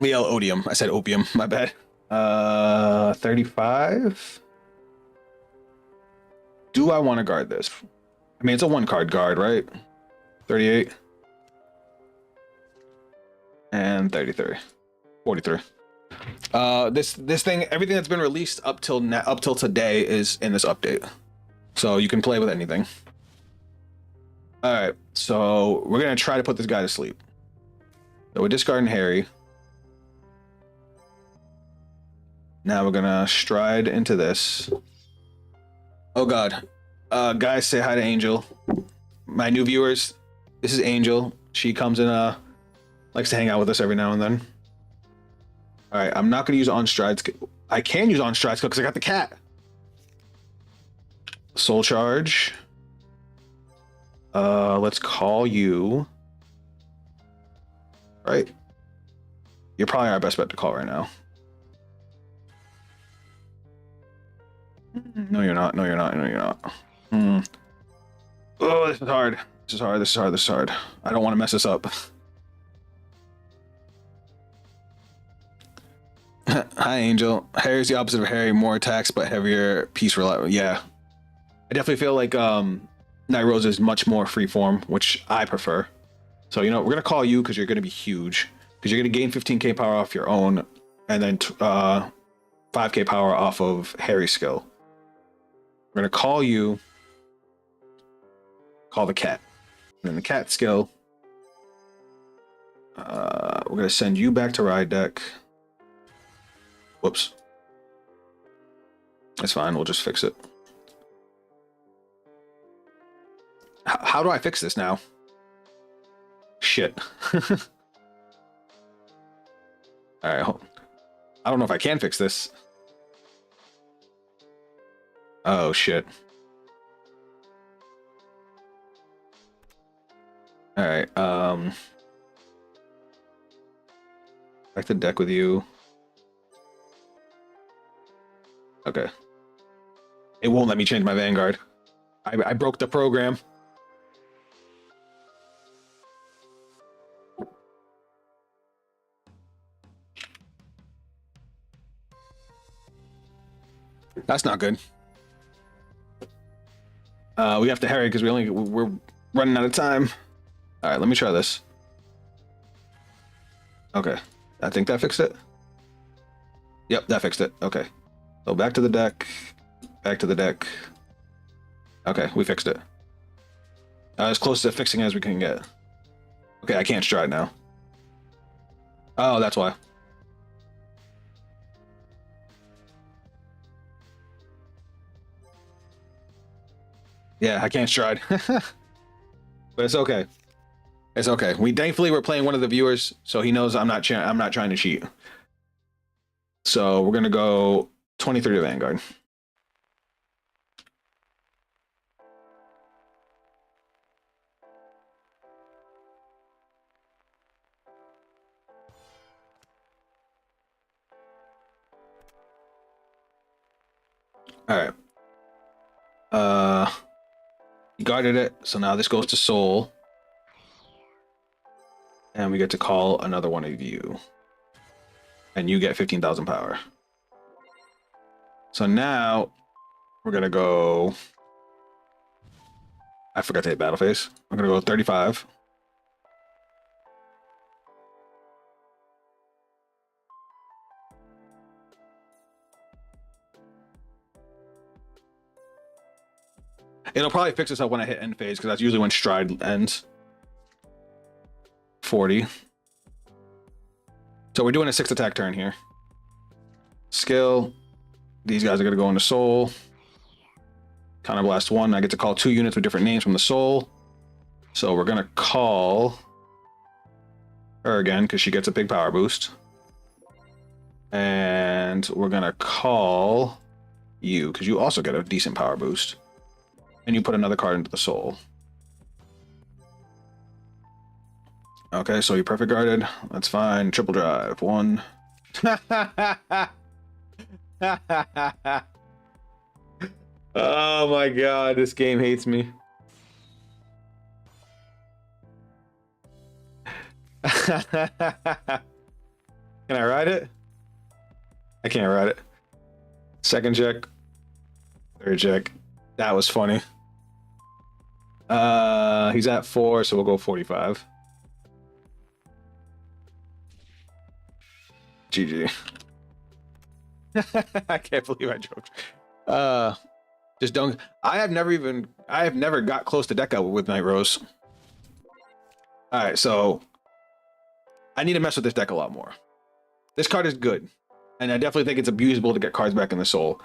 Liel Odium. I said opium. My bad. 35. Do I want to guard this? I mean, it's a 1-card guard, right? 38. And 33. 43. This thing, everything that's been released up till today is in this update. So you can play with anything. All right, so we're gonna try to put this guy to sleep. So we're discarding Harri. Now we're gonna stride into this. Oh God, guys, say hi to Angel. My new viewers, this is Angel. She comes in, likes to hang out with us every now and then. All right, I'm not gonna use on strides. I can use on strides because I got the cat. Soul charge. Let's call you. Right. You're probably our best bet to call right now. No, you're not. No, you're not. No, you're not. Oh, this is hard. This is hard. This is hard. This is hard. I don't want to mess this up. Hi, Angel. Harri's the opposite of Harri. More attacks, but heavier piece reliable. Yeah. I definitely feel like Nightrose is much more freeform, which I prefer. So, you know, we're going to call you because you're going to be huge. Because you're going to gain 15k power off your own. And then 5k power off of Harri's skill. We're going to call you. Call the cat. And then the cat skill. We're going to send you back to ride deck. Whoops. That's fine. We'll just fix it. How do I fix this now? Shit. All right. I don't know if I can fix this. Oh, shit. All right. Back to deck with you. Okay. It won't let me change my Vanguard. I broke the program. That's not good. We have to hurry because we're running out of time. All right, let me try this. Okay, I think that fixed it. Yep, that fixed it. Okay, so back to the deck. Back to the deck. Okay, we fixed it. As close to fixing as we can get. Okay, I can't stride now. Oh, that's why. Yeah, I can't stride. But it's okay. It's okay. We thankfully we're playing one of the viewers, so he knows I'm not trying to cheat. So we're gonna go 23 to Vanguard. All right. You guarded it, so now this goes to Soul. And we get to call another one of you. And you get 15,000 power. So now we're gonna go. I forgot to hit battle phase. I'm gonna go 35. It'll probably fix itself when I hit end phase because that's usually when stride ends. 40. So we're doing a 6 attack turn here. Skill. These guys are gonna go into Soul. Counter blast 1. I get to call 2 units with different names from the Soul. So we're gonna call her again because she gets a big power boost. And we're gonna call you because you also get a decent power boost. And you put another card into the Soul. Okay, so you're perfect guarded. That's fine. Triple drive. 1. Oh my god, this game hates me. Can I ride it? I can't ride it. Second check. Third check. That was funny. He's at 4, so we'll go 45. GG. I can't believe I joked. Just don't. I have never got close to deck out with Nightrose. All right, so I need to mess with this deck a lot more. This card is good, and I definitely think it's abusable to get cards back in the soul.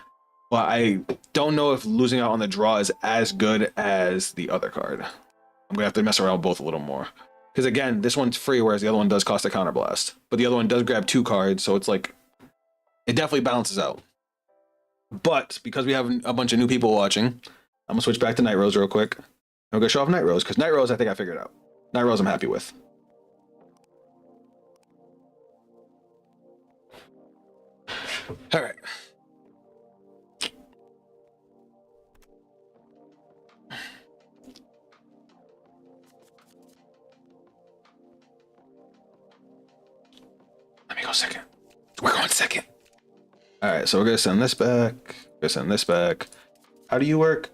But I don't know if losing out on the draw is as good as the other card. I'm gonna have to mess around with both a little more. Because again, this one's free, whereas the other one does cost a counterblast. But the other one does grab 2 cards, so it's like, it definitely balances out. But because we have a bunch of new people watching, I'm gonna switch back to Nightrose real quick. I'm gonna show off Nightrose, because Nightrose I think I figured out. Nightrose I'm happy with. All right. Let me go second. We're going second. All right, so we're gonna send this back. We're gonna send this back. How do you work?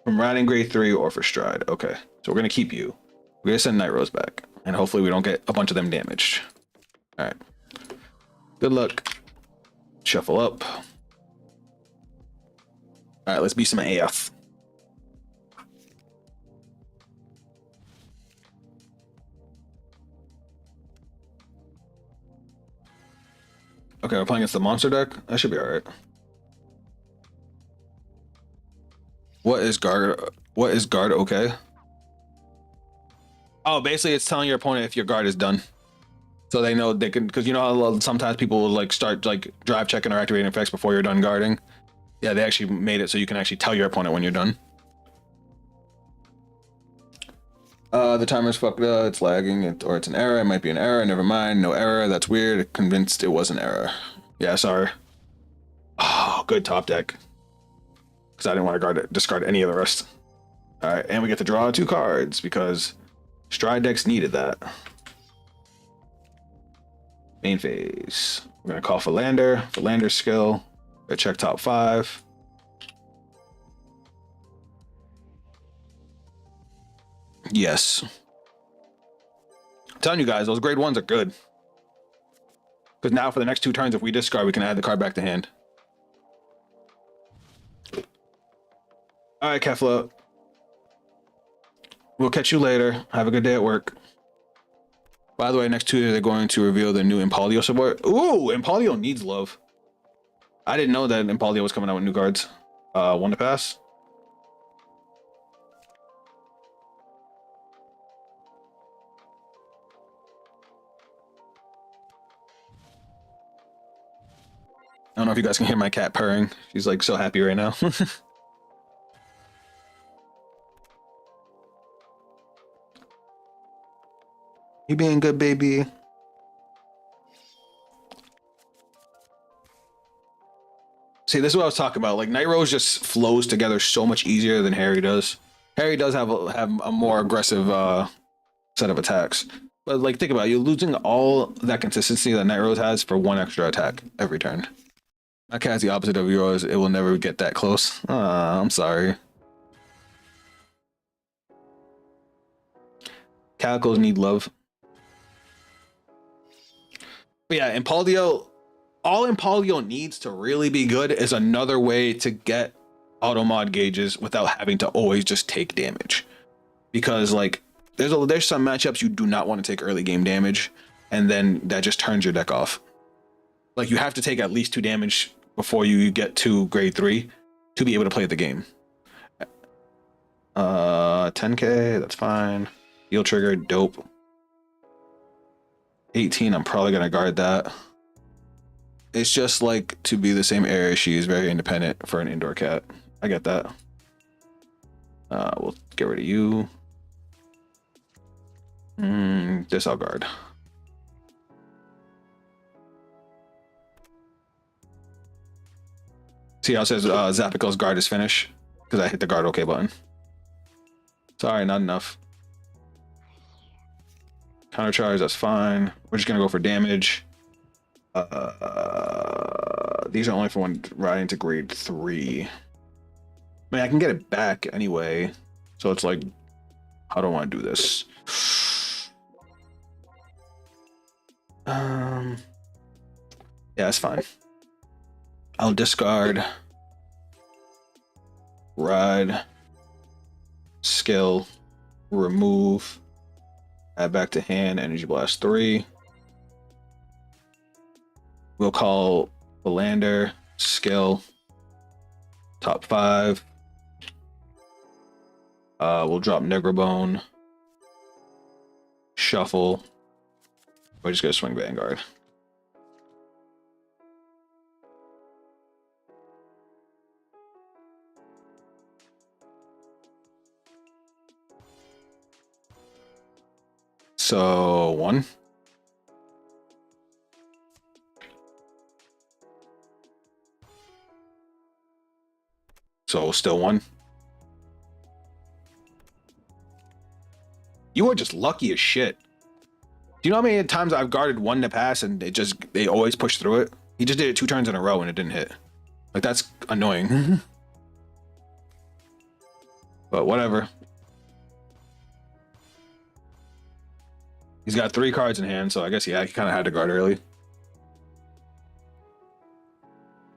From riding grade 3 or for stride. Okay, so we're gonna keep you. We're gonna send Nightrose back, and hopefully we don't get a bunch of them damaged. All right. Good luck. Shuffle up. All right, let's be some AF. Okay, we're playing against the monster deck. That should be all right. What is guard? What is guard? Okay. Oh, basically, it's telling your opponent if your guard is done, so they know they can. Because you know how sometimes people will like start like drive checking or activating effects before you're done guarding. Yeah, they actually made it so you can actually tell your opponent when you're done. The timer's fucked up. It's lagging, or it's an error. It might be an error. Never mind. No error. That's weird. Convinced it was an error. Yeah, sorry. Oh, good top deck. Because I didn't want to discard any of the rest. All right, and we get to draw 2 cards because stride decks needed that. Main phase. We're gonna call for Lander's skill. Gonna check top 5. Yes. I'm telling you guys, those grade 1s are good. Because now for the next 2 turns, if we discard, we can add the card back to hand. All right, Kefla. We'll catch you later. Have a good day at work. By the way, next Tuesday, they're going to reveal the new Impalio support. Ooh, Impalio needs love. I didn't know that Impalio was coming out with new cards. 1 to pass. I don't know if you guys can hear my cat purring. She's like so happy right now. You being good, baby. See, this is what I was talking about. Like Nightrose just flows together so much easier than Harri does. Harri does have a more aggressive set of attacks. But like think about it, you're losing all that consistency that Nightrose has for 1 extra attack every turn. My cat's the opposite of yours. It will never get that close. I'm sorry. Calicos need love. But yeah, Impalio, all Impalio needs to really be good is another way to get auto mod gauges without having to always just take damage. Because like there's some matchups you do not want to take early game damage, and then that just turns your deck off. Like you have to take at least 2 damage before you get to grade 3 to be able to play the game. 10k, that's fine. Heal trigger, dope. 18, I'm probably gonna guard that. It's just like to be the same area. She is very independent for an indoor cat. I get that. We'll get rid of you. This I'll guard. See how it says Zapical's guard is finished? Because I hit the guard OK button. Sorry, not enough. Counter charge, that's fine. We're just gonna go for damage. These are only for when riding to grade 3. I mean, I can get it back anyway. So it's like, how do I want to do this? Yeah, that's fine. I'll discard, ride, skill, remove, add back to hand, energy blast 3. We'll call Belander, skill, top 5. We'll drop Negrabone, shuffle. We're just gonna swing Vanguard. So 1. So still 1. You are just lucky as shit. Do you know how many times I've guarded 1 to pass and they always push through it? He just did it 2 turns in a row and it didn't hit. Like, that's annoying. But whatever. He's got 3 cards in hand, so I guess, yeah, he kind of had to guard early.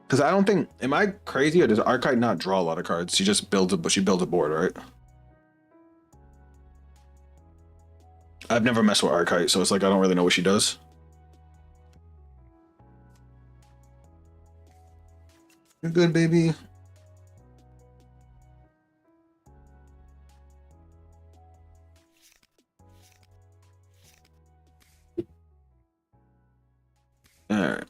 Because I don't think, am I crazy or does Archetype not draw a lot of cards? She just builds she builds a board, right? I've never messed with Archetype, so it's like I don't really know what she does. You're good, baby. All right.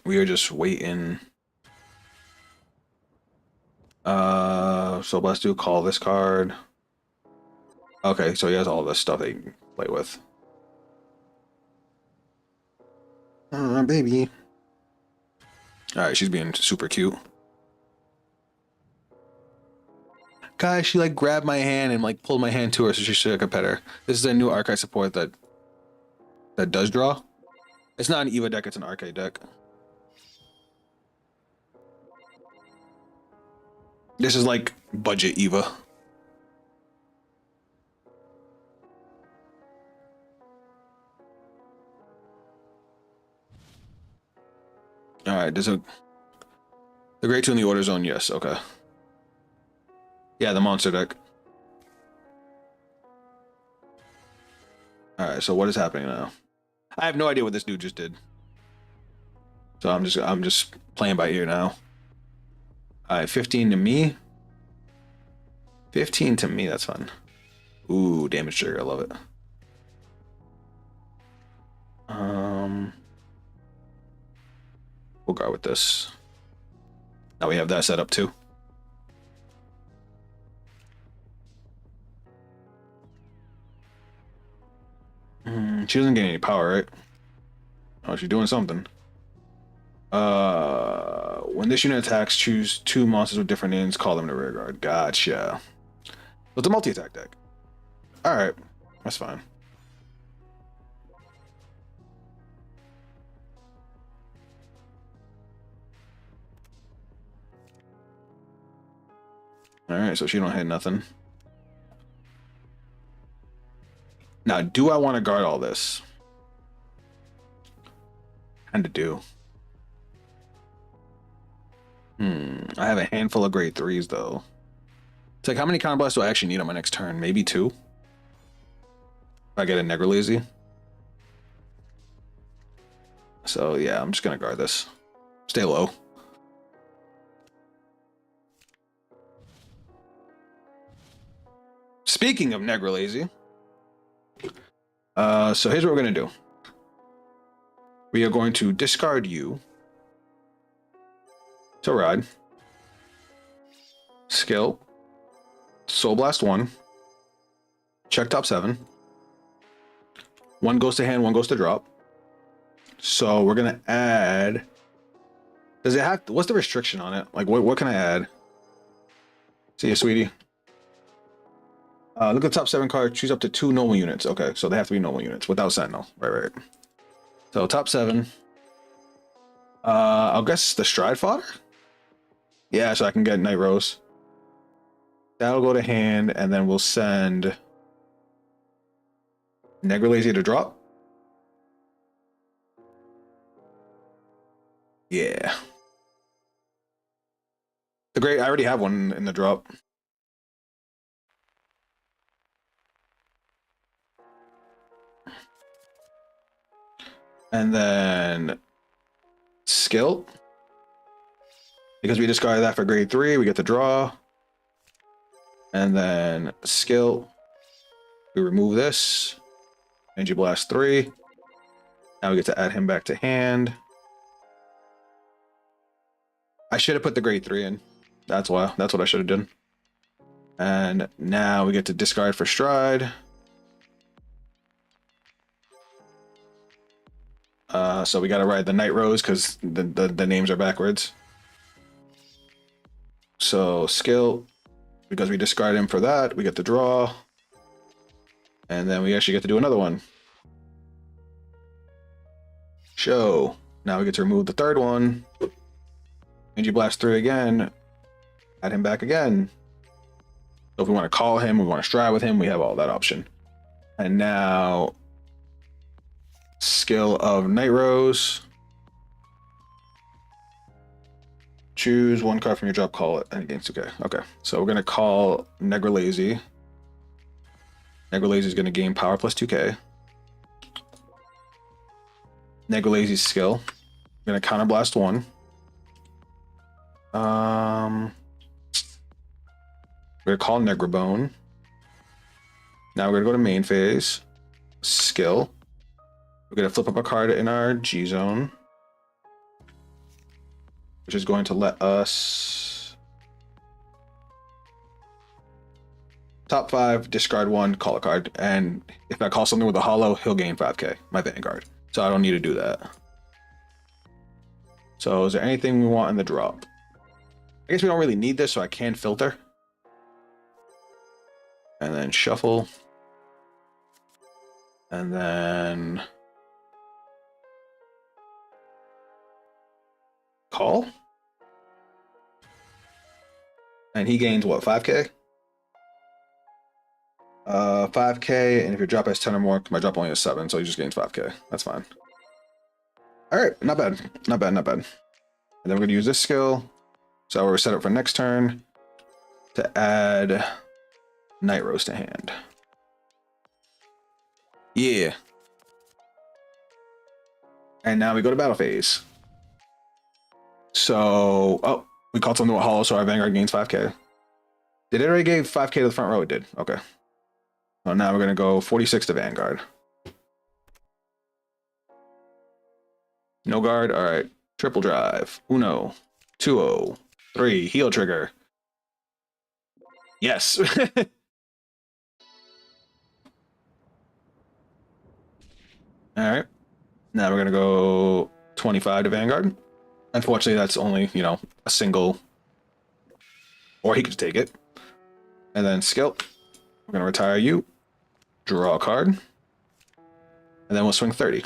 We are just waiting. So let's do call this card. Okay, so he has all this stuff that he can play with. Baby. All right, she's being super cute. Guys, she like grabbed my hand and like pulled my hand to her, so she should like a pet her. This is a new archive support that does draw. It's not an EVA deck, it's an arcade deck. This is like budget EVA. All right, there's the grade 2 in the order zone. Yes, okay. Yeah, the monster deck. All right, so what is happening now? I have no idea what this dude just did. So I'm just playing by ear now. All right, 15 to me. 15 to me, that's fun. Ooh, damage trigger, I love it. We'll guard with this. Now we have that set up too. She doesn't get any power, right? Oh, she's doing something. When this unit attacks, choose 2 monsters with different names, call them to rear guard. Gotcha. So it's a multi-attack deck. Alright, that's fine. Alright, so she don't hit nothing. Now, do I want to guard all this? Kinda do. I have a handful of grade 3s though. It's like, how many counter blasts do I actually need on my next turn? Maybe 2? If I get a Negralazy. So yeah, I'm just gonna guard this. Stay low. Speaking of Negralazy, so here's what we're gonna do. We are going to discard you to ride. Skill. Soul Blast 1. Check top 7. 1 goes to hand, 1 goes to drop. So we're gonna add. Does it have? What's the restriction on it? Like, what can I add? See you, sweetie. Look at the top 7 cards. Choose up to 2 normal units. Okay, so they have to be normal units without Sentinel. Right. So top 7. I'll guess the Stride Fodder. Yeah, so I can get Nightrose. That'll go to hand, and then we'll send Negralazy to drop. Yeah. The great. I already have one in the drop. And then skill. Because we discarded that for grade 3, we get to draw. And then skill. We remove this. Energy Blast 3. Now we get to add him back to hand. I should have put the grade 3 in. That's why. That's what I should have done. And now we get to discard for Stride. So we got to ride the Nightrose because the names are backwards. So skill, because we discard him for that, we get to draw. And then we actually get to do another one. Show. Now we get to remove the third one. Energy Blast 3 again. Add him back again. So if we want to call him, we want to stride with him, we have all that option. And now skill of Nightrose. Choose 1 card from your drop, call it. And against okay. So we're gonna call Negralazy. Negralazy is gonna gain power plus 2k. Negralazy's skill. We're gonna counterblast 1. We're gonna call Negrabone. Now we're gonna go to main phase. Skill. We're gonna flip up a card in our G zone, which is going to let us top 5, discard 1, call a card, and if I call something with a hollow, he'll gain 5k, my Vanguard. So I don't need to do that. So is there anything we want in the drop? I guess we don't really need this, so I can filter. And then shuffle. And then call. And he gains what, 5k? 5k, and if your drop has 10 or more, my drop only has 7, so he just gains 5k. That's fine. Alright, not bad. Not bad. And then we're gonna use this skill. So we're set up for next turn to add Nightrose to hand. Yeah. And now we go to battle phase. So, oh, we called something with hollow, so our Vanguard gains 5k. Did it already give 5k to the front row? It did. Okay. So now we're going to go 46 to Vanguard. No guard. All right. Triple drive. 1, 2, 3. Heal trigger. Yes. All right. Now we're going to go 25 to Vanguard. Unfortunately, that's only, a single. Or he could take it. And then skill. We're going to retire you. Draw a card. And then we'll swing 30.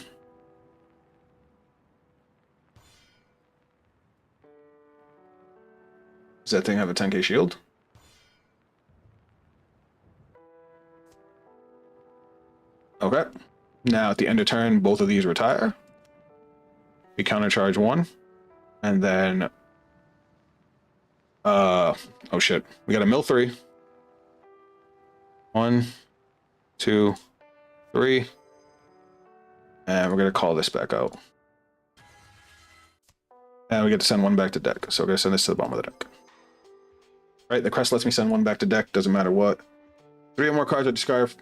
Does that thing have a 10k shield? Okay. Now at the end of turn, both of these retire. We countercharge 1. And then oh shit. We got a mill 3. 1, 2, 3. And we're gonna call this back out. And we get to send 1 back to deck. So we're gonna send this to the bottom of the deck. Right, the crest lets me send 1 back to deck, doesn't matter what. 3 or more cards are discarded.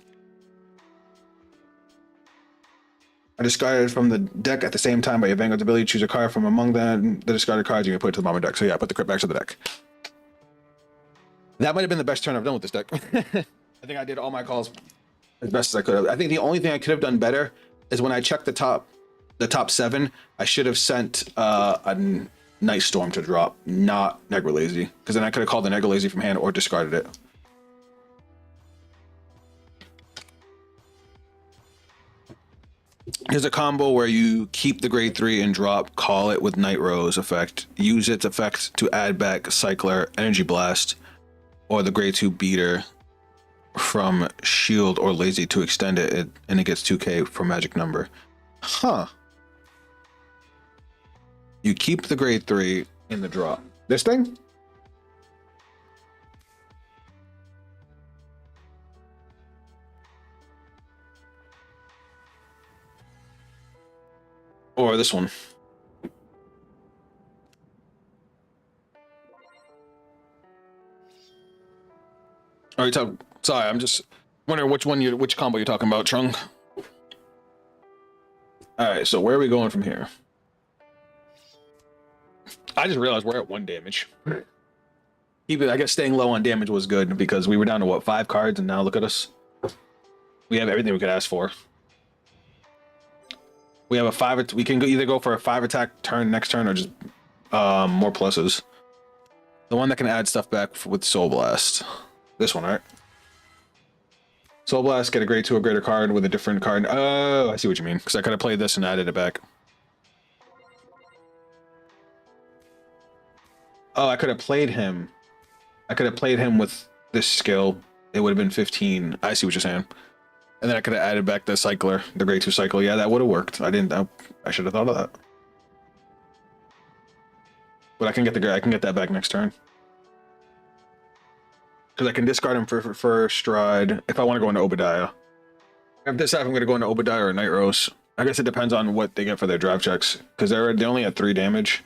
Are discarded from the deck at the same time by your Vanguard's ability. Choose a card from among the discarded cards. You can put it to the bottom of the deck. So yeah, I put the crit back to the deck. That might have been the best turn I've done with this deck. I think I did all my calls as best as I could have. I think the only thing I could have done better is when I checked the top the top 7, I should have sent a Night Storm to drop, not Negralazy, because then I could have called the Negralazy from hand or discarded it. Here's a combo where you keep the grade 3 and drop, call it with Nightrose effect, use its effect to add back Cycler, Energy Blast, or the grade 2 Beater from Shield or Lazy to extend it, and it gets 2k for magic number. Huh. You keep the grade 3 in the drop. This thing? Or this one. Are you talking? Sorry, I'm just wondering which combo you're talking about, Trung. All right, so where are we going from here? I just realized we're at 1 damage. Even I guess staying low on damage was good because we were down to what, 5 cards, and now look at us. We have everything we could ask for. We have a 5. We can either go for a 5 attack turn next turn or just more pluses. The one that can add stuff back with Soul Blast. This one, right? Soul Blast, get a grade 2 or greater card with a different card. Oh, I see what you mean. Because I could have played this and added it back. Oh, I could have played him. I could have played him with this skill. It would have been 15. I see what you're saying. And then I could have added back the Cycler, the grade 2 Cycle. Yeah, that would have worked. I didn't. I should have thought of that. But I can get that back next turn. Because I can discard him for Stride if I want to go into Obadiah. If this time I'm going to go into Obadiah or Nightrose. I guess it depends on what they get for their drive checks. Because they're only at 3 damage.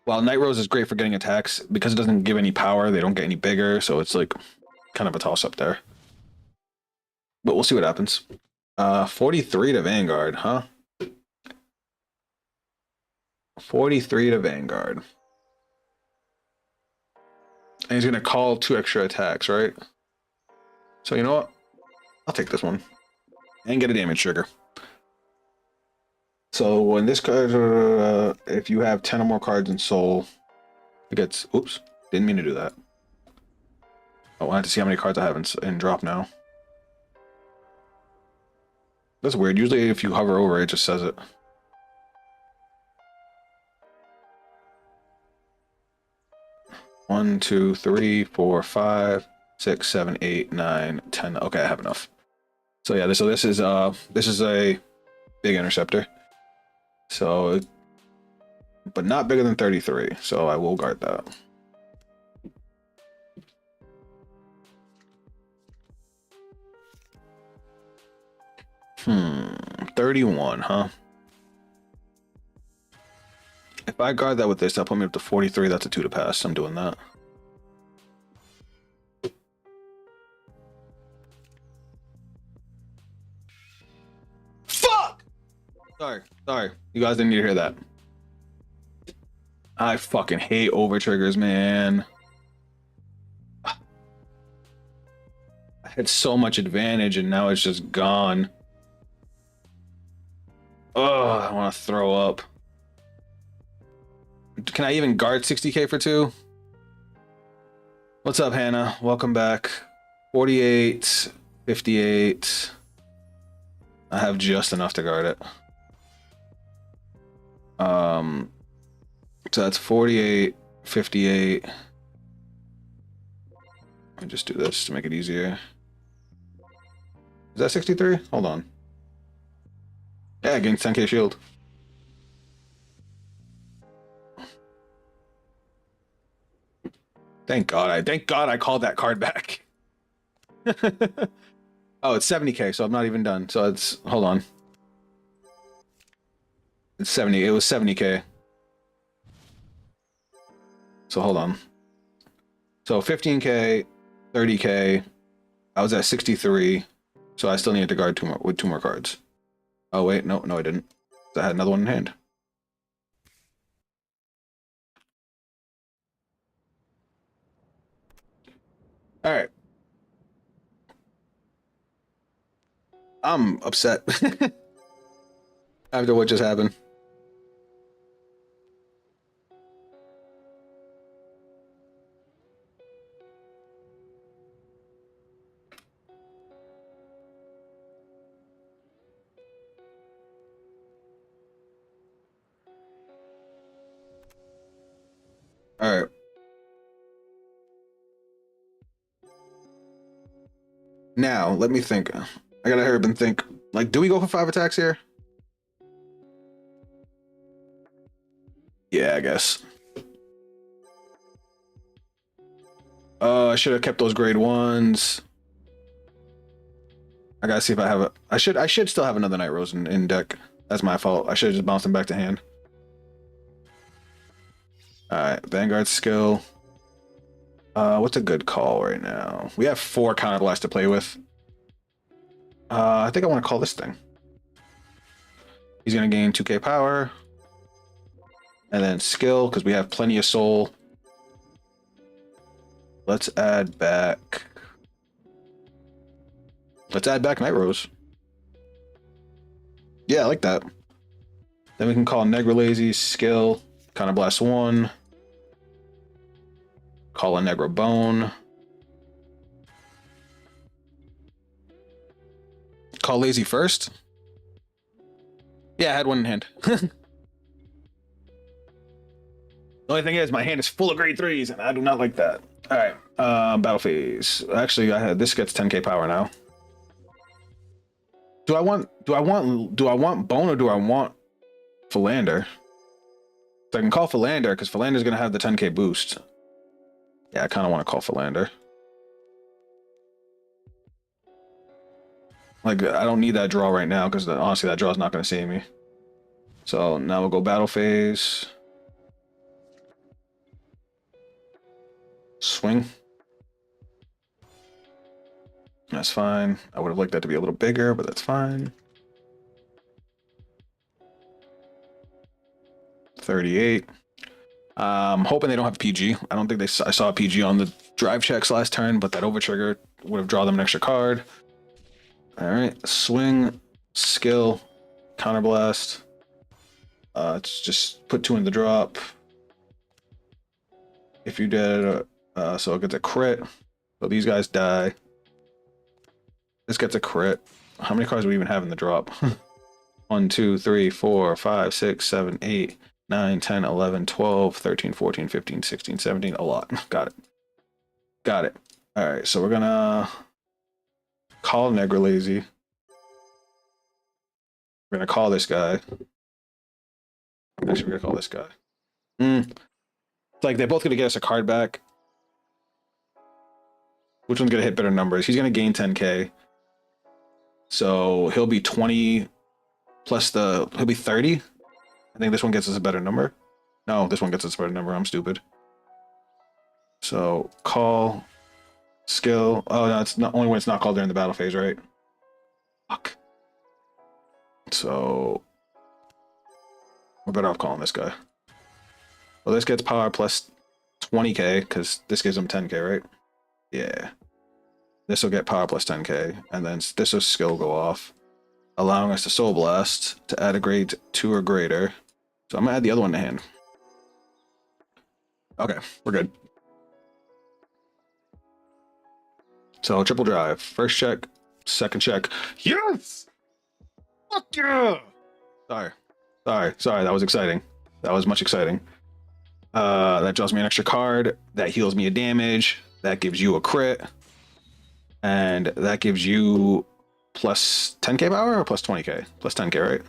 While Nightrose is great for getting attacks, because it doesn't give any power, they don't get any bigger. So it's like kind of a toss-up there. But we'll see what happens. 43 to Vanguard, huh? 43 to Vanguard. And he's going to call 2 extra attacks, right? So you know what? I'll take this one. And get a damage trigger. So when this card, if you have 10 or more cards in Soul, it gets... Oops. Didn't mean to do that. I wanted to see how many cards I have in drop now. That's weird. Usually if you hover over it, it just says it. One, 2, 3, 4, 5, 6, 7, 8, 9, 10. Okay, I have enough. So yeah, this is a big interceptor. So, but not bigger than 33. So I will guard that. 31, huh? If I guard that with this, that'll put me up to 43. That's a 2 to pass. I'm doing that. Fuck! Sorry. You guys didn't need to hear that. I fucking hate over triggers, man. I had so much advantage and now it's just gone. Oh, I want to throw up. Can I even guard 60k for 2? What's up, Hannah? Welcome back. 48, 58. I have just enough to guard it. So that's 48, 58. Let me just do this to make it easier. Is that 63? Hold on. Yeah, against 10k shield. Thank God I called that card back. Oh, it's 70k, so I'm not even done. So it's, hold on. It's 70, it was 70k. So hold on. So 15k, 30k. I was at 63, so I still needed to guard 2 more cards. Oh wait, no, I didn't. I had another one in hand. All right. I'm upset. After what just happened. All right. Now, let me think. I gotta hurry up and think. Like, do we go for 5 attacks here? Yeah, I guess. I should have kept those grade 1s. I gotta see if I have a. I should still have another Nightrose in deck. That's my fault. I should have just bounced him back to hand. Alright, Vanguard skill. What's a good call right now? We have 4 counterblast to play with. I think I want to call this thing. He's gonna gain 2k power. And then skill, because we have plenty of soul. Let's add back. Let's add back Nightrose. Yeah, I like that. Then we can call Negra Lazy, skill, counterblast 1. Call a Negra Bone. Call Lazy first. Yeah, I had one in hand. The only thing is, my hand is full of grade 3s, and I do not like that. All right, battle phase. Actually, this gets 10k power now. Do I want Bone or do I want Philander? So I can call Philander because Philander's gonna have the 10k boost. Yeah, I kind of want to call Philander. Like, I don't need that draw right now because honestly, that draw is not gonna save me. So now we'll go battle phase. Swing. That's fine. I would have liked that to be a little bigger, but that's fine. 38. I'm hoping they don't have PG. I don't think I saw a PG on the drive checks last turn, but that overtrigger would have drawn them an extra card. All right, swing, skill, counterblast. Let's just put 2 in the drop. If you did, so it gets a crit. So these guys die. This gets a crit. How many cards do we even have in the drop? 1, 2, 3, 4, 5, 6, 7, 8, 9, 10, 11, 12, 13, 14, 15, 16, 17. A lot. Got it. Got it. All right, so we're gonna call Negra Lazy. We're gonna call this guy. Actually, we're gonna call this guy. It's like they're both gonna get us a card back. Which one's gonna hit better numbers? He's gonna gain 10k. So he'll be 20 plus he'll be 30. I think this one gets us a better number. No, this one gets us a better number. I'm stupid. So call, skill. Oh no, it's not only when it's not called during the battle phase, right? Fuck. So we're better off calling this guy. Well, this gets power plus 20k because this gives him 10k, right? Yeah. This will get power plus 10k, and then this will skill go off, allowing us to Soul Blast to add a grade 2 or greater. So I'm gonna add the other one to hand. Okay, we're good. So triple drive. First check, second check. Yes! Fuck yeah! Sorry, that was exciting. That was much exciting. That draws me an extra card. That heals me a damage. That gives you a crit. And that gives you plus 10k power or plus 20k? Plus 10k, right?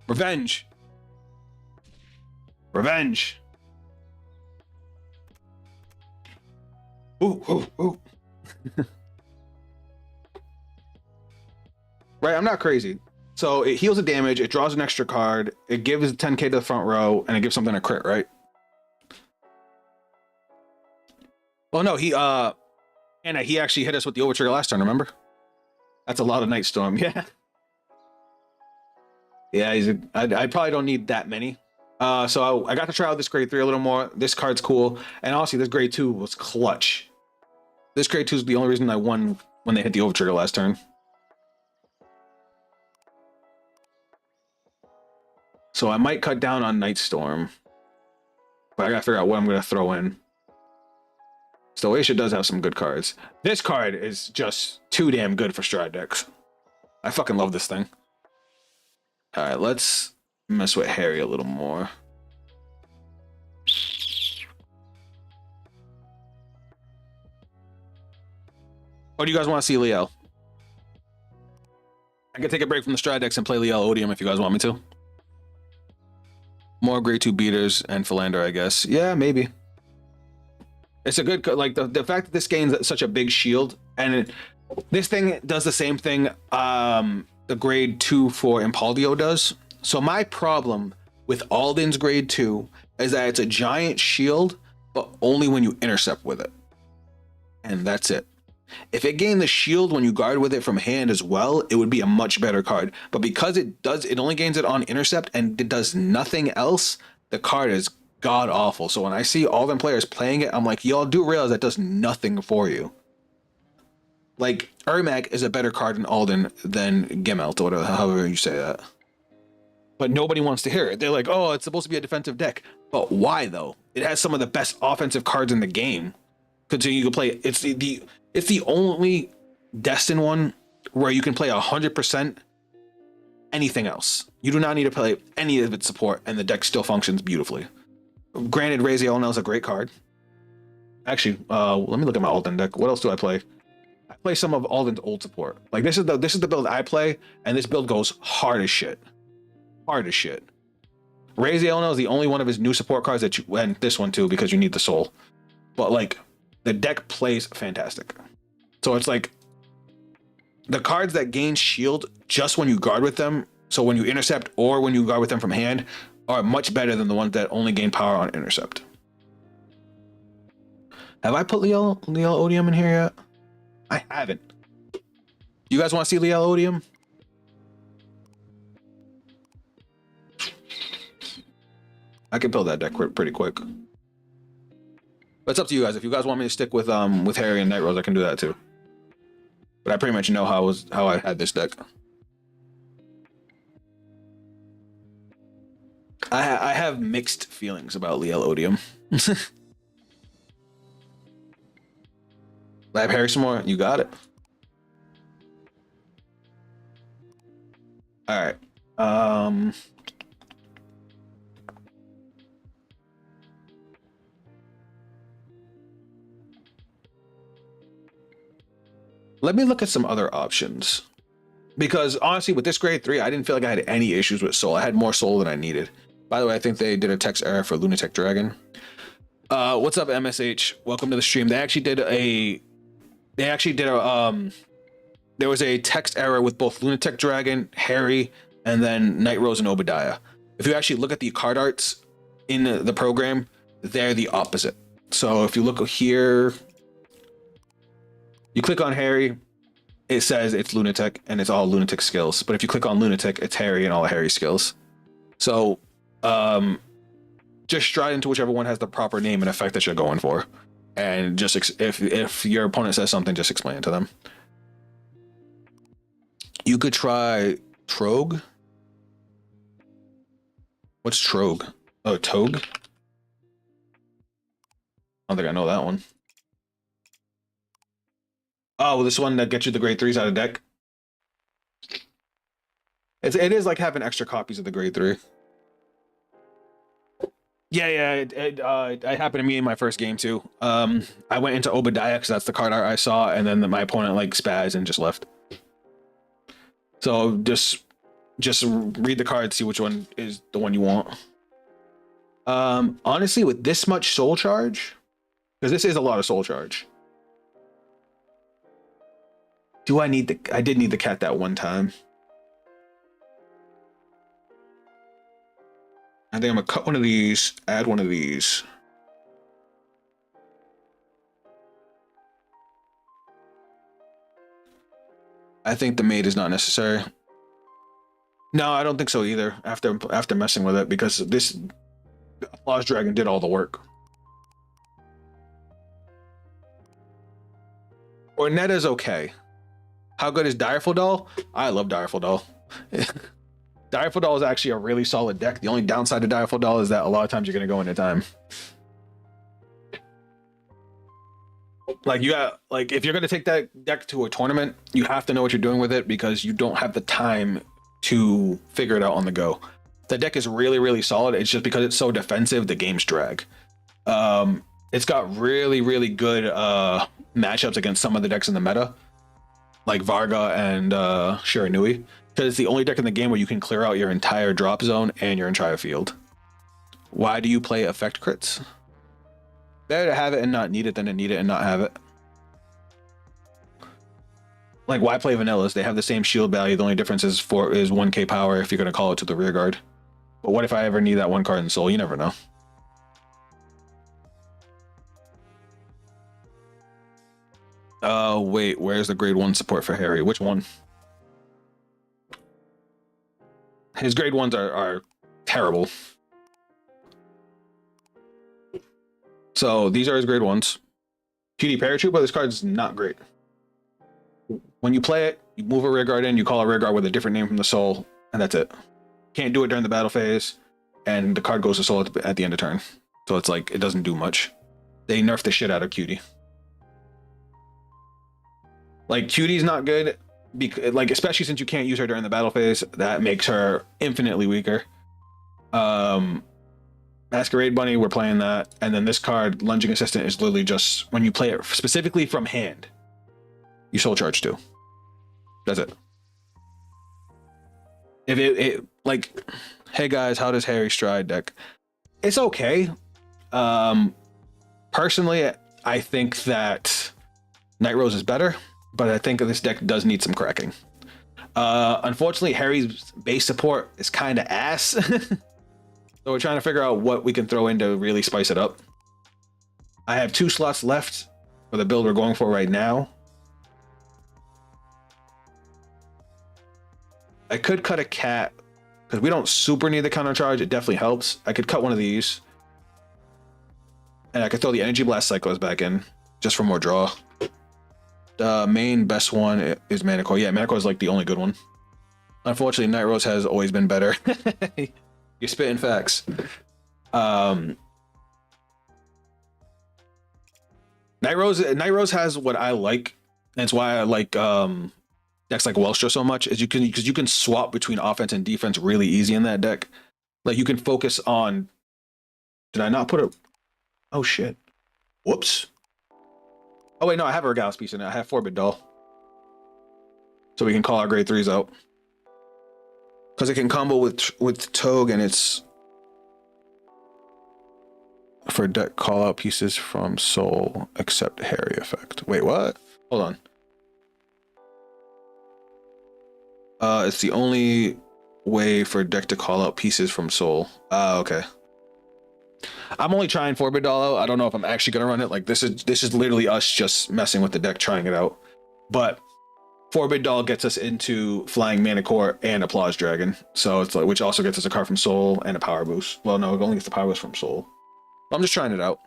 Revenge. Revenge. Ooh, ooh, ooh. Right, I'm not crazy. So it heals the damage, it draws an extra card, it gives 10k to the front row, and it gives something a crit, right? Well, no, he actually hit us with the overtrigger last turn, remember? That's a lot of Night Storm, yeah. Yeah, I probably don't need that many. So I got to try out this grade 3 a little more. This card's cool. And honestly, this grade 2 was clutch. This grade 2 is the only reason I won when they hit the over trigger last turn. So I might cut down on Nightstorm. But I gotta figure out what I'm gonna throw in. Stoatia does have some good cards. This card is just too damn good for Stride decks. I fucking love this thing. Alright, let's mess with Harri a little more. Or do you guys want to see Liel? I can take a break from the Stride decks and play Liel Odium if you guys want me to. More grade 2 beaters and Philander, I guess. Yeah, maybe. It's a good, like, the fact that this gains such a big shield, and this thing does the same thing the grade 2 for Impaldio does. So my problem with Alden's grade 2 is that it's a giant shield, but only when you intercept with it. And that's it. If it gained the shield when you guard with it from hand as well, it would be a much better card. But because it only gains it on intercept and it does nothing else, the card is god awful. So when I see all them players playing it, I'm like, y'all do realize that does nothing for you. Like, Ermac is a better card in Alden than Gemelt, or whatever, however you say that. But nobody wants to hear it. They're like, oh, it's supposed to be a defensive deck. But why, though? It has some of the best offensive cards in the game. Continue, you can play, it's the only Destin one where you can play 100% anything else. You do not need to play any of its support, and the deck still functions beautifully. Granted, Raziel is a great card. Actually, let me look at my Alden deck. What else do I play? I play some of Alden's old support. Like, this is the build I play, and this build goes hard as shit. Hard as shit. Raziel is the only one of his new support cards that you, and this one too, because you need the soul. But like, the deck plays fantastic. So it's like the cards that gain shield just when you guard with them, so when you intercept or when you guard with them from hand, are much better than the ones that only gain power on intercept. Have I put Liel Odium in here yet? I haven't. You guys want to see Liel Odium? I can build that deck pretty quick. But it's up to you guys. If you guys want me to stick with Harri and Nightrose, I can do that too. But I pretty much know how I had this deck. I have mixed feelings about Liel Odium. Lab Harri some more. You got it. All right. Let me look at some other options. Because honestly, with this grade 3, I didn't feel like I had any issues with soul. I had more soul than I needed. By the way, I think they did a text error for Lunatic Dragon. What's up, MSH? Welcome to the stream. There was a text error with both Lunatic Dragon, Harri, and then Nightrose and Obadiah. If you actually look at the card arts in the program, they're the opposite. So if you look here, you click on Harri, it says it's Lunatic and it's all Lunatic skills. But if you click on Lunatic, it's Harri and all Harri skills. So just stride into whichever one has the proper name and effect that you're going for. And just if your opponent says something, just explain it to them. You could try Trogue. What's Trogue? Oh, Togue? I don't think I know that one. Oh, this one that gets you the grade 3s out of deck. It is like having extra copies of the grade 3. Yeah, it happened to me in my first game too. I went into Obadiah because that's the card art I saw, and then my opponent like spazzed and just left. So just read the card, see which one is the one you want. Honestly, with this much soul charge, because this is a lot of soul charge. I did need the cat that one time. I think I'm gonna cut one of these, add one of these. I think the mate is not necessary. No, I don't think so either. After messing with it, because this Applause Dragon did all the work. Ornetta's okay. How good is Direful Doll? I love Direful Doll. Direful Doll is actually a really solid deck. The only downside to Direful Doll is that a lot of times you're going to go into time. Like, you got, like, if you're going to take that deck to a tournament, you have to know what you're doing with it because you don't have the time to figure it out on the go. The deck is really, really solid. It's just because it's so defensive, the games drag. It's got really, really good matchups against some of the decks in the meta, like Varga and Shiranui, because it's the only deck in the game where you can clear out your entire drop zone and your entire field. Why do you play effect crits? Better to have it and not need it than to need it and not have it. Like, why play vanillas? They have the same shield value. The only difference is 1k power if you're going to call it to the rear guard. But what if I ever need that one card in Soul? You never know. Wait, where's the grade 1 support for Harri? Which one? His grade 1s are terrible. So these are his grade 1s. QD Paratrooper, this card's not great. When you play it, you move a rear guard in, you call a rear guard with a different name from the Soul, and that's it. Can't do it during the battle phase, and the card goes to Soul at the end of turn. So it's like, it doesn't do much. They nerfed the shit out of QD. Like, QD's not good, because, like, especially since you can't use her during the battle phase. That makes her infinitely weaker. Masquerade Bunny, we're playing that. And then this card, Lunging Assistant, is literally just, when you play it specifically from hand, you Soul Charge 2. That's it. If it like, hey guys, how does Harri Stride deck? It's okay. Personally, I think that Nightrose is better, but I think this deck does need some cracking. Unfortunately, Harry's base support is kind of ass. So we're trying to figure out what we can throw in to really spice it up. I have 2 slots left for the build we're going for right now. I could cut a cat because we don't super need the counter charge. It definitely helps. I could cut one of these. And I could throw the Energy Blast Cyclos back in just for more draw. The main best one is Manicore. Yeah, Manicore is like the only good one. Unfortunately, Nightrose has always been better. You're spitting facts. Nightrose has what I like. And it's why I like decks like Welstra so much, is because you can swap between offense and defense really easy in that deck. Like, you can focus on. Did I not put a? Oh shit! Whoops. Oh wait, no, I have a Regalis piece in it. I have 4-bit doll, so we can call our grade 3s out because it can combo with Togue, and it's for deck call out pieces from Soul except Harri effect. Wait, what? Hold on. It's the only way for deck to call out pieces from Soul. Okay. I'm only trying 4-bit doll out. I don't know if I'm actually gonna run it. Like, this is literally us just messing with the deck, trying it out. But 4-bit doll gets us into Flying Manicore and Applause Dragon. So it's like, which also gets us a card from Soul and a power boost. Well, no, it only gets the power boost from Soul. I'm just trying it out.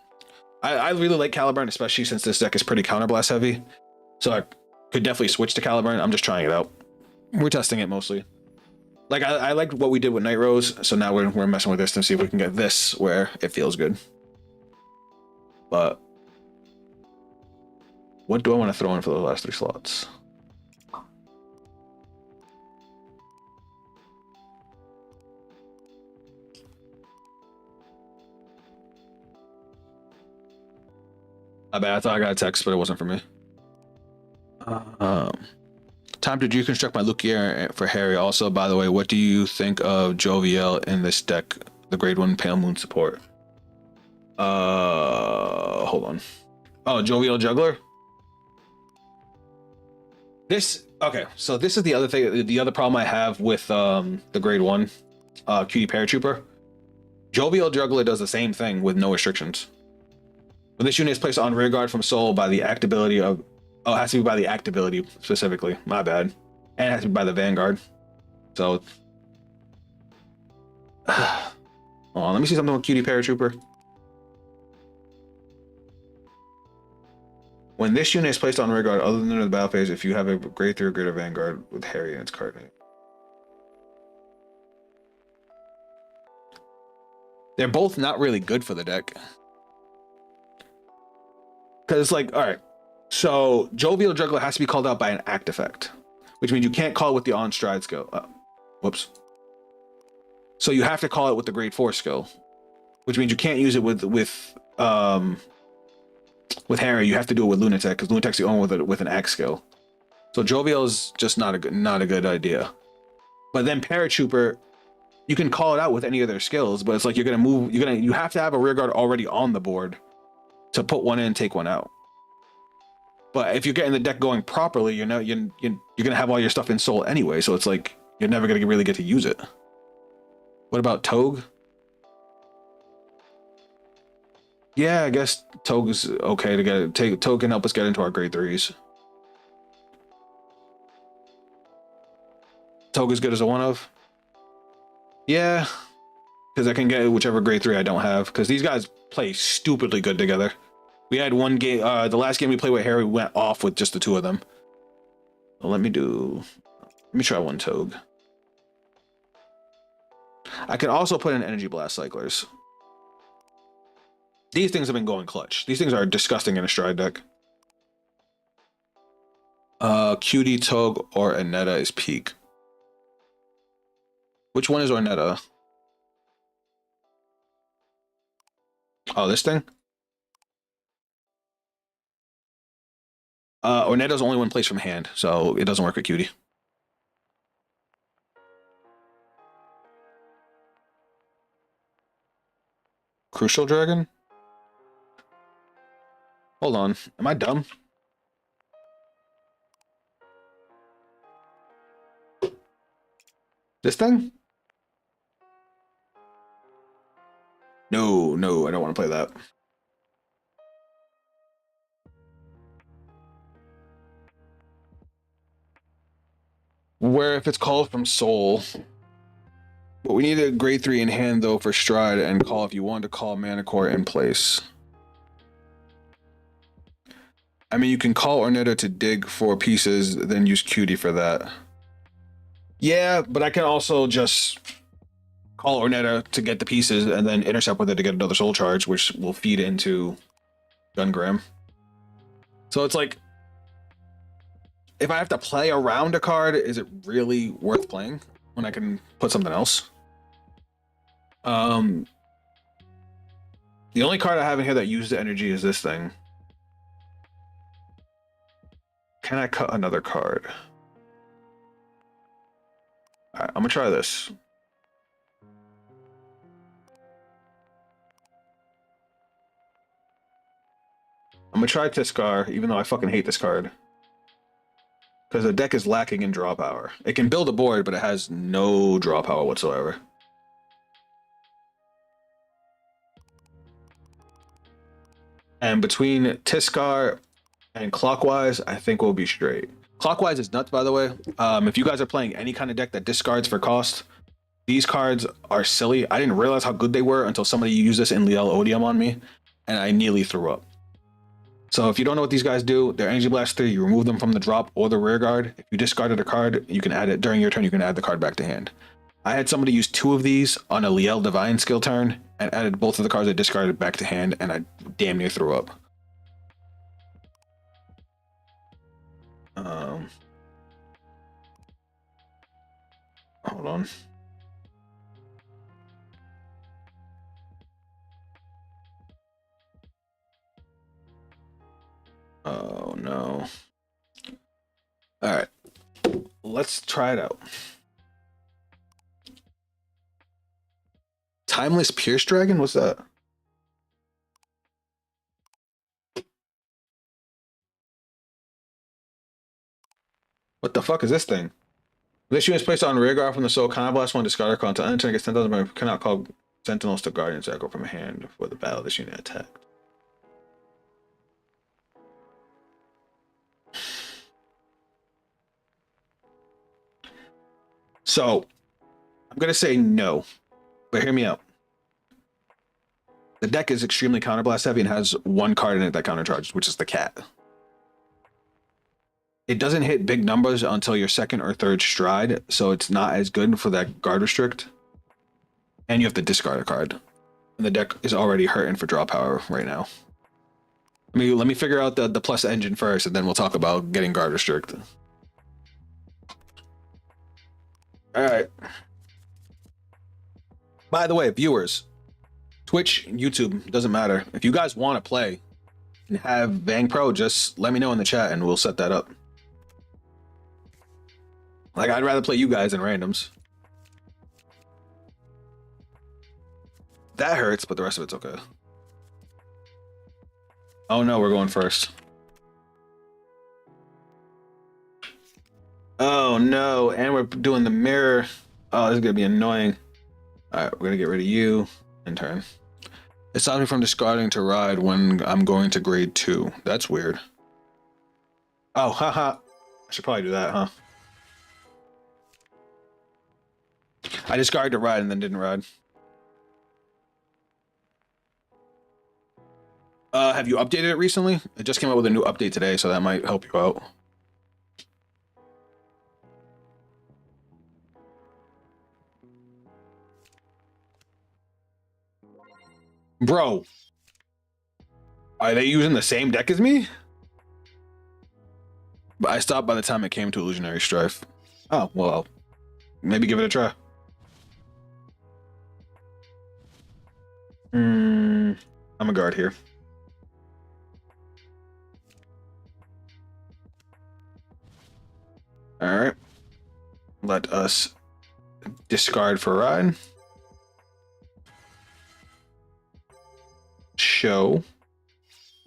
I really like Caliburn, especially since this deck is pretty counterblast heavy. So I could definitely switch to Caliburn. I'm just trying it out. We're testing it mostly. Like, I liked what we did with Nightrose, so now we're messing with this to see if we can get this where it feels good. But what do I want to throw in for the last 3 slots? I bet I thought I got a text, but it wasn't for me. Time to deconstruct my Lukier for Harri. Also, by the way, what do you think of Jovial in this deck? The grade 1 Pale Moon support. Hold on. Oh, Jovial Juggler. Okay, so this is the other thing. The other problem I have with the grade 1 QD Paratrooper. Jovial Juggler does the same thing with no restrictions. When this unit is placed on rear guard from Soul by the act ability of. Oh, it has to be by the act ability specifically. My bad. And it has to be by the Vanguard. So. Hold on, let me see something with QD Paratrooper. When this unit is placed on rear guard, other than the battle phase, if you have a grade 3 or greater Vanguard with Harri in its card name. They're both not really good for the deck. Because it's like, all right, so Jovial Juggler has to be called out by an act effect, which means you can't call it with the on stride skill. Whoops. So you have to call it with the grade 4 skill, which means you can't use it with Harri. You have to do it with Lunatic, because Lunatic's the only one with an act skill. So Jovial is just not a good idea. But then Paratrooper, you can call it out with any of their skills, but it's like you have to have a rear guard already on the board to put one in and take one out. But if you're getting the deck going properly, you're gonna have all your stuff in soul anyway, so it's like you're never gonna really get to use it. What about Togue? Yeah, I guess Togue is okay to get. Togue can help us get into our grade 3s. Togue is good as a one of. Yeah, because I can get whichever grade 3 I don't have. Because these guys play stupidly good together. We had one game. The last game we played with Harri went off with just the two of them. Well, let me try one Togue. I can also put in Energy Blast Cyclers. These things have been going clutch. These things are disgusting in a stride deck. QD, Togue, or Aneta is peak. Which one is Ornetta? Oh, this thing? Ornetta's only one place from hand, so it doesn't work with Cutie. Crucial Dragon? Hold on. Am I dumb? This thing? No, I don't want to play that. Where if it's called from Soul. But we need a grade 3 in hand though for Stride and call if you want to call Mana Core in place. I mean, you can call Ornetta to dig 4 pieces, then use Cutie for that. Yeah, but I can also just call Ornetta to get the pieces and then intercept with it to get another soul charge, which will feed into Gungram. So it's like, if I have to play around a card, is it really worth playing when I can put something else? The only card I have in here that uses energy is this thing. Can I cut another card? Alright, I'm gonna try this. I'm gonna try Tiskar, even though I fucking hate this card. Because the deck is lacking in draw power. It can build a board, but it has no draw power whatsoever. And between Tiskar and Clockwise, I think we'll be straight. Clockwise is nuts, by the way. If you guys are playing any kind of deck that discards for cost, these cards are silly. I didn't realize how good they were until somebody used this in Liel Odium on me, and I nearly threw up. So if you don't know what these guys do, they're Energy Blast 3. You remove them from the drop or the rear guard. If you discarded a card, you can add it during your turn. You can add the card back to hand. I had somebody use 2 of these on a Liel Divine skill turn and added both of the cards I discarded back to hand, and I damn near threw up. Hold on. Oh no. All right, let's try it out. Timeless Pierce Dragon? What's that? What the fuck is this thing? This unit is placed on rear guard from the soul. Cannot blast one, discard a card until end turn gets 10,000, but cannot call Sentinels to Guardians Echo from a hand for the battle this unit attacked. So, I'm going to say no, but hear me out. The deck is extremely counterblast heavy and has one card in it that countercharges, which is the cat. It doesn't hit big numbers until your second or third stride, so it's not as good for that guard restrict. And you have to discard a card. And the deck is already hurting for draw power right now. Let me figure out the plus engine first, and then we'll talk about getting guard restrict. All right. By the way, viewers, Twitch, YouTube, doesn't matter. If you guys want to play and have Vang Pro, just let me know in the chat and we'll set that up. Like, I'd rather play you guys than randoms. That hurts, but the rest of it's okay. Oh no, we're going first. Oh no, and we're doing the mirror. Oh, this is gonna be annoying. All right, we're gonna get rid of you in turn. It stops me from discarding to ride when I'm going to grade 2. That's weird. Oh, haha. I should probably do that, huh? I discarded to ride and then didn't ride. Have you updated it recently? It just came out with a new update today, so that might help you out. Bro, are they using the same deck as me? But I stopped by the time it came to Illusionary Strife. Oh, well, maybe give it a try. I'm a guard here. All right. Let us discard for ride. Show.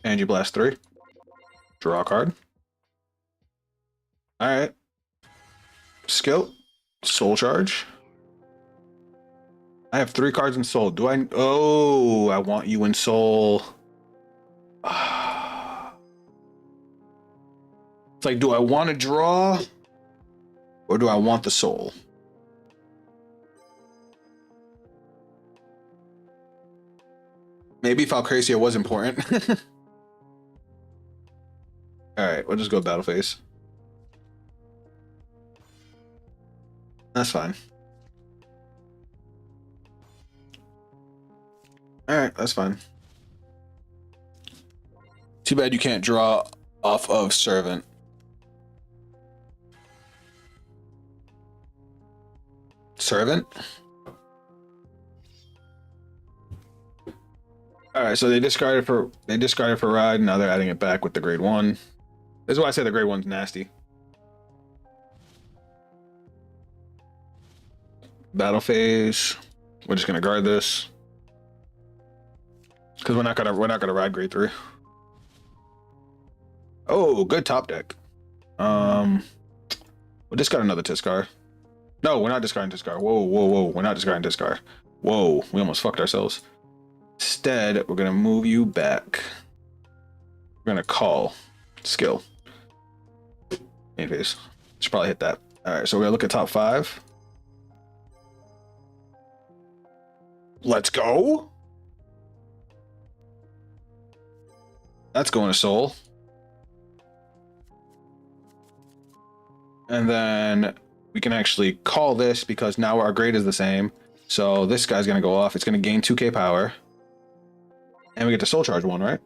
And you blast 3. Draw a card. All right. Skill. Soul Charge. I have 3 cards in Soul. Do I? Oh, I want you in Soul. It's like, do I want to draw? Or do I want the Soul? Maybe Falcracia was important. Alright, we'll just go battle phase. That's fine. Alright, that's fine. Too bad you can't draw off of Servant. Servant? Alright, so they discarded for ride, now they're adding it back with the grade 1. This is why I say the grade 1's nasty. Battle phase. We're just gonna guard this. Because we're not gonna ride grade 3. Oh, good top deck. We'll discard another Tiscar. No, we're not discarding Tiscar. Whoa, whoa, whoa. We're not discarding Tiscar. Whoa, we almost fucked ourselves. Instead, we're gonna move you back. We're gonna call skill. Main phase. Should probably hit that. Alright, so we're gonna look at top 5. Let's go. That's going to Soul. And then we can actually call this because now our grade is the same. So this guy's going to go off. It's going to gain 2k power. And we get to Soul Charge 1, right?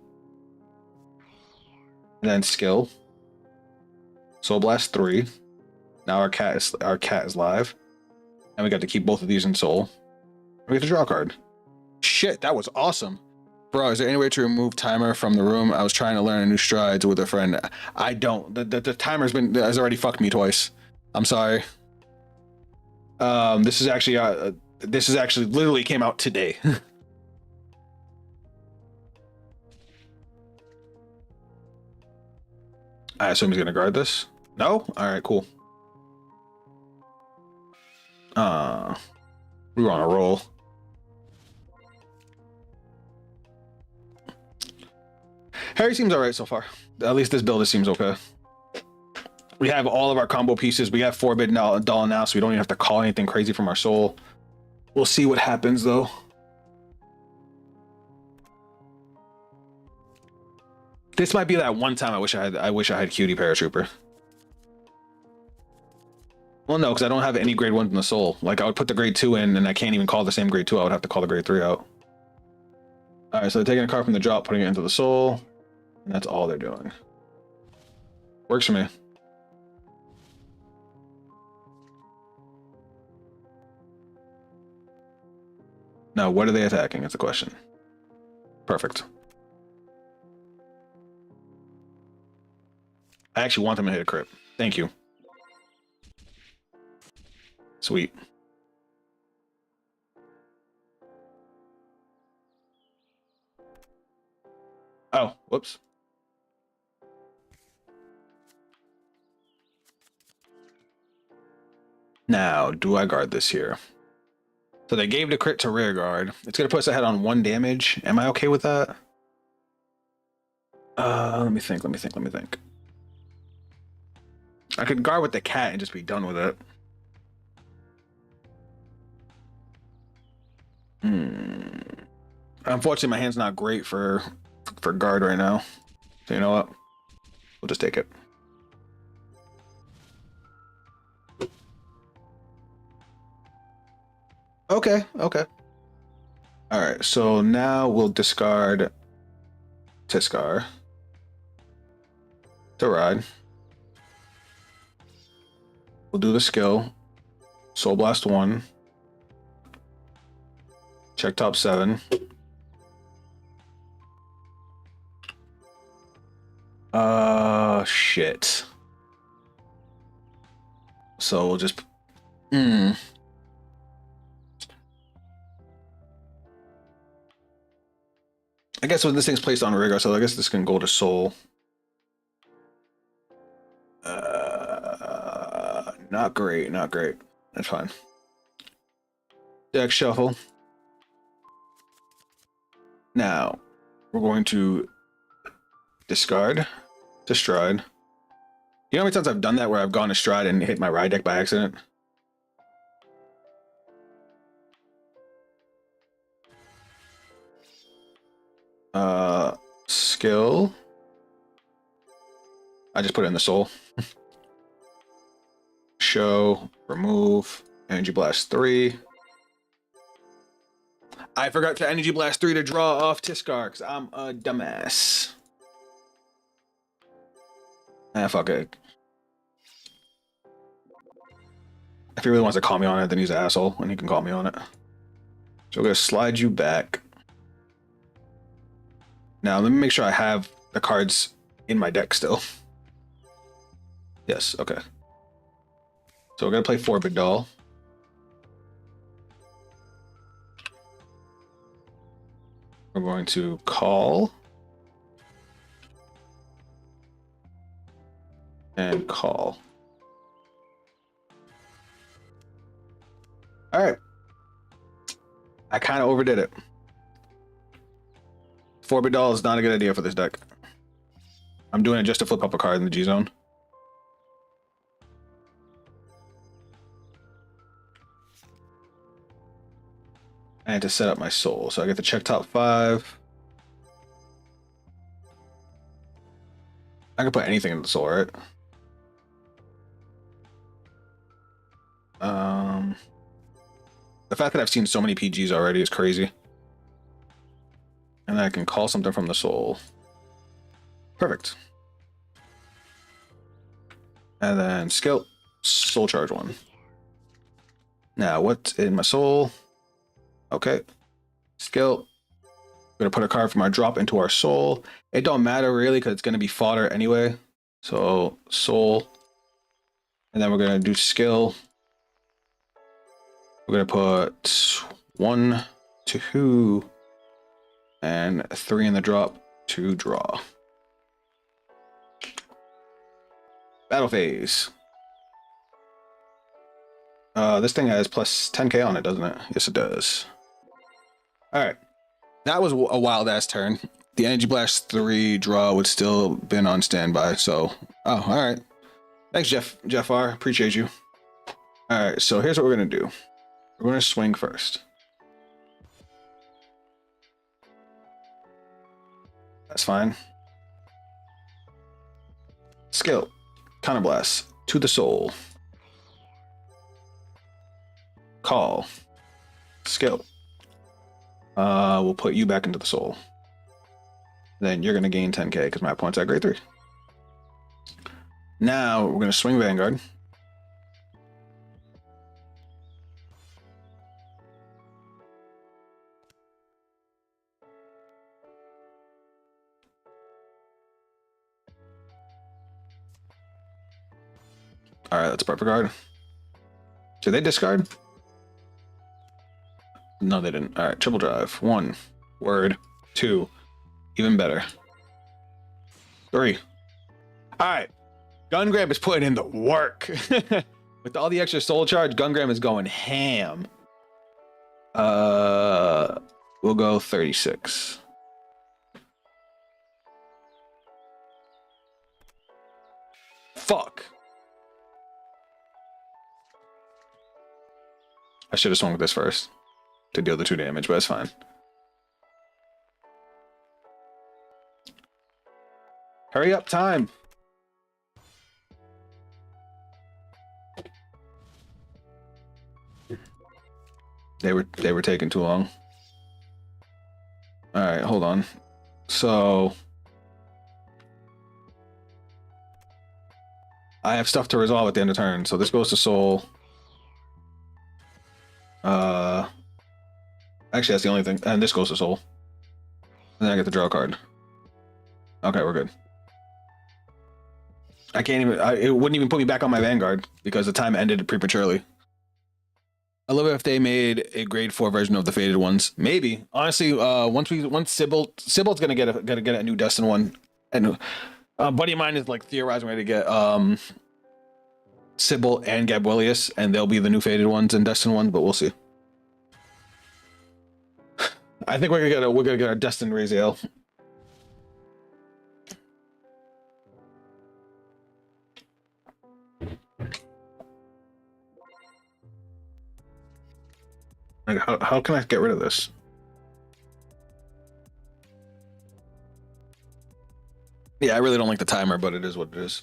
And then skill. Soul Blast 3. Now our cat is live. And we got to keep both of these in Soul. We get to draw a card. Shit, that was awesome. Bro, is there any way to remove timer from the room? I was trying to learn a new strides with a friend. I don't. The timer's has already fucked me twice. I'm sorry. This is actually literally came out today. I assume he's gonna guard this. No? Alright, cool. We were on a roll. Harri seems alright so far. At least this build seems okay. We have all of our combo pieces. We have 4-bit doll now, so we don't even have to call anything crazy from our soul. We'll see what happens though. This might be that one time I wish I had Cutie Paratrooper. Well, no, because I don't have any grade 1s in the soul. Like, I would put the grade 2 in, and I can't even call the same grade 2. I would have to call the grade 3 out. All right, so they're taking a card from the drop, putting it into the soul, and that's all they're doing. Works for me. Now, what are they attacking? That's the question. Perfect. I actually want them to hit a crit. Thank you. Sweet. Oh, whoops. Now, do I guard this here? So they gave the crit to rear guard. It's going to put us ahead on 1 damage. Am I okay with that? Let me think. I could guard with the cat and just be done with it. Unfortunately, my hand's not great for guard right now. So you know what? We'll just take it. Okay. All right. So now we'll discard Tiskar to ride. We'll do the skill. Soul Blast 1. Check top 7. Shit. So we'll just I guess when this thing's placed on rigor, so I guess this can go to soul. Not great. That's fine. Deck shuffle. Now we're going to discard to stride. You know how many times I've done that where I've gone to stride and hit my ride deck by accident? Skill. I just put it in the soul. Show, remove, Energy Blast 3. I forgot to Energy Blast 3 to draw off Tiskar because I'm a dumbass. Fuck it. If he really wants to call me on it, then he's an asshole, and he can call me on it. So we're going to slide you back. Now, let me make sure I have the cards in my deck still. Yes, okay. So we're going to play Forbid Doll. We're going to call. And call. All right. I kind of overdid it. Forbid Doll is not a good idea for this deck. I'm doing it just to flip up a card in the G zone. I had to set up my soul, so I get to check top 5. I can put anything in the soul, right? The fact that I've seen so many PGs already is crazy. And I can call something from the soul. Perfect. And then skill, soul charge 1. Now, what's in my soul? Okay. Skill. We're going to put a card from our drop into our soul. It don't matter really because it's going to be fodder anyway. So, soul. And then we're going to do skill. We're going to put 1, 2, and 3 in the drop to draw. Battle phase. This thing has plus 10k on it, doesn't it? Yes, it does. All right. That was a wild ass turn. The Energy Blast 3 draw would still been on standby. So, oh, all right. Thanks, Jeff R. Appreciate you. All right. So here's what we're gonna do. We're gonna swing first. That's fine. Skill, Counterblast to the soul. Call. Skill. We'll put you back into the soul. Then you're gonna gain 10k because my points at grade 3. Now we're gonna swing Vanguard. All right, that's perfect guard. Did they discard? No, they didn't. All right, triple drive. 1. Word. 2. Even better. 3. All right. Gungram is putting in the work. With all the extra soul charge, Gungram is going ham. We'll go 36. Fuck. I should have swung with this first to deal the 2 damage, but it's fine. Hurry up, time. They were taking too long. All right, hold on. So I have stuff to resolve at the end of turn, so this goes to soul. Actually, that's the only thing. And this goes to soul. And then I get to draw a card. Okay, we're good. I can't even. It wouldn't even put me back on my Vanguard because the time ended prematurely. I love it if they made a grade 4 version of the faded ones. Maybe, honestly, once Sybil's gonna get a new Destin one, and a buddy of mine is like theorizing way to get Sybil and Gabuelius, and they'll be the new faded ones and Destin ones, but we'll see. I think we're gonna get our Destin Raziel. Like, how can I get rid of this? Yeah, I really don't like the timer, but it is what it is.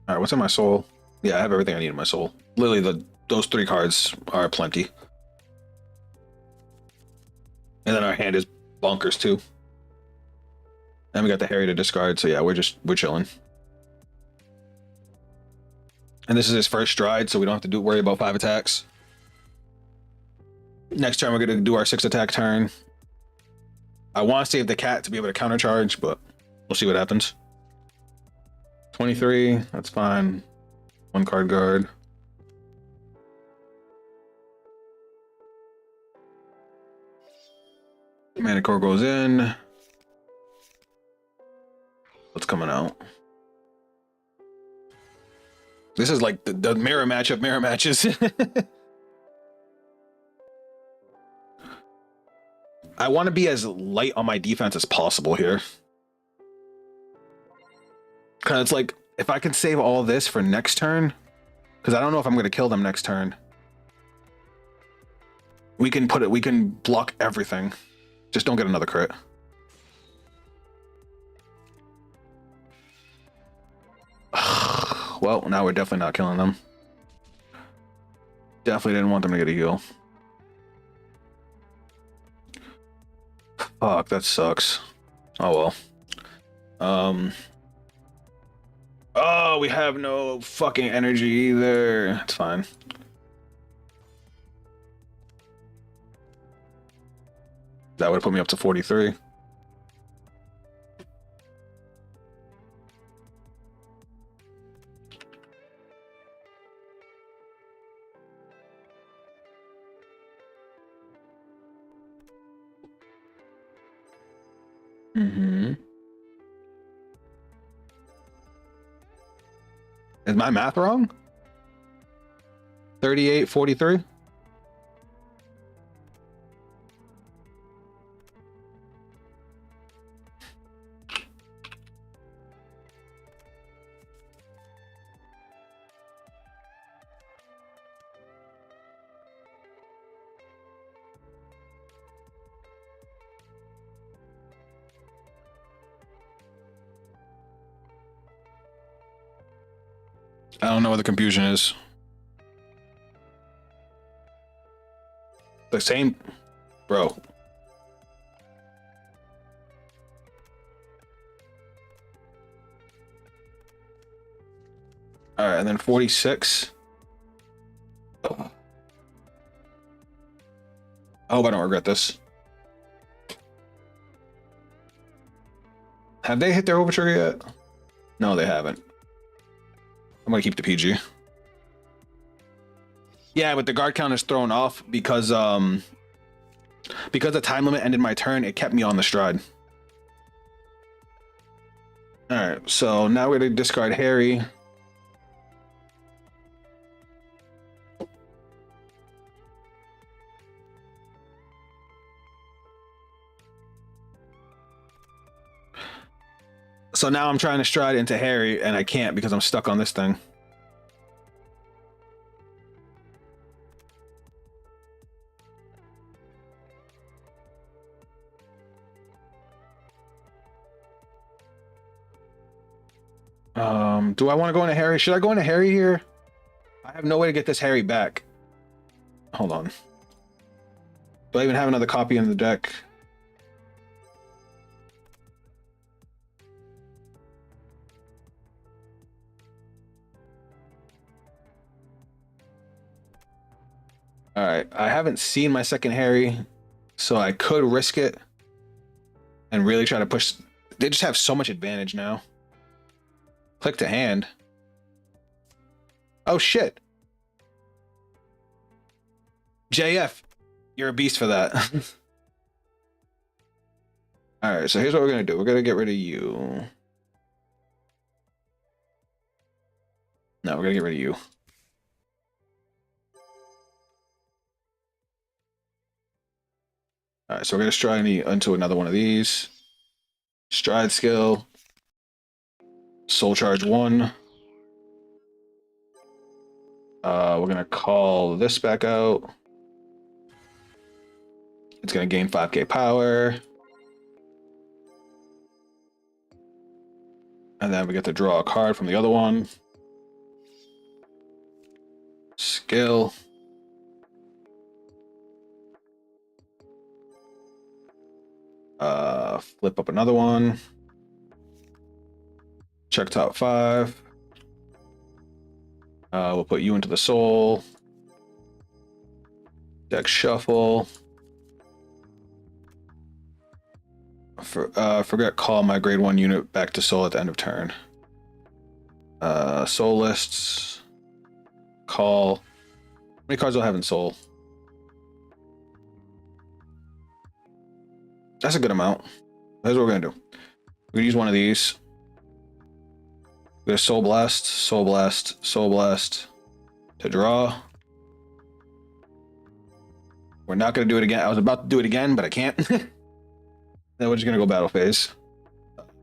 All right, what's in my soul? Yeah, I have everything I need in my soul. Literally, those 3 cards are plenty. And then our hand is bonkers too. And we got the Harri to discard, so yeah, we're chilling. And this is his first stride, so we don't have to worry about 5 attacks. Next turn, we're gonna do our 6 attack turn. I want to save the cat to be able to countercharge, but we'll see what happens. 23, that's fine. 1 card guard. Mana Core goes in. What's coming out? This is like the mirror match of mirror matches. I want to be as light on my defense as possible here. Because it's like, if I can save all this for next turn, because I don't know if I'm going to kill them next turn. We can block everything. Just don't get another crit. Well, now we're definitely not killing them. Definitely didn't want them to get a heal. Fuck, that sucks. Oh well. Oh, we have no fucking energy either. It's fine. That would put me up to 43. Mm-hmm. Is my math wrong? 38, 43? I don't know what the confusion is. The same, bro. All right, and then 46. Oh. I hope I don't regret this. Have they hit their overture yet? No, they haven't. I'm gonna keep the PG. Yeah, but the guard count is thrown off because the time limit ended my turn. It kept me on the stride. All right, so now we're gonna discard Harri. So now I'm trying to stride into Harri, and I can't because I'm stuck on this thing. Do I want to go into Harri? Should I go into Harri here? I have no way to get this Harri back. Hold on. Do I even have another copy in the deck? All right, I haven't seen my second Harri, so I could risk it and really try to push. They just have so much advantage now. Click to hand. Oh shit. JF, you're a beast for that. All right, so here's what we're gonna do. We're gonna get rid of you. No, we're gonna get rid of you. All right, so we're gonna stride into another one of these. Stride skill. Soul charge 1. We're gonna call this back out. It's gonna gain 5k power. And then we get to draw a card from the other one. Skill. Flip up another one. Check top 5. We'll put you into the soul. Deck shuffle. Forget call my grade 1 unit back to soul at the end of turn. Soul lists. Call. How many cards do I have in soul? That's a good amount. That's what we're gonna do. We're gonna use one of these. We're gonna Soul Blast, Soul Blast, Soul Blast to draw. We're not gonna do it again. I was about to do it again, but I can't. Then we're just gonna go battle phase.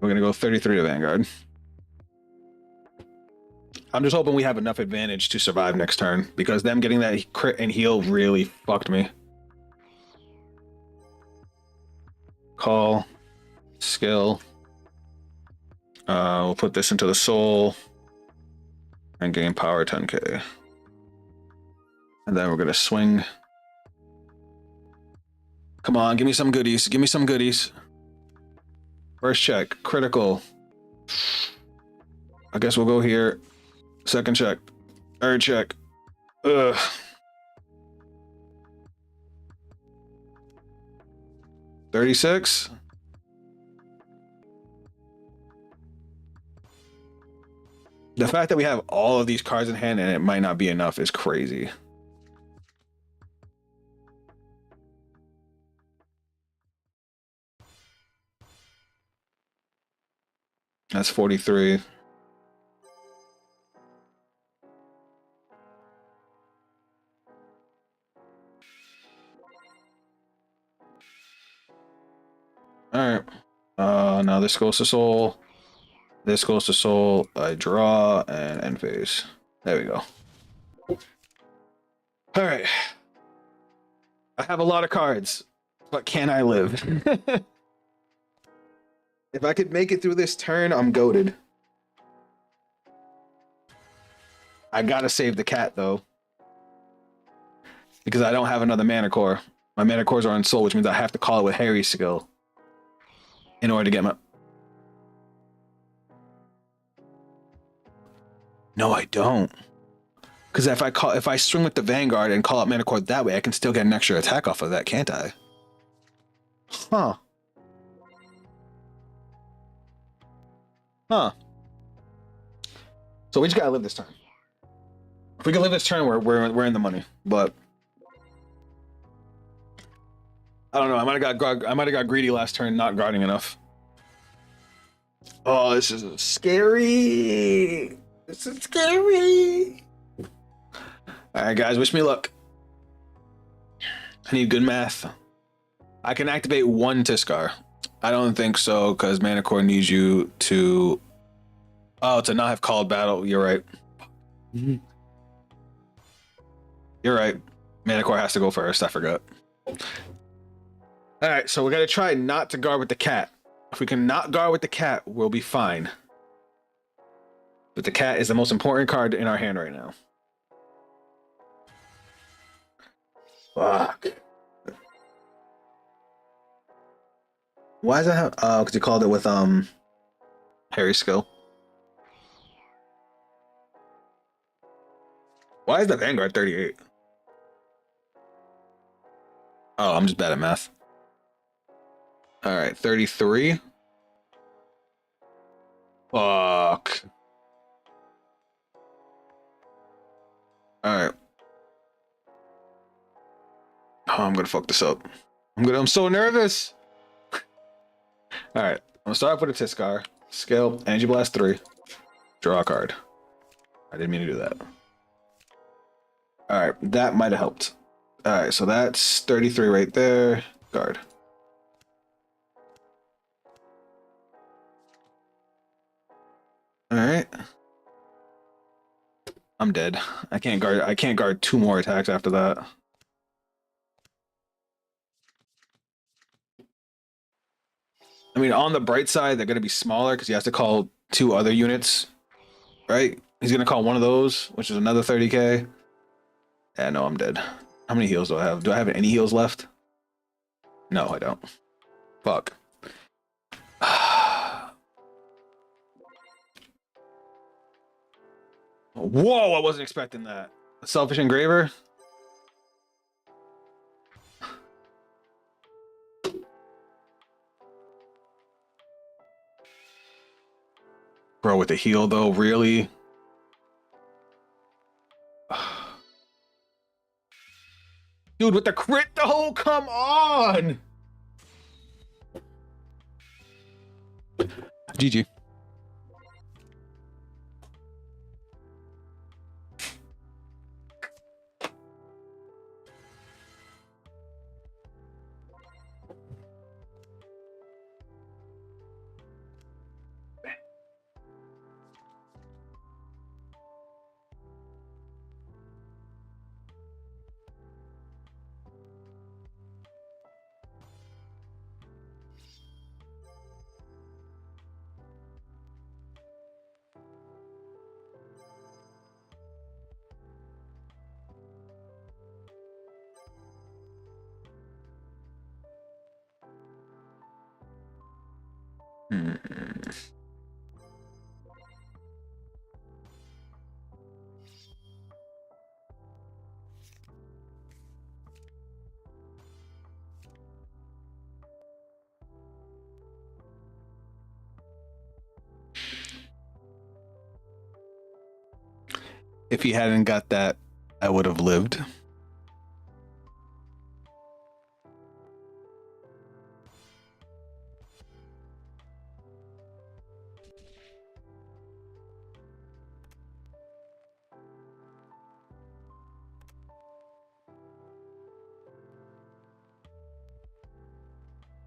We're gonna go 33 to Vanguard. I'm just hoping we have enough advantage to survive next turn because them getting that crit and heal really fucked me. Call, skill. We'll put this into the soul and gain power 10k. And then we're gonna swing. Come on, give me some goodies. Give me some goodies. First check, critical. I guess we'll go here. Second check, third check. Ugh. $36. The fact that we have all of these cards in hand and it might not be enough is crazy. That's 43. All right. Now this goes to soul. This goes to soul. I draw and end phase. There we go. All right. I have a lot of cards, but can I live? If I could make it through this turn, I'm goated. I gotta save the cat though, because I don't have another mana core. My mana cores are on soul, which means I have to call it with Harry's skill in order to get my. No, I don't. Because if I swing with the Vanguard and call out mana core that way, I can still get an extra attack off of that, can't I? Huh. Huh. So we just gotta live this turn. If we can live this turn, we're in the money. But I don't know. I might have got greedy last turn, not guarding enough. Oh, this is scary. This is scary. All right, guys. Wish me luck. I need good math. I can activate one Tiskar. I don't think so, because Mana Core needs you to... Oh, to not have called battle. You're right. You're right. Mana Core has to go first. I forgot. Alright, so we're going to try not to guard with the cat. If we can not guard with the cat, we'll be fine. But the cat is the most important card in our hand right now. Fuck. Why does that have... Oh, because you called it with Harry's skill. Why is the Vanguard 38? Oh, I'm just bad at math. Alright, 33. Fuck. Alright. Oh, I'm gonna fuck this up. I'm so nervous. Alright, I'm gonna start off with a Tiskar. Skill, Energy Blast 3. Draw a card. I didn't mean to do that. Alright, that might have helped. Alright, so that's 33 right there. Guard. Alright. I'm dead. I can't guard two more attacks after that. I mean, on the bright side, they're going to be smaller because he has to call two other units, right? He's going to call one of those, which is another 30k. Yeah, no, I'm dead. How many heals do I have? Do I have any heals left? No, I don't. Fuck. Whoa, I wasn't expecting that. A Selfish Engraver? Bro, with the heal though, really? Dude, with the crit though, come on! GG. If he hadn't got that, I would have lived.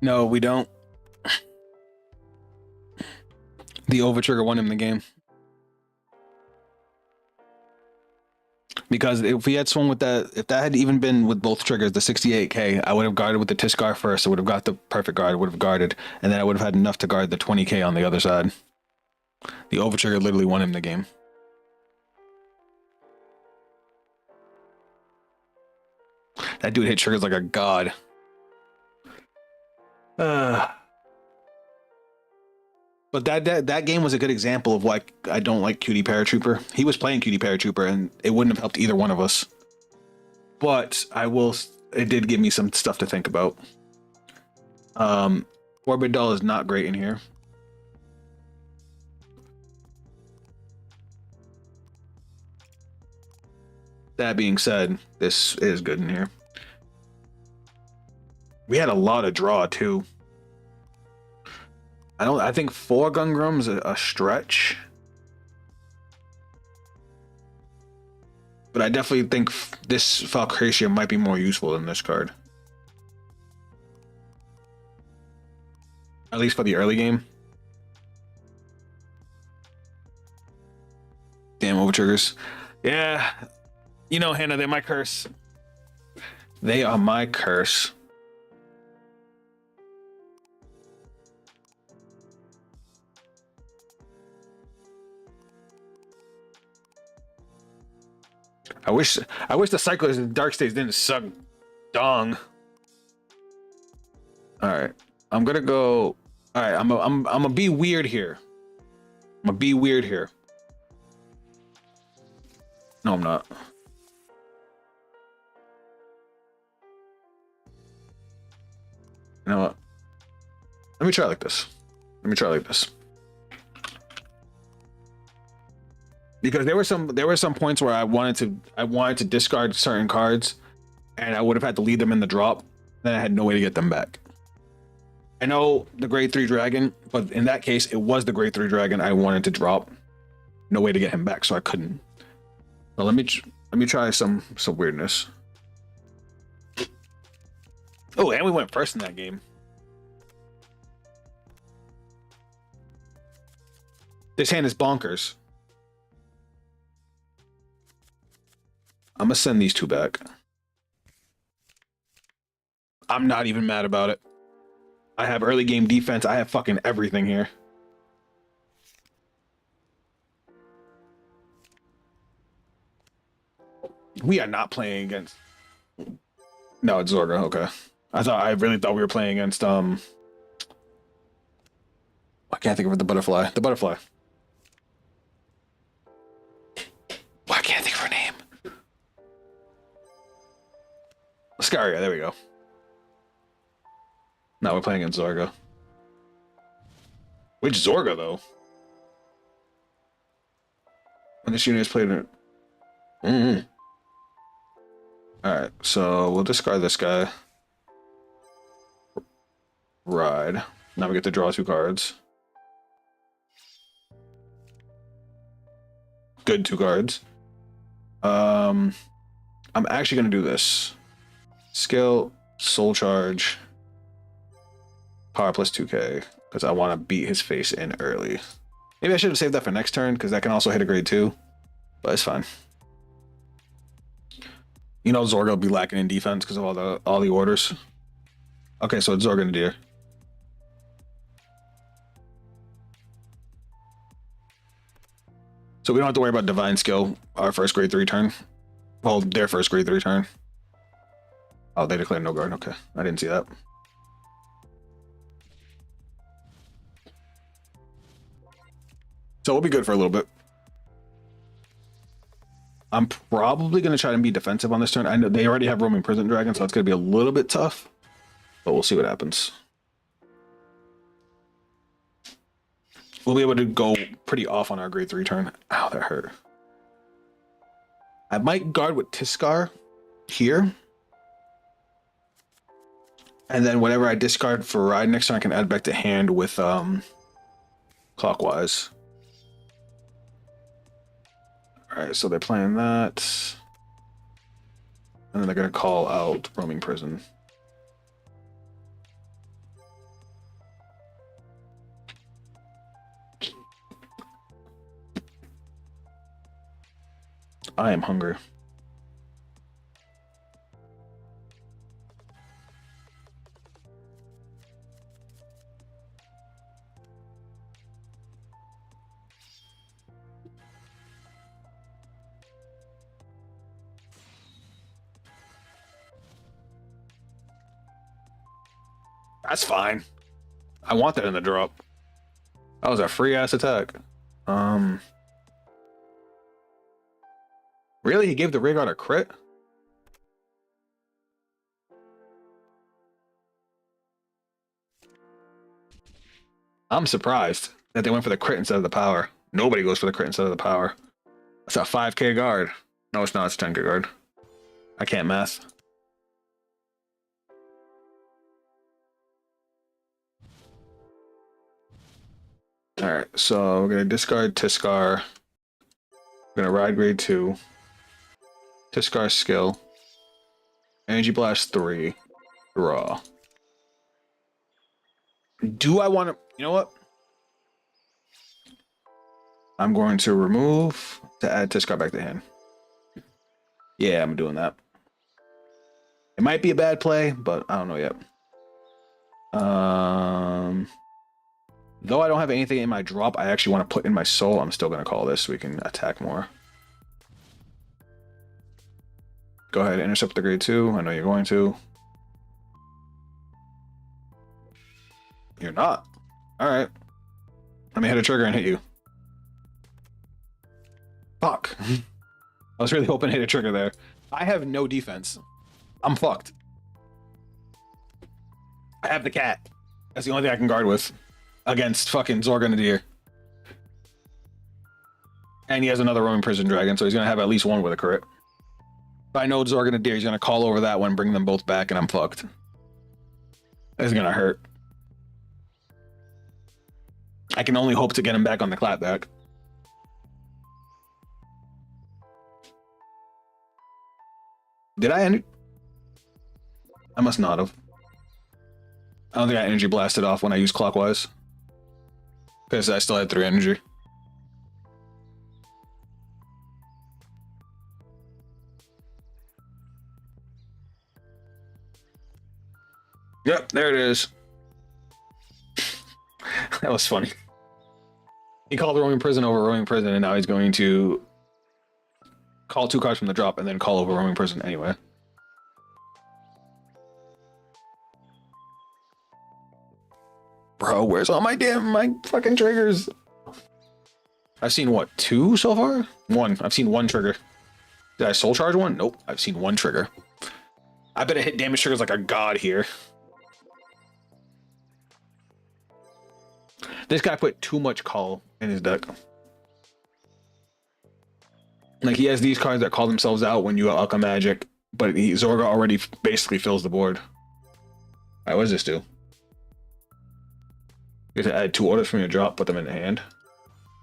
No, we don't. The overtrigger won him the game. Because if we had swung with that, if that had even been with both triggers, the 68k, I would have guarded with the Tiskar first. I would have got the perfect guard, I would have guarded, and then I would have had enough to guard the 20k on the other side. The overtrigger literally won him the game. That dude hit triggers like a god. But that game was a good example of why I don't like Cutie Paratrooper. He was playing Cutie Paratrooper, and it wouldn't have helped either one of us. But it did give me some stuff to think about. Orbit Doll is not great in here. That being said, this is good in here. We had a lot of draw too. I think 4 Gungrum's a stretch. But I definitely think this Falcracia might be more useful than this card. At least for the early game. Damn, over triggers. Yeah. You know, Hannah, they're my curse. They are my curse. I wish the cyclers and dark states didn't suck dong. All right, I'm gonna go. All right, I'm gonna be weird here. I'm gonna be weird here. No, I'm not. You know what? Let me try like this. Let me try like this. Because there were some points where I wanted to discard certain cards, and I would have had to leave them in the drop. Then I had no way to get them back. I know the grade 3 dragon, but in that case, it was the grade 3 dragon I wanted to drop. No way to get him back, so I couldn't. So let me try some weirdness. Oh, and we went first in that game. This hand is bonkers. I'm gonna send these 2 back. I'm not even mad about it. I have early game defense. I have fucking everything here. We are not playing against... No, it's Zorga. Okay. I really thought we were playing against I can't think of the butterfly. The butterfly. Why can't I think of her name? Scaria, there we go. Now we're playing against Zorga. Which Zorga, though? When this unit is played in... Alright, so we'll discard this guy. Ride. Now we get to draw 2 cards. Good 2 cards. I'm actually gonna do this. Skill, Soul Charge, Power plus 2k, because I want to beat his face in early. Maybe I should have saved that for next turn, because that can also hit a grade 2, but it's fine. You know Zorga will be lacking in defense because of all the orders. Okay, so it's Zorga Nadir. So we don't have to worry about Divine Skill, our first grade 3 turn. Well, their first grade 3 turn. Oh, they declared no guard. Okay, I didn't see that. So we'll be good for a little bit. I'm probably going to try to be defensive on this turn. I know they already have Roaming Prison Dragon, so it's going to be a little bit tough. But we'll see what happens. We'll be able to go pretty off on our grade 3 turn. Ow, that hurt. I might guard with Tiskar here. And then whatever I discard for Ride next turn, I can add back to hand with Clockwise. Alright, so they're playing that. And then they're going to call out Roaming Prison. I am hungry. That's fine. I want that in the drop. That was a free ass attack. Really? He gave the Vanguard a crit? I'm surprised that they went for the crit instead of the power. Nobody goes for the crit instead of the power. That's a 5k guard. No, it's not. It's 10k guard. I can't math. Alright, so we're going to discard Tiskar. We're going to ride grade 2. Tiskar's skill. Energy Blast 3. Draw. Do I want to... You know what? I'm going to remove to add Tiskar back to hand. Yeah, I'm doing that. It might be a bad play, but I don't know yet. Though I don't have anything in my drop I actually want to put in my soul, I'm still going to call this so we can attack more. Go ahead, intercept the grade 2. I know you're going to. You're not. Alright. Let me hit a trigger and hit you. Fuck. I was really hoping to hit a trigger there. I have no defense. I'm fucked. I have the cat. That's the only thing I can guard with. Against fucking Zorganidir. And he has another roaming prison dragon, so he's gonna have at least one with a crit. If I know Zorganidir, he's gonna call over that one, bring them both back, and I'm fucked. That's gonna hurt. I can only hope to get him back on the clapback. Did I end? I must not have. I don't think I energy blasted off when I used clockwise. Because I still had 3 energy. Yep, there it is. That was funny. He called the roaming prison over roaming prison, and now he's going to call 2 cards from the drop and then call over roaming prison anyway. Bro, where's all my fucking triggers? I've seen what, 2 so far? 1. I've seen 1 trigger. Did I soul charge 1? Nope. I've seen 1 trigger. I better hit damage triggers like a god here. This guy put too much call in his deck. Like, he has these cards that call themselves out when you Alchemy Magic, but Zorga already basically fills the board. Alright, what does this do? You have to add 2 orders from your drop, put them in the hand.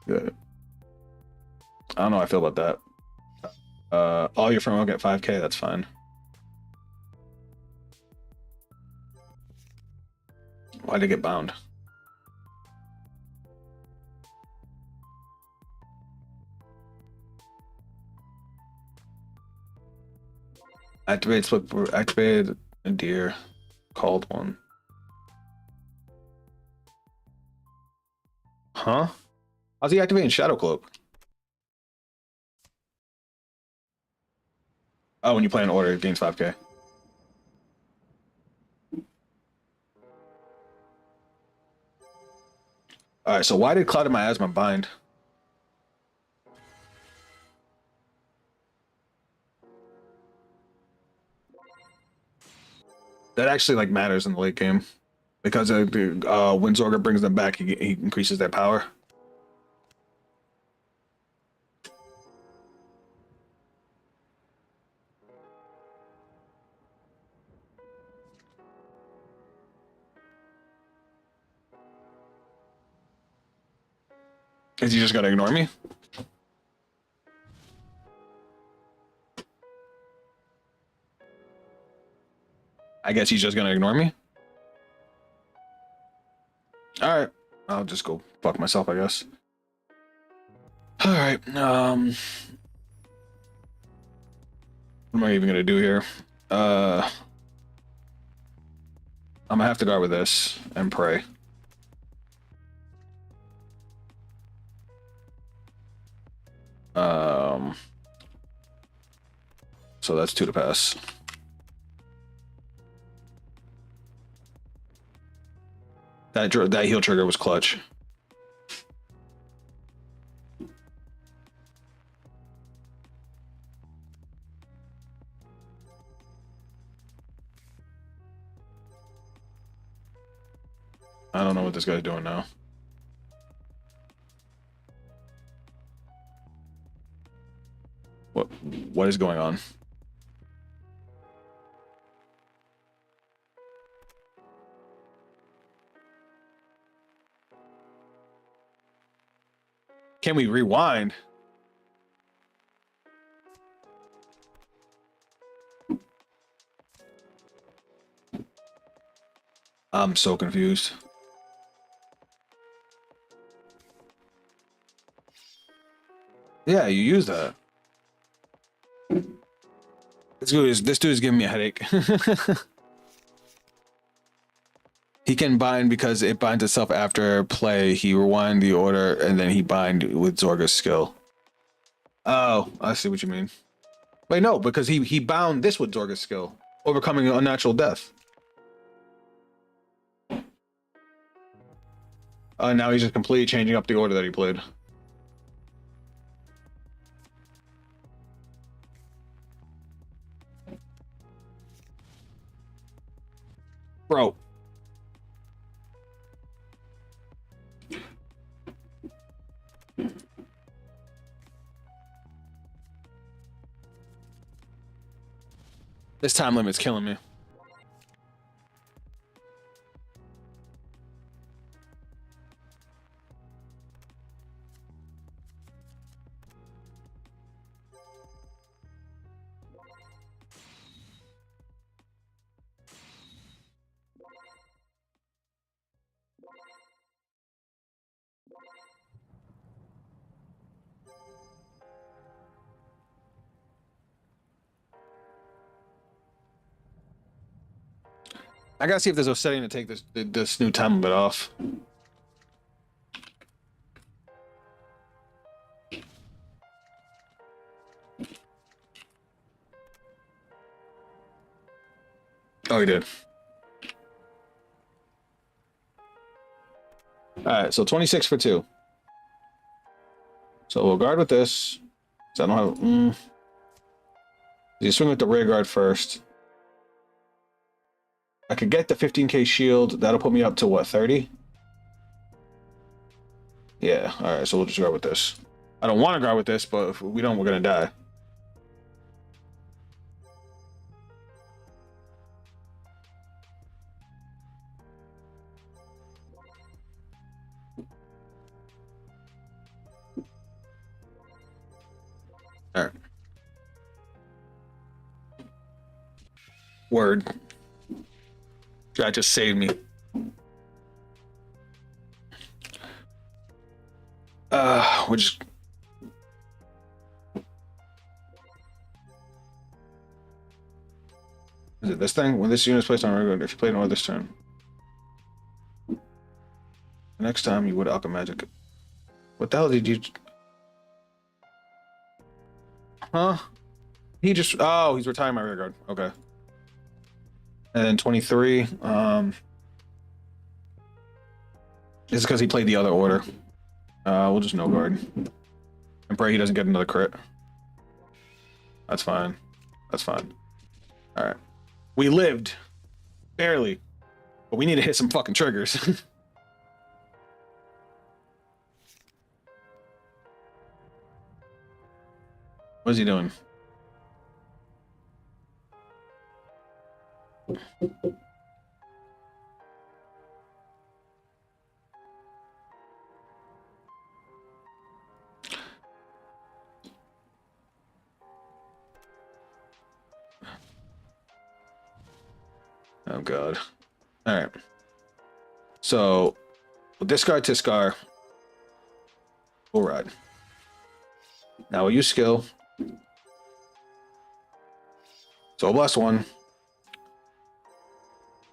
Good. I don't know how I feel about that. All your friends will get 5k, that's fine. Why'd it get bound? Activated a deer, called 1. Huh? How's he activating Shadow Cloak? Oh, when you play an order, it gains 5k. Alright, so why did Cloud of Miasma bind? That actually like matters in the late game. Because when Zorga brings them back, he increases their power. Is he just gonna ignore me? I guess he's just gonna ignore me. Alright. I'll just go fuck myself, I guess. Alright, what am I even gonna do here? I'm gonna have to guard with this and pray. So that's 2 to pass. That heal trigger was clutch. I don't know what this guy's doing now. What is going on? Can we rewind? I'm so confused. Yeah, you use that. This dude is giving me a headache. He can bind because it binds itself after play. He rewind the order and then he bind with Zorga's skill. Oh, I see what you mean. Wait, no, because he bound this with Zorga's skill, overcoming an unnatural death. Now he's just completely changing up the order that he played. Bro. This time limit's killing me. I gotta see if there's a setting to take this new time limit off. Oh, he did. Alright, so 26 for 2. So we'll guard with this. So I don't have... You swing with the rear guard first. I could get the 15k shield. That'll put me up to what, 30? Yeah, alright, so we'll just guard with this. I don't want to guard with this, but if we don't, we're gonna die. Alright. Word. That just saved me. We'll just... Is it this thing? When this unit is placed on regular, if you play an order this turn. Next time you would alchemy magic. What the hell did you... Huh? He just... Oh, he's retiring my rear guard. Okay. And then 23. This is because he played the other order. We'll just no guard. And pray he doesn't get another crit. That's fine. That's fine. Alright. We lived. Barely. But we need to hit some fucking triggers. What is he doing? Oh god. Alright. So we'll discard Tiscar. We'll ride. Now we'll use skill. So blast 1.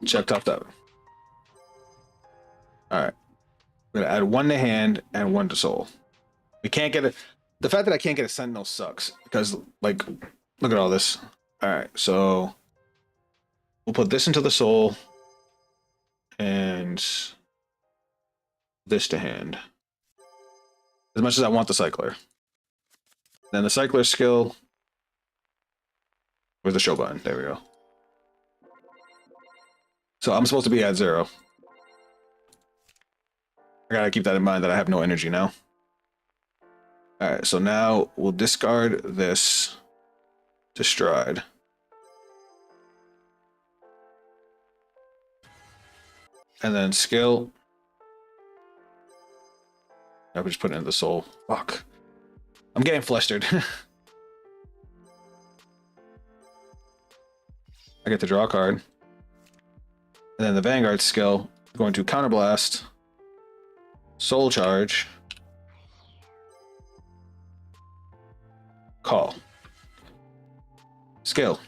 Check top that. Alright. We're gonna add 1 to hand and 1 to soul. We can't get it. The fact that I can't get a sentinel sucks. Because, like, look at all this. Alright, so we'll put this into the soul. And this to hand. As much as I want the cycler. Then the cycler skill. Where's the show button? There we go. So I'm supposed to be at 0. I gotta keep that in mind that I have no energy now. Alright, so now we'll discard this to stride. And then skill. I would just put it in the soul. Fuck. I'm getting flustered. I get to draw a card. And then the Vanguard skill is going to counterblast, soul charge, call. Skill.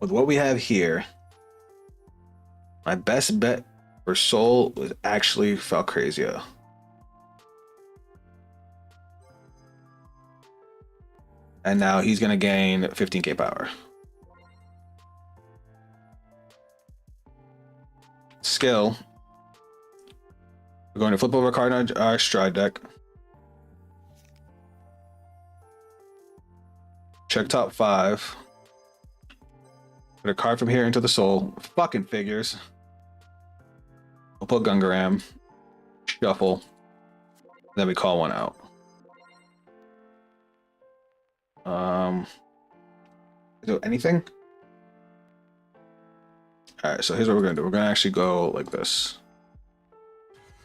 With what we have here, my best bet for soul was actually Falcrazia. And now he's going to gain 15k power. Skill. We're going to flip over a card in our stride deck. Check top 5. Put a card from here into the soul. Fucking figures. We'll put Gungaram. Shuffle. Then we call one out. Do anything? Alright, so here's what we're gonna do. We're gonna actually go like this.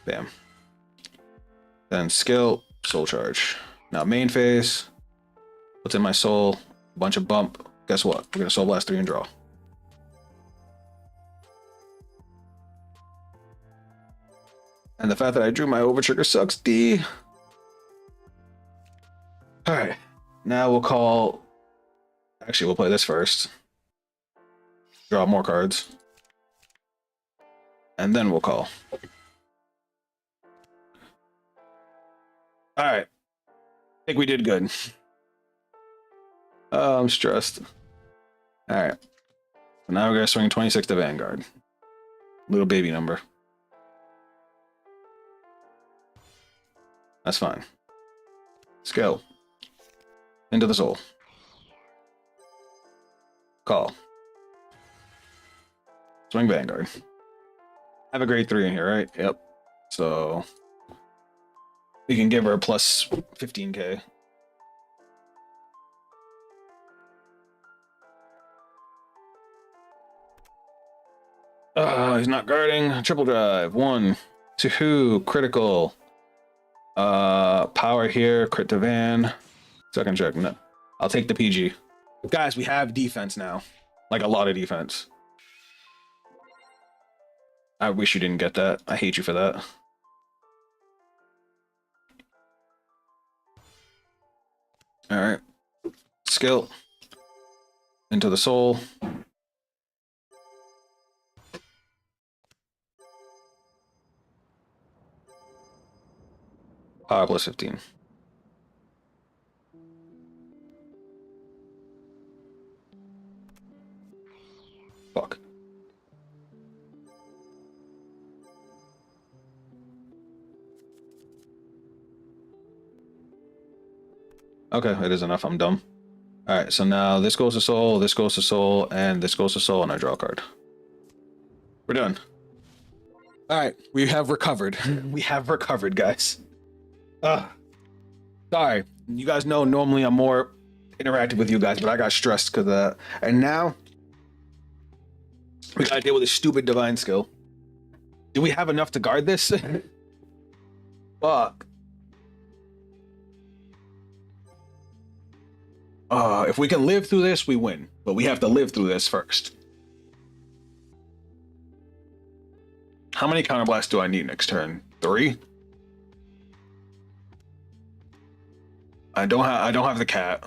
Bam. Then skill, soul charge. Now main phase. What's in my soul? A bunch of bump. Guess what? We're gonna soul blast 3 and draw. And the fact that I drew my overtrigger sucks D. Alright. Now we'll call. Actually, we'll play this first. Draw more cards. And then we'll call. Alright. I think we did good. Oh, I'm stressed. Alright. So now we're going to swing 26 to Vanguard. Little baby number. That's fine. Skill. Into the soul. Call. Swing Vanguard. I have a grade 3 in here, right? Yep. So we can give her a plus 15k. He's not guarding. Triple drive. 1, 2, critical. Power here. Crit to Van. Second check. No. I'll take the PG. Guys, we have defense now. Like a lot of defense. I wish you didn't get that. I hate you for that. Alright. Skill. Into the soul. Power plus 15. Fuck. Okay, it is enough. I'm dumb. Alright, so now this goes to soul, this goes to soul, and this goes to soul, and I draw a card. We're done. Alright, we have recovered. We have recovered, guys. Sorry. You guys know normally I'm more interactive with you guys, but I got stressed because of that. And now we gotta deal with this stupid divine skill. Do we have enough to guard this? Fuck. If we can live through this, we win. But we have to live through this first. How many counterblasts do I need next turn? 3? I don't have the cat.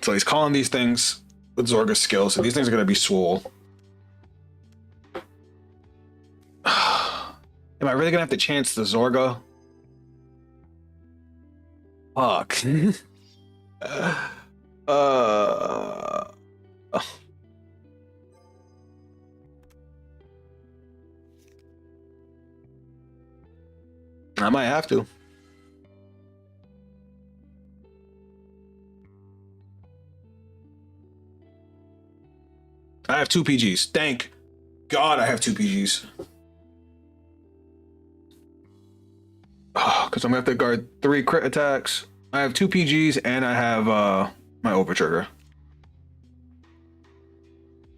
So he's calling these things with Zorga's skill, so these things are gonna be swole. Am I really gonna have to chance the Zorga? Fuck. I might have to. I have 2 PGs. Thank God I have 2 PGs. Oh, because I'm gonna have to guard 3 crit attacks. I have 2 PGs and I have my over trigger.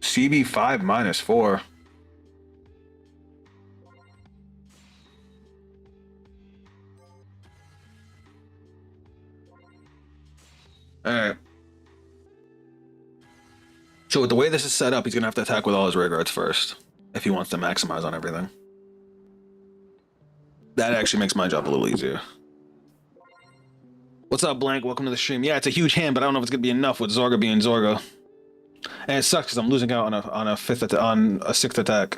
CB5 -4. Alright. So with the way this is set up, he's gonna have to attack with all his rear guards first if he wants to maximize on everything. That actually makes my job a little easier. What's up, Blank? Welcome to the stream. Yeah, it's a huge hand, but I don't know if it's gonna be enough with Zorga being Zorga. And it sucks because I'm losing out on a 6th attack.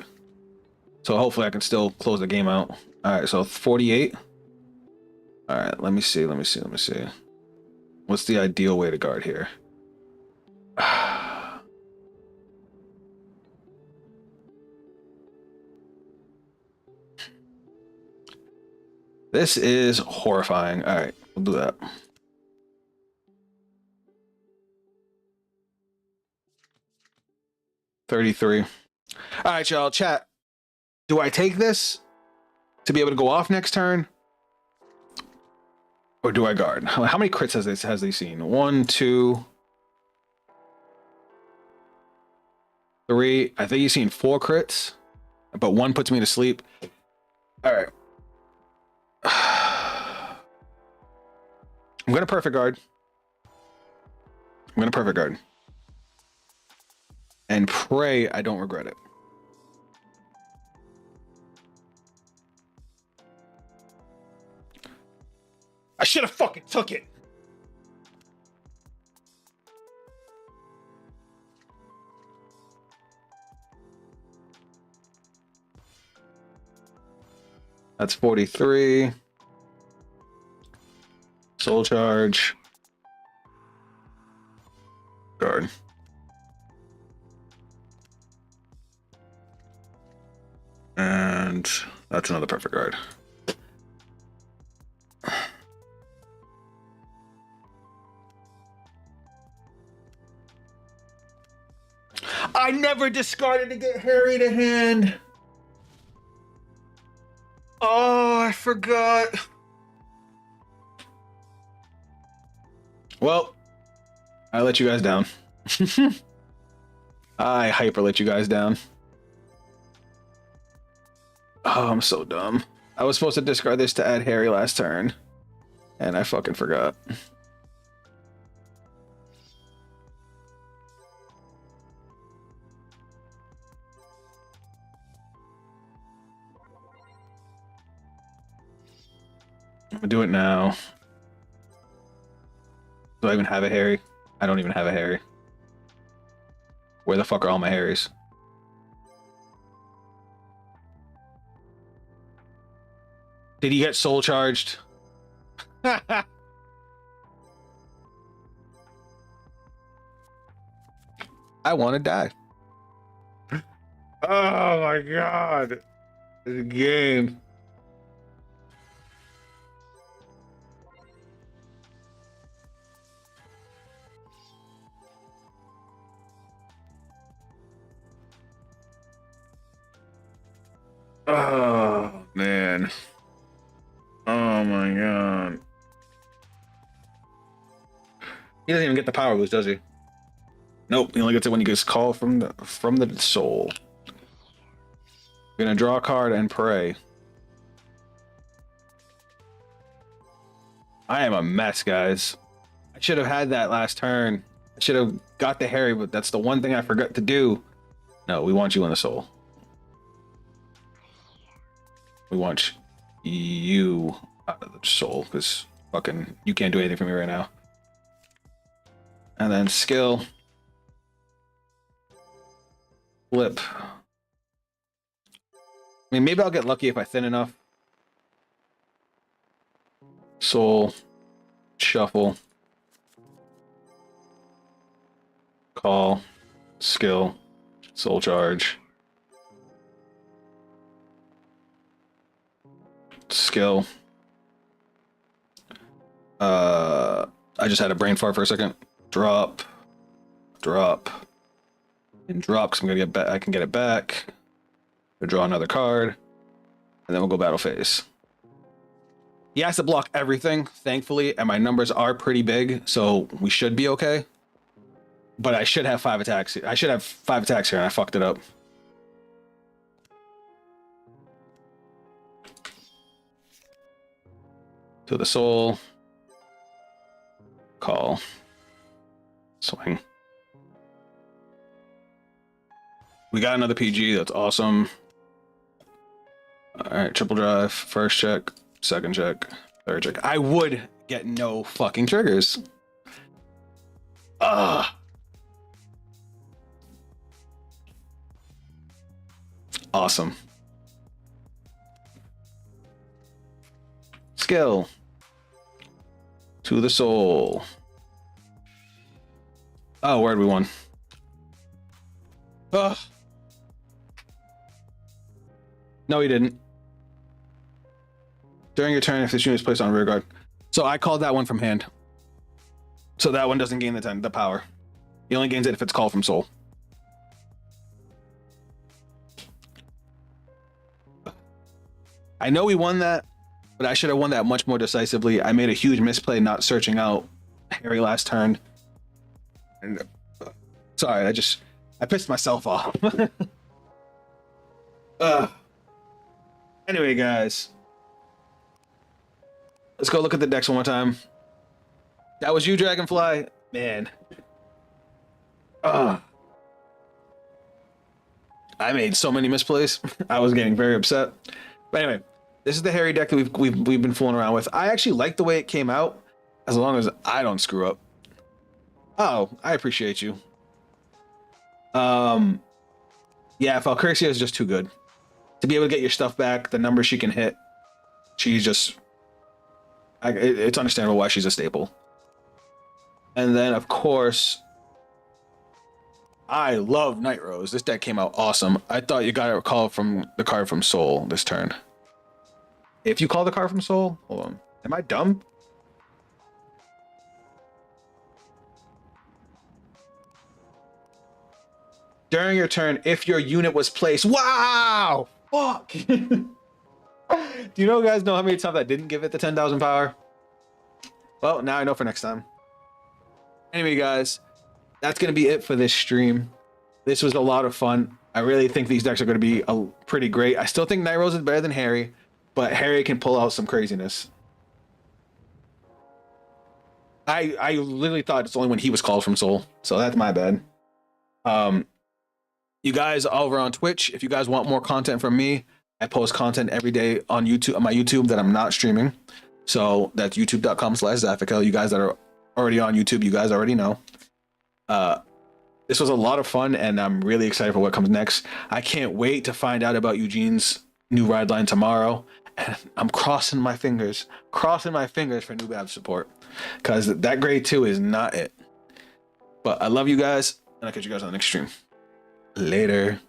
So hopefully I can still close the game out. Alright, so 48. Alright, let me see. What's the ideal way to guard here? This is horrifying. Alright, we'll do that. $33. Alright, y'all, chat. Do I take this to be able to go off next turn? Or do I guard? How many crits has he seen? 1, 2, 3. I think he's seen 4 crits, but 1 puts me to sleep. Alright. I'm gonna perfect guard. And pray I don't regret it. I should have fucking took it. That's 43. Soul charge. Guard. And that's another perfect guard. I never discarded to get Harri to hand. Oh, I forgot. Well, I let you guys down. I hyper let you guys down. Oh, I'm so dumb. I was supposed to discard this to add Harri last turn, and I fucking forgot. I'm gonna do it now. Do I even have a Harri? I don't even have a Harri. Where the fuck are all my Harris? Did he get soul charged? I want to die. Oh my god. This game. Oh man. Oh my god. He doesn't even get the power boost, does he? Nope, he only gets it when he gets called from the soul. We're gonna draw a card and pray. I am a mess, guys. I should have had that last turn. I should have got the Harri, but that's the one thing I forgot to do. No, we want you in the soul. We want you out of the soul, because fucking you can't do anything for me right now. And then skill. Flip. I mean, maybe I'll get lucky if I thin enough. Soul. Shuffle. Call. Skill. Soul charge. Skill. I just had a brain fart for a second. Drop, drop, and drop, because I'm gonna get back. I can get it back. We'll draw another card, and then we'll go battle phase. He has to block everything, thankfully, and my numbers are pretty big, so we should be okay. But I should have 5 attacks. I should have 5 attacks here, and I fucked it up. To the soul. Call. Swing. We got another PG. That's awesome. All right, triple drive. First check. Second check. Third check. I would get no fucking triggers. Ugh. Awesome. Skill. To the soul. Oh, word, we won. Ugh. No, he didn't. During your turn, if this unit is placed on rear guard. So I called that one from hand. So that one doesn't gain the power. He only gains it if it's called from soul. I know we won that, but I should have won that much more decisively. I made a huge misplay not searching out Harri last turn. And sorry, I pissed myself off. Anyway, guys. Let's go look at the decks one more time. That was you, Dragonfly. Man. I made so many misplays. I was getting very upset. But anyway, this is the Harri deck that we've been fooling around with. I actually like the way it came out, as long as I don't screw up. Oh, I appreciate you. Yeah, Valkyria is just too good. To be able to get your stuff back, the numbers she can hit, she's just... it's understandable why she's a staple. And then, of course, I love Nightrose. This deck came out awesome. I thought you got a call from the card from Soul this turn. If you call the card from Soul, hold on. Am I dumb? During your turn, if your unit was placed. Wow! Fuck! Do you guys know how many times I didn't give it the 10,000 power? Well, now I know for next time. Anyway, guys, that's going to be it for this stream. This was a lot of fun. I really think these decks are going to be pretty great. I still think Nightrose is better than Harri, but Harri can pull out some craziness. I literally thought it's only when he was called from Soul, so that's my bad. You guys over on Twitch, if you guys want more content from me, I post content every day on YouTube, on my YouTube that I'm not streaming. So that's youtube.com/Zafika. You guys that are already on YouTube, you guys already know. This was a lot of fun, and I'm really excited for what comes next. I can't wait to find out about Eugene's new ride line tomorrow. And I'm crossing my fingers for new Bab support, because that grade 2 is not it. But I love you guys, and I'll catch you guys on the next stream. Later.